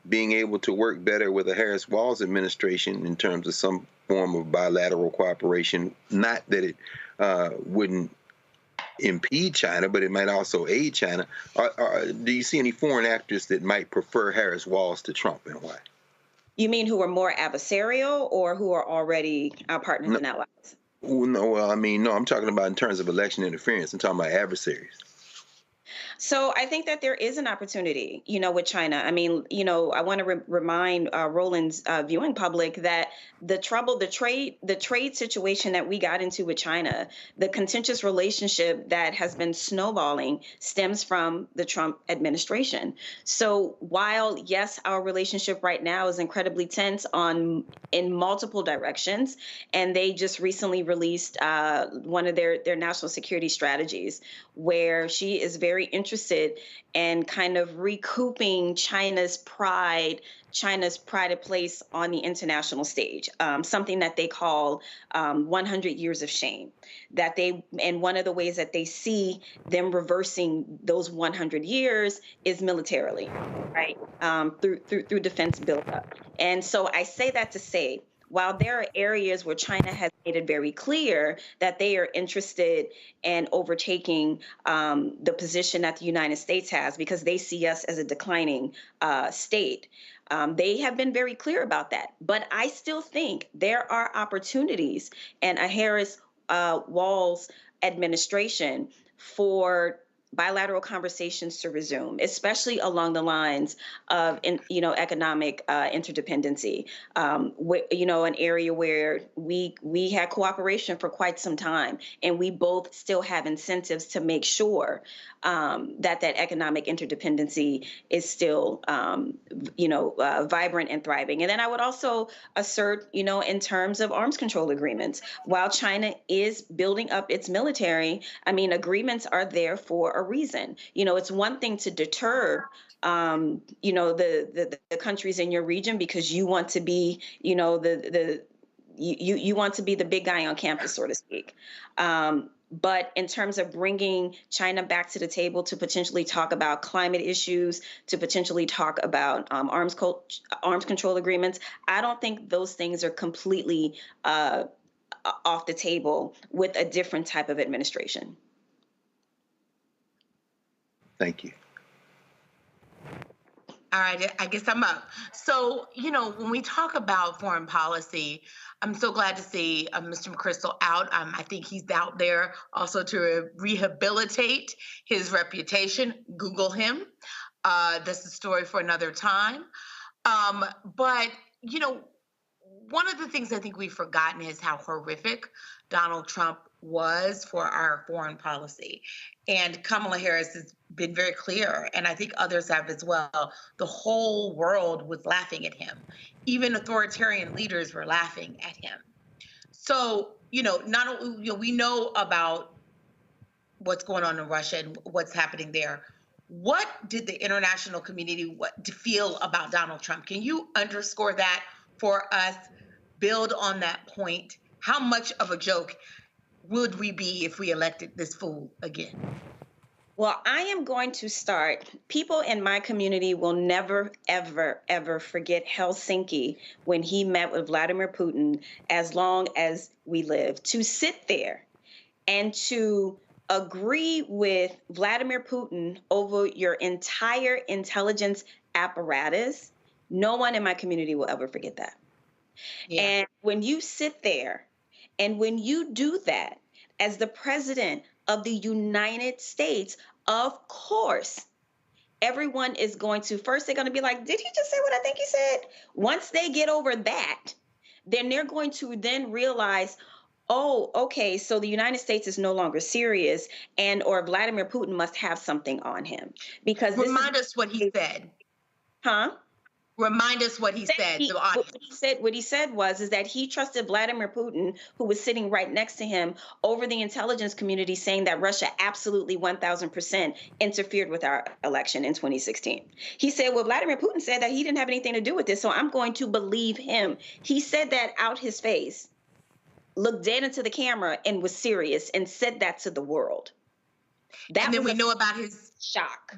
being able to work better with the Harris-Walz administration in terms of some form of bilateral cooperation. Not that it wouldn't impede China, but it might also aid China. Do you see any foreign actors that might prefer Harris-Walz to Trump, and why?
You mean who are more adversarial, or who are already our partners and allies?
No, I'm talking about in terms of election interference. I'm talking about adversaries.
So I think that there is an opportunity, with China. I want to remind Roland's viewing public that the trouble, the trade situation that we got into with China, the contentious relationship that has been snowballing stems from the Trump administration. So while, yes, our relationship right now is incredibly tense in multiple directions, and they just recently released one of their national security strategies, where she is very interested in kind of recouping China's pride of place on the international stage, something that they call 100 years of shame. And one of the ways that they see them reversing those 100 years is militarily, right? Through defense buildup. And so I say that to say, while there are areas where China has made it very clear that they are interested in overtaking the position that the United States has, because they see us as a declining state, they have been very clear about that. But I still think there are opportunities in a Harris-Walz administration for bilateral conversations to resume, especially along the lines of, economic interdependency. An area where we had cooperation for quite some time, and we both still have incentives to make sure that economic interdependency is still, vibrant and thriving. And then I would also assert, in terms of arms control agreements, while China is building up its military, agreements are there for a reason. It's one thing to deter the countries in your region because you want to be, you want to be the big guy on campus, so to speak. But in terms of bringing China back to the table to potentially talk about climate issues, to potentially talk about arms control agreements, I don't think those things are completely off the table with a different type of administration.
Thank you.
All right, I guess I'm up. So, when we talk about foreign policy, I'm so glad to see Mr. McChrystal out. I think he's out there also to rehabilitate his reputation. Google him. That's a story for another time. But, one of the things I think we've forgotten is how horrific Donald Trump was for our foreign policy. And Kamala Harris has been very clear, and I think others have as well. The whole world was laughing at him. Even authoritarian leaders were laughing at him. So, we know about what's going on in Russia and what's happening there. What did the international community feel about Donald Trump? Can you underscore that for us? Build on that point. How much of a joke would we be if we elected this fool again?
Well, I am going to start. People in my community will never, ever, ever forget Helsinki when he met with Vladimir Putin as long as we live. To sit there and to agree with Vladimir Putin over your entire intelligence apparatus, no one in my community will ever forget that. Yeah. And when you sit there and when you do that as the president of the United States, of course, everyone is going to, first they're going to be like, did he just say what I think he said? Once they get over that, then they're going to then realize, oh, okay, so the United States is no longer serious, and or Vladimir Putin must have something on him. Because
remind us what he said.
Huh?
Remind us what he said.
What he said was that he trusted Vladimir Putin, who was sitting right next to him, over the intelligence community, saying that Russia absolutely 1,000% interfered with our election in 2016. He said, well, Vladimir Putin said that he didn't have anything to do with this, so I'm going to believe him. He said that out his face, looked dead into the camera and was serious and said that to the world.
And then we know about his
shock.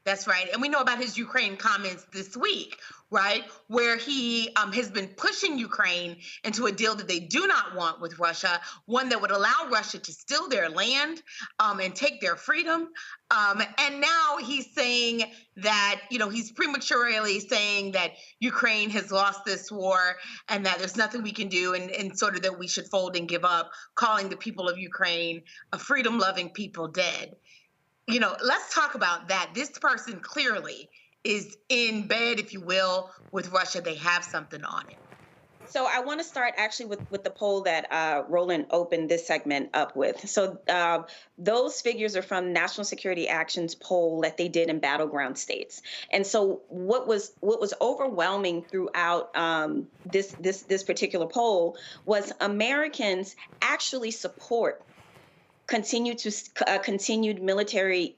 That's right. And we know about his Ukraine comments this week, right, where he has been pushing Ukraine into a deal that they do not want with Russia, one that would allow Russia to steal their land and take their freedom. And now he's saying that, he's prematurely saying that Ukraine has lost this war and that there's nothing we can do and sort of that we should fold and give up, calling the people of Ukraine a freedom-loving people dead. Let's talk about that. This person clearly is in bed, if you will, with Russia. They have something on it.
So I want to start actually with the poll that Roland opened this segment up with. So those figures are from National Security Action's poll that they did in battleground states. And so what was overwhelming throughout this particular poll was Americans actually support continued military.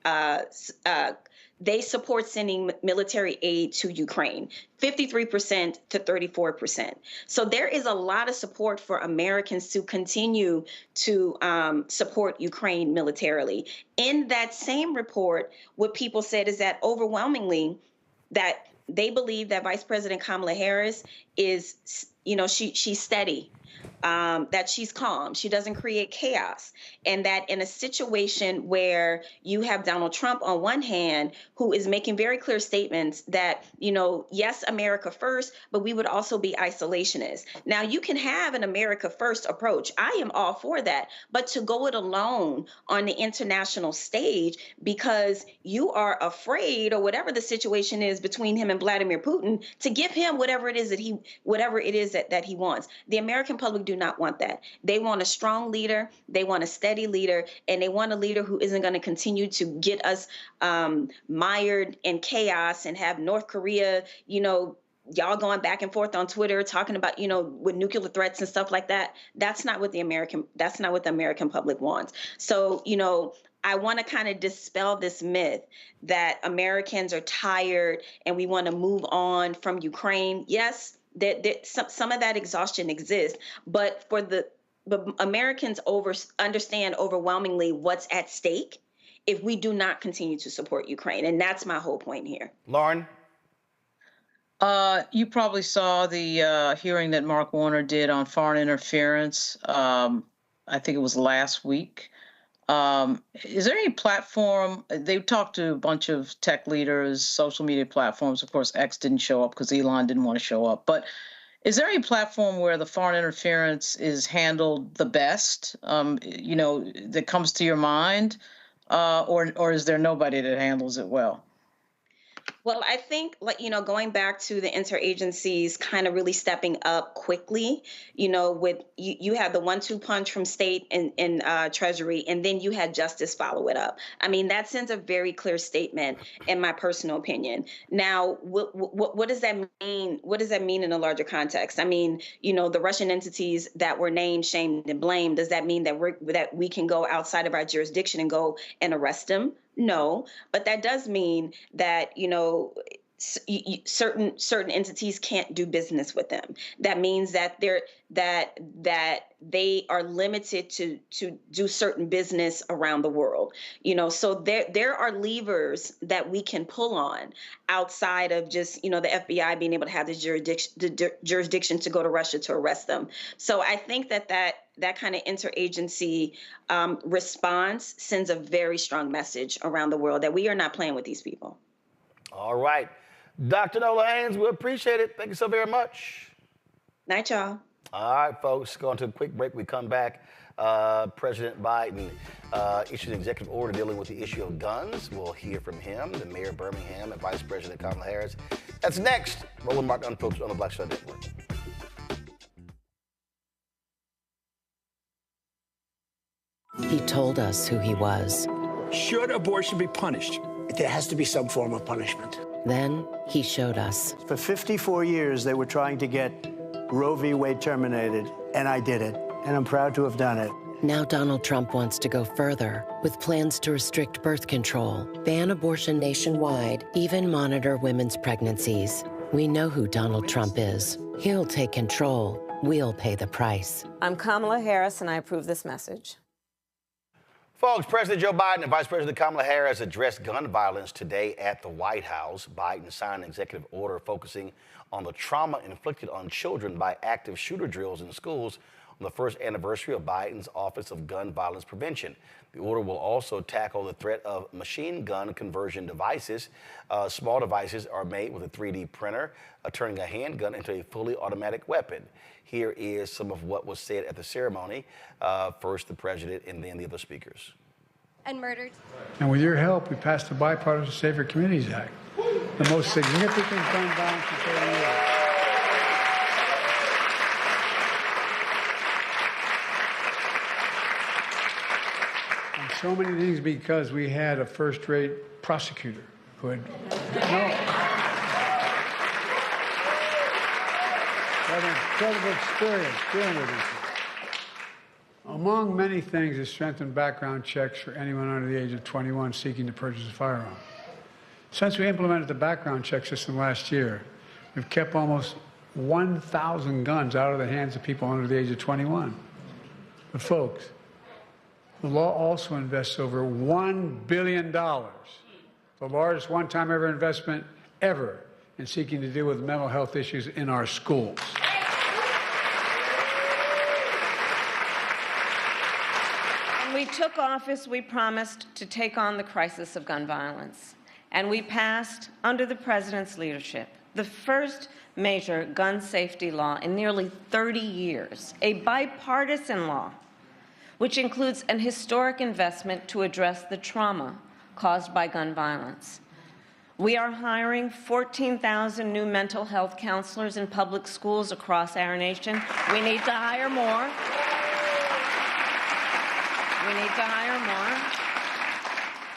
They support sending military aid to Ukraine, 53% to 34%. So there is a lot of support for Americans to continue to support Ukraine militarily. In that same report, what people said is that overwhelmingly that they believe that Vice President Kamala Harris is, she's steady. That she's calm, she doesn't create chaos, and that in a situation where you have Donald Trump on one hand, who is making very clear statements that, yes, America first, but we would also be isolationists. Now, you can have an America first approach. I am all for that, but to go it alone on the international stage because you are afraid, or whatever the situation is between him and Vladimir Putin, to give him whatever it is that he wants. The American public do not want that. They want a strong leader, they want a steady leader, and they want a leader who isn't going to continue to get us mired in chaos and have North Korea, y'all going back and forth on Twitter talking about, with nuclear threats and stuff like that. That's not what the American public wants. So, I want to kind of dispel this myth that Americans are tired and we want to move on from Ukraine. Yes, some of that exhaustion exists, but Americans understand overwhelmingly what's at stake if we do not continue to support Ukraine, and that's my whole point here.
Lauren?
You probably saw the hearing that Mark Warner did on foreign interference. I think it was last week. Is there any platform, they talked to a bunch of tech leaders, social media platforms. Of course, X didn't show up because Elon didn't want to show up. But is there any platform where the foreign interference is handled the best, that comes to your mind? Or is there nobody that handles it well?
Well, I think, going back to the interagencies kind of really stepping up quickly, with you have the 1-2 punch from state and Treasury, and then you had Justice follow it up. I mean, that sends a very clear statement, in my personal opinion. Now, what does that mean? What does that mean in a larger context? I mean, the Russian entities that were named, shamed, and blamed, does that mean that we can go outside of our jurisdiction and go and arrest them? No, but that does mean that, certain entities can't do business with them. That means that they are limited to do certain business around the world. So there are levers that we can pull on outside of just, the FBI being able to have the jurisdiction to go to Russia to arrest them. So I think that kind of interagency response sends a very strong message around the world that we are not playing with these people.
All right. Dr. Nola Hayes, we appreciate it. Thank you so very much.
Night, y'all.
All right, folks, going to a quick break. We come back. President Biden issued an executive order dealing with the issue of guns. We'll hear from him, the mayor of Birmingham, and Vice President Kamala Harris. That's next. Roland Martin Unfiltered on the Black Star Network.
He told us who he was.
Should abortion be punished? There has to be some form of punishment.
Then he showed us.
For 54 years, they were trying to get Roe v. Wade terminated, and I did it, and I'm proud to have done it.
Now Donald Trump wants to go further with plans to restrict birth control, ban abortion nationwide, even monitor women's pregnancies. We know who Donald Trump is. He'll take control. We'll pay the price.
I'm Kamala Harris, and I approve this message.
Folks, President Joe Biden and Vice President Kamala Harris addressed gun violence today at the White House. Biden signed an executive order focusing on the trauma inflicted on children by active shooter drills in schools on the first anniversary of Biden's Office of Gun Violence Prevention. The order will also tackle the threat of machine gun conversion devices. Small devices are made with a 3D printer, turning a handgun into a fully automatic weapon. Here is some of what was said at the ceremony. First, the president, and then the other speakers.
And murdered.
And with your help, we passed the Bipartisan Safer Communities Act, the most significant gun violence control in the world. So many things because we had a first-rate prosecutor who had incredible experience dealing with these. Among many things is strengthened background checks for anyone under the age of 21 seeking to purchase a firearm. Since we implemented the background check system last year, we've kept almost 1,000 guns out of the hands of people under the age of 21. But folks, the law also invests over $1 billion, the largest one-time ever investment ever in seeking to deal with mental health issues in our schools.
When we took office, we promised to take on the crisis of gun violence. And we passed, under the president's leadership, the first major gun safety law in nearly 30 years, a bipartisan law, which includes an historic investment to address the trauma caused by gun violence. We are hiring 14,000 new mental health counselors in public schools across our nation. We need to hire more.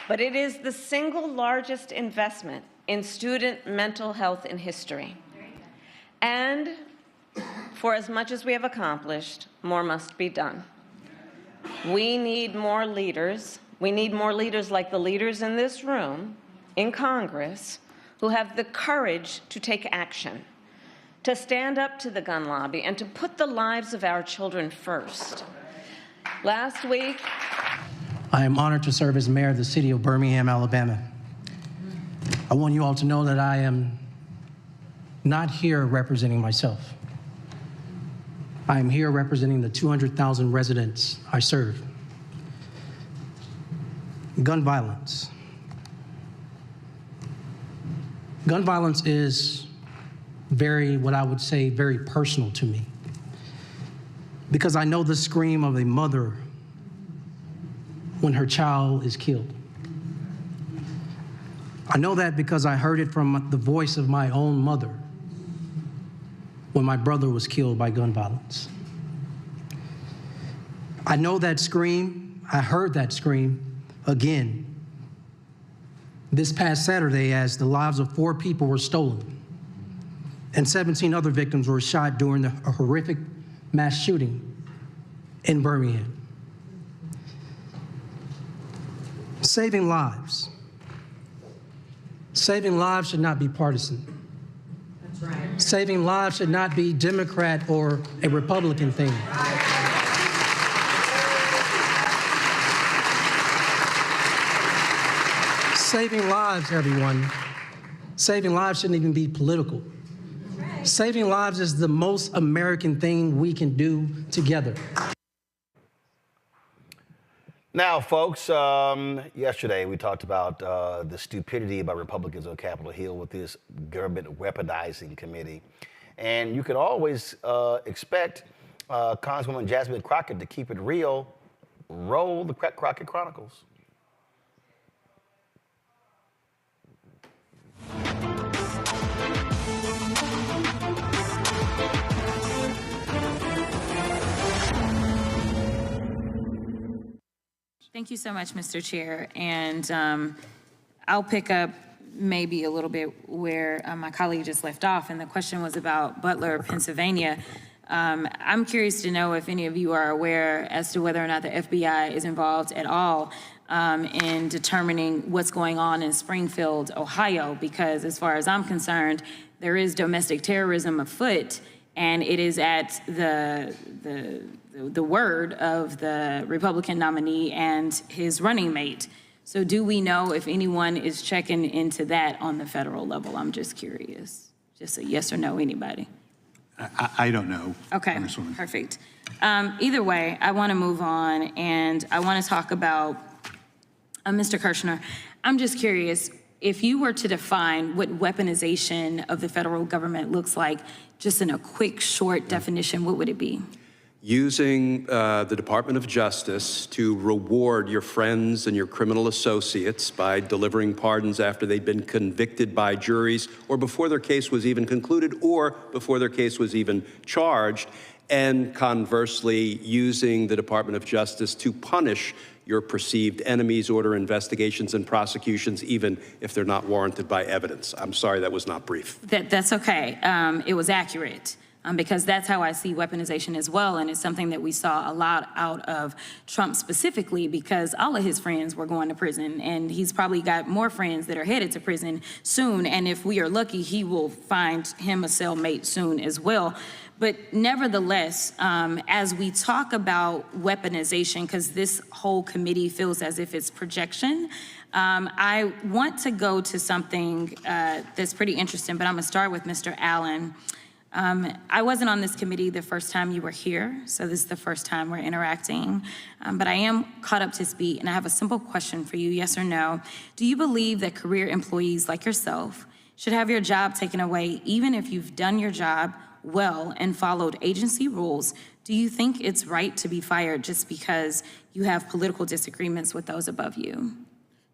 But it is the single largest investment in student mental health in history. And for as much as we have accomplished, more must be done. We need more leaders. We need more leaders like the leaders in this room, in Congress, who have the courage to take action, to stand up to the gun lobby, and to put the lives of our children first. Last week,
I am honored to serve as mayor of the city of Birmingham, Alabama. I want you all to know that I am not here representing myself. I am here representing the 200,000 residents I serve. Gun violence. Gun violence is what I would say, very personal to me. Because I know the scream of a mother when her child is killed. I know that because I heard it from the voice of my own mother when my brother was killed by gun violence. I know that scream, I heard that scream again this past Saturday as the lives of 4 people were stolen and 17 other victims were shot during a horrific mass shooting in Birmingham. Saving lives. Saving lives should not be partisan. That's right. Saving lives should not be Democrat or a Republican thing. Saving lives, everyone. Saving lives shouldn't even be political. Saving lives is the most American thing we can do together.
Now, folks, yesterday we talked about the stupidity by Republicans on Capitol Hill with this government weaponizing committee. And you could always expect Congresswoman Jasmine Crockett to keep it real. Roll the Crockett Chronicles.
Thank you so much, Mr. Chair. And I'll pick up maybe a little bit where my colleague just left off, and the question was about Butler, Pennsylvania. I'm curious to know if any of you are aware as to whether or not the FBI is involved at all in determining what's going on in Springfield, Ohio, because as far as I'm concerned, there is domestic terrorism afoot, and it is at the word of the Republican nominee and his running mate. So do we know if anyone is checking into that on the federal level? I'm just curious. Just a yes or no, anybody?
I don't know.
Okay, perfect. Either way, I want to move on, and I want to talk about Mr. Kirshner. I'm just curious, if you were to define what weaponization of the federal government looks like, just in a quick, short definition, what would it be?
Using the Department of Justice to reward your friends and your criminal associates by delivering pardons after they've been convicted by juries or before their case was even concluded or before their case was even charged, and conversely using the Department of Justice to punish your perceived enemies, order investigations and prosecutions, even if they're not warranted by evidence. I'm sorry that was not brief.
That's okay. It was accurate. Because that's how I see weaponization as well, and it's something that we saw a lot out of Trump specifically, because all of his friends were going to prison, and he's probably got more friends that are headed to prison soon, and if we are lucky, he will find him a cellmate soon as well. But nevertheless, as we talk about weaponization, because this whole committee feels as if it's projection, I want to go to something that's pretty interesting, but I'm gonna start with Mr. Allen. I wasn't on this committee the first time you were here, so this is the first time we're interacting. But I am caught up to speed, and I have a simple question for you, yes or no. Do you believe that career employees like yourself should have your job taken away even if you've done your job well and followed agency rules? Do you think it's right to be fired just because you have political disagreements with those above you?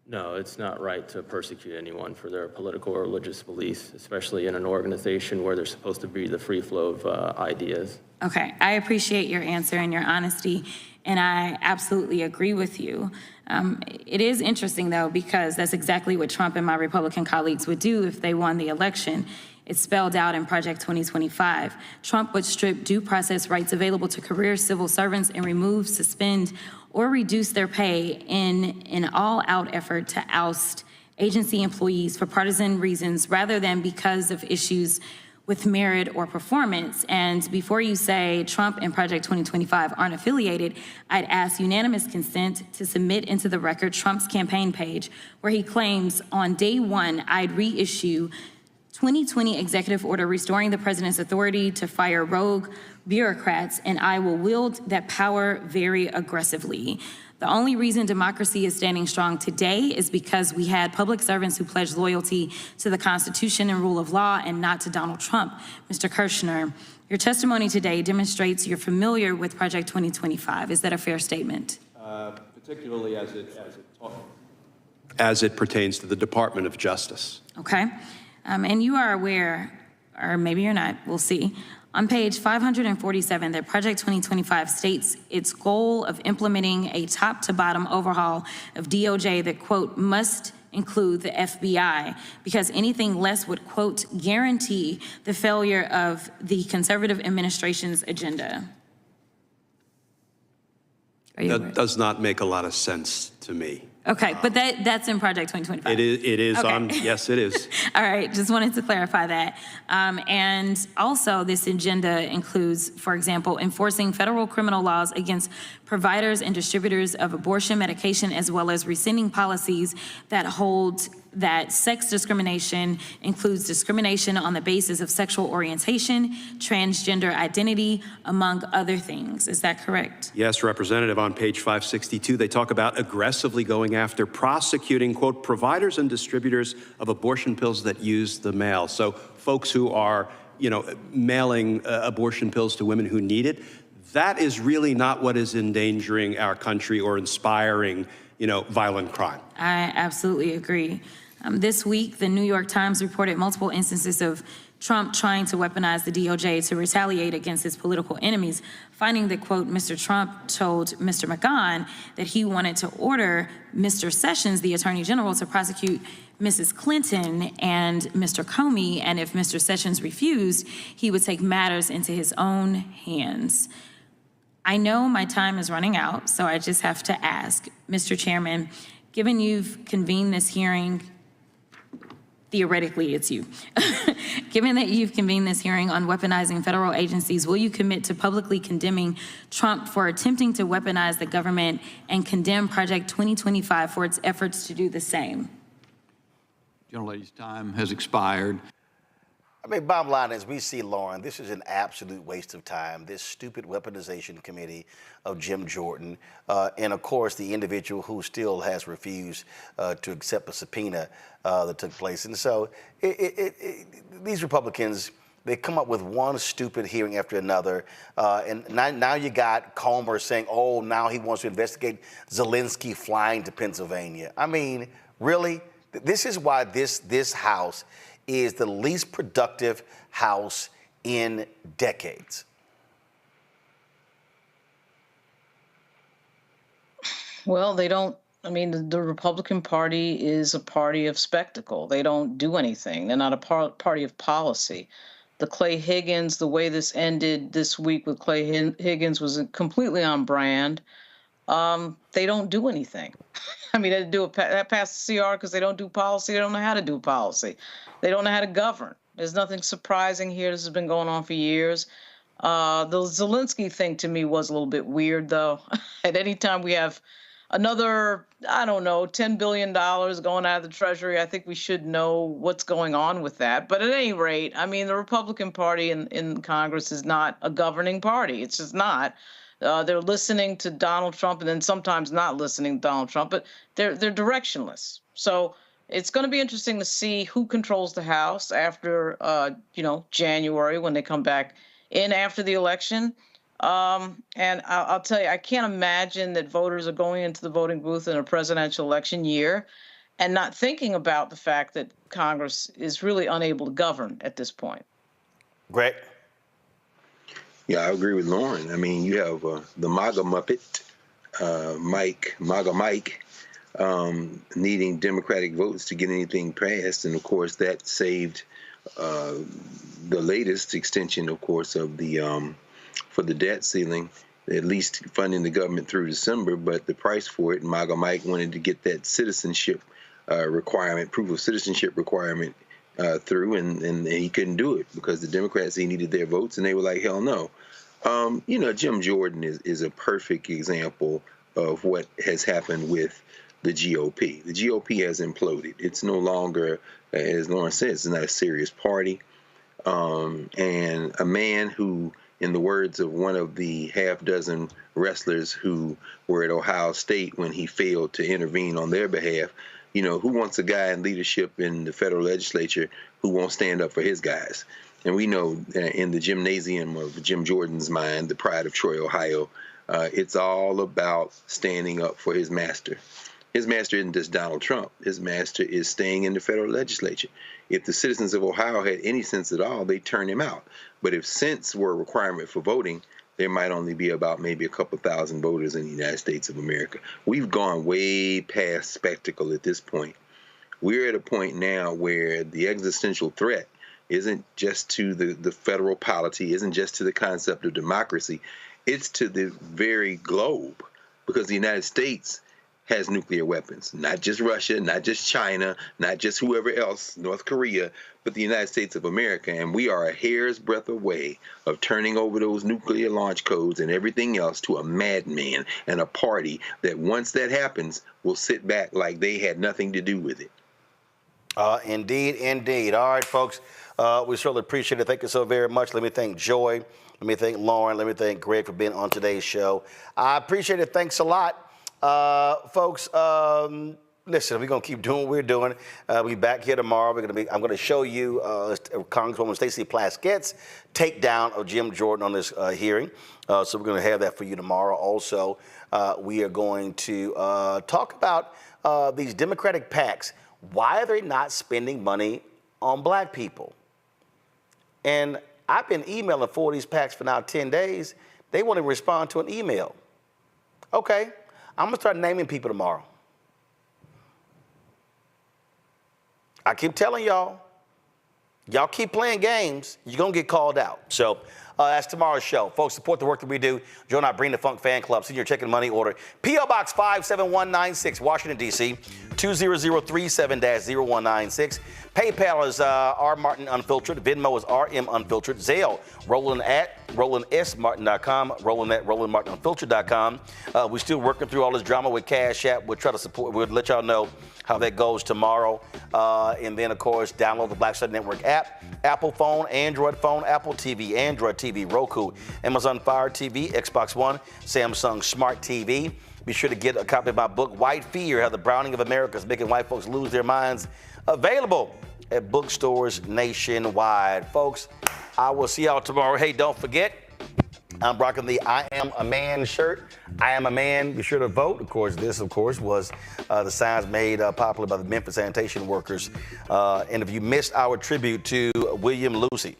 No, it's not right to persecute anyone for their political or religious beliefs, especially in an organization where there's supposed to be the free flow of ideas.
Okay, I appreciate your answer and your honesty, and I absolutely agree with you. It is interesting, though, because that's exactly what Trump and my Republican colleagues would do if they won the election. It's spelled out in Project 2025. Trump would strip due process rights available to career civil servants and remove, suspend, or reduce their pay in an all-out effort to oust agency employees for partisan reasons rather than because of issues with merit or performance. And before you say Trump and Project 2025 aren't affiliated, I'd ask unanimous consent to submit into the record Trump's campaign page where he claims on day one, I'd reissue 2020 executive order restoring the president's authority to fire rogue bureaucrats, and I will wield that power very aggressively. The only reason democracy is standing strong today is because we had public servants who pledged loyalty to the Constitution and rule of law and not to Donald Trump. Mr. Kirshner, your testimony today demonstrates you're familiar with Project 2025. Is that a fair statement?
Particularly as it pertains to the Department of Justice.
Okay. And you are aware, or maybe you're not, we'll see, on page 547 that Project 2025 states its goal of implementing a top-to-bottom overhaul of DOJ that, quote, must include the FBI, because anything less would, quote, guarantee the failure of the conservative administration's agenda.
That does not make a lot of sense to me.
Okay, but that's in Project 2025.
It is
okay.
Yes, it is.
All right, just wanted to clarify that. And also this agenda includes, for example, enforcing federal criminal laws against providers and distributors of abortion medication, as well as rescinding policies that hold that sex discrimination includes discrimination on the basis of sexual orientation, transgender identity, among other things. Is that correct?
Yes, Representative. On page 562, they talk about aggressively going after prosecuting, quote, providers and distributors of abortion pills that use the mail. So folks who are, mailing abortion pills to women who need it, that is really not what is endangering our country or inspiring, violent crime.
I absolutely agree. This week, the New York Times reported multiple instances of Trump trying to weaponize the DOJ to retaliate against his political enemies, finding that, quote, Mr. Trump told Mr. McGahn that he wanted to order Mr. Sessions, the Attorney General, to prosecute Mrs. Clinton and Mr. Comey, and if Mr. Sessions refused, he would take matters into his own hands. I know my time is running out, so I just have to ask, Mr. Chairman, given you've convened this hearing, theoretically it's you, given that you've convened this hearing on weaponizing federal agencies, will you commit to publicly condemning Trump for attempting to weaponize the government and condemn Project 2025 for its efforts to do the same?
Gentlelady's time has expired.
I mean, bottom line is we see, Lauren, this is an absolute waste of time, this stupid weaponization committee of Jim Jordan, and of course the individual who still has refused to accept a subpoena that took place. And so these Republicans, they come up with one stupid hearing after another, and now you got Comer saying, oh, now he wants to investigate Zelensky flying to Pennsylvania. I mean, really? This is why this House is the least productive House in decades.
Well, they don't. I mean, the Republican Party is a party of spectacle. They don't do anything. They're not a party of policy. The Clay Higgins, the way this ended this week with Clay Higgins was completely on brand. They don't do anything. I mean, they do that passed the CR because they don't do policy. They don't know how to do policy. They don't know how to govern. There's nothing surprising here. This has been going on for years. The Zelensky thing to me was a little bit weird, though. At any time we have another, I don't know, $10 billion going out of the Treasury, I think we should know what's going on with that. But at any rate, I mean, the Republican Party in Congress is not a governing party. It's just not. They're listening to Donald Trump and then sometimes not listening to Donald Trump, but they're directionless. So it's going to be interesting to see who controls the House after, January when they come back in after the election. And I'll tell you, I can't imagine that voters are going into the voting booth in a presidential election year and not thinking about the fact that Congress is really unable to govern at this point.
Greg?
Yeah, I agree with Lauren. I mean, you have the MAGA Muppet, MAGA Mike, needing Democratic votes to get anything passed. And, of course, that saved the latest extension, of course, of the for the debt ceiling, at least funding the government through December. But the price for it, MAGA Mike wanted to get that citizenship requirement, proof of citizenship requirement through, and he couldn't do it because the Democrats, he needed their votes, and they were like, hell no. Jim Jordan is a perfect example of what has happened with the GOP. The GOP has imploded. It's no longer, as Lauren said, it's not a serious party. And a man who, in the words of one of the half-dozen wrestlers who were at Ohio State when he failed to intervene on their behalf, who wants a guy in leadership in the federal legislature who won't stand up for his guys? And we know in the gymnasium of Jim Jordan's mind, the pride of Troy, Ohio, it's all about standing up for his master. His master isn't just Donald Trump. His master is staying in the federal legislature. If the citizens of Ohio had any sense at all, they'd turn him out. But if sense were a requirement for voting, there might only be about maybe a couple thousand voters in the United States of America. We've gone way past spectacle at this point. We're at a point now where the existential threat isn't just to the federal polity, isn't just to the concept of democracy. It's to the very globe, because the United States has nuclear weapons, not just Russia, not just China, not just whoever else, North Korea, but the United States of America. And we are a hair's breadth away of turning over those nuclear launch codes and everything else to a madman and a party that once that happens will sit back like they had nothing to do with it.
Indeed, indeed. All right, folks, we certainly appreciate it. Thank you so very much. Let me thank Joy. Let me thank Lauren. Let me thank Greg for being on today's show. I appreciate it. Thanks a lot. Folks, listen, we're going to keep doing what we're doing. We'll be back here tomorrow. I'm going to show you Congresswoman Stacey Plaskett's takedown of Jim Jordan on this hearing. So we're going to have that for you tomorrow. Also, we are going to talk about these Democratic PACs. Why are they not spending money on black people? And I've been emailing 4 of these PACs for now 10 days. They want to respond to an email. Okay. I'm going to start naming people tomorrow. I keep telling y'all keep playing games, you're going to get called out. So that's tomorrow's show. Folks, support the work that we do. Join our Bring the Funk fan club. Senior checking money order. P.O. Box 57196, Washington, D.C., 20037-0196. PayPal is R Martin Unfiltered. Venmo is RM Unfiltered. Zelle, RolandSMartin.com. RolandMartinUnfiltered.com. We're still working through all this drama with Cash App. We'll try to support. We'll let y'all know how that goes tomorrow. And then, of course, download the Black Star Network app. Apple phone, Android phone, Apple TV, Android TV, Roku, Amazon Fire TV, Xbox One, Samsung Smart TV. Be sure to get a copy of my book, White Fear, How the Browning of America is Making White Folks Lose Their Minds. Available at bookstores nationwide. Folks, I will see y'all tomorrow. Hey, don't forget, I'm rocking the I Am a Man shirt. I am a man. Be sure to vote. Of course, this, was the signs made popular by the Memphis sanitation workers. And if you missed our tribute to William Lucy,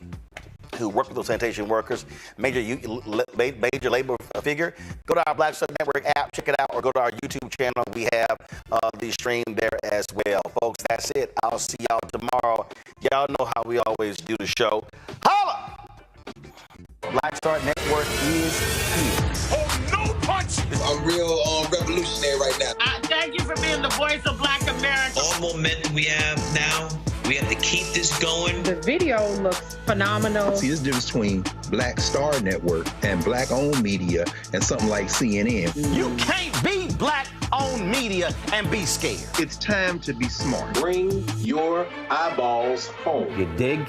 who work with those sanitation workers, major labor figure. Go to our Black Star Network app, check it out, or go to our YouTube channel. We have the stream there as well. Folks, that's it. I'll see y'all tomorrow. Y'all know how we always do the show. Holla! Black Star Network is here.
Oh, no punch!
I'm real revolutionary right now.
Thank you for being the voice of Black America.
All momentum we have now, we have to keep this going.
The video looks phenomenal.
See, this difference between Black Star Network and Black-owned media and something like CNN.
You can't be Black-owned media and be scared.
It's time to be smart.
Bring your eyeballs home.
You dig?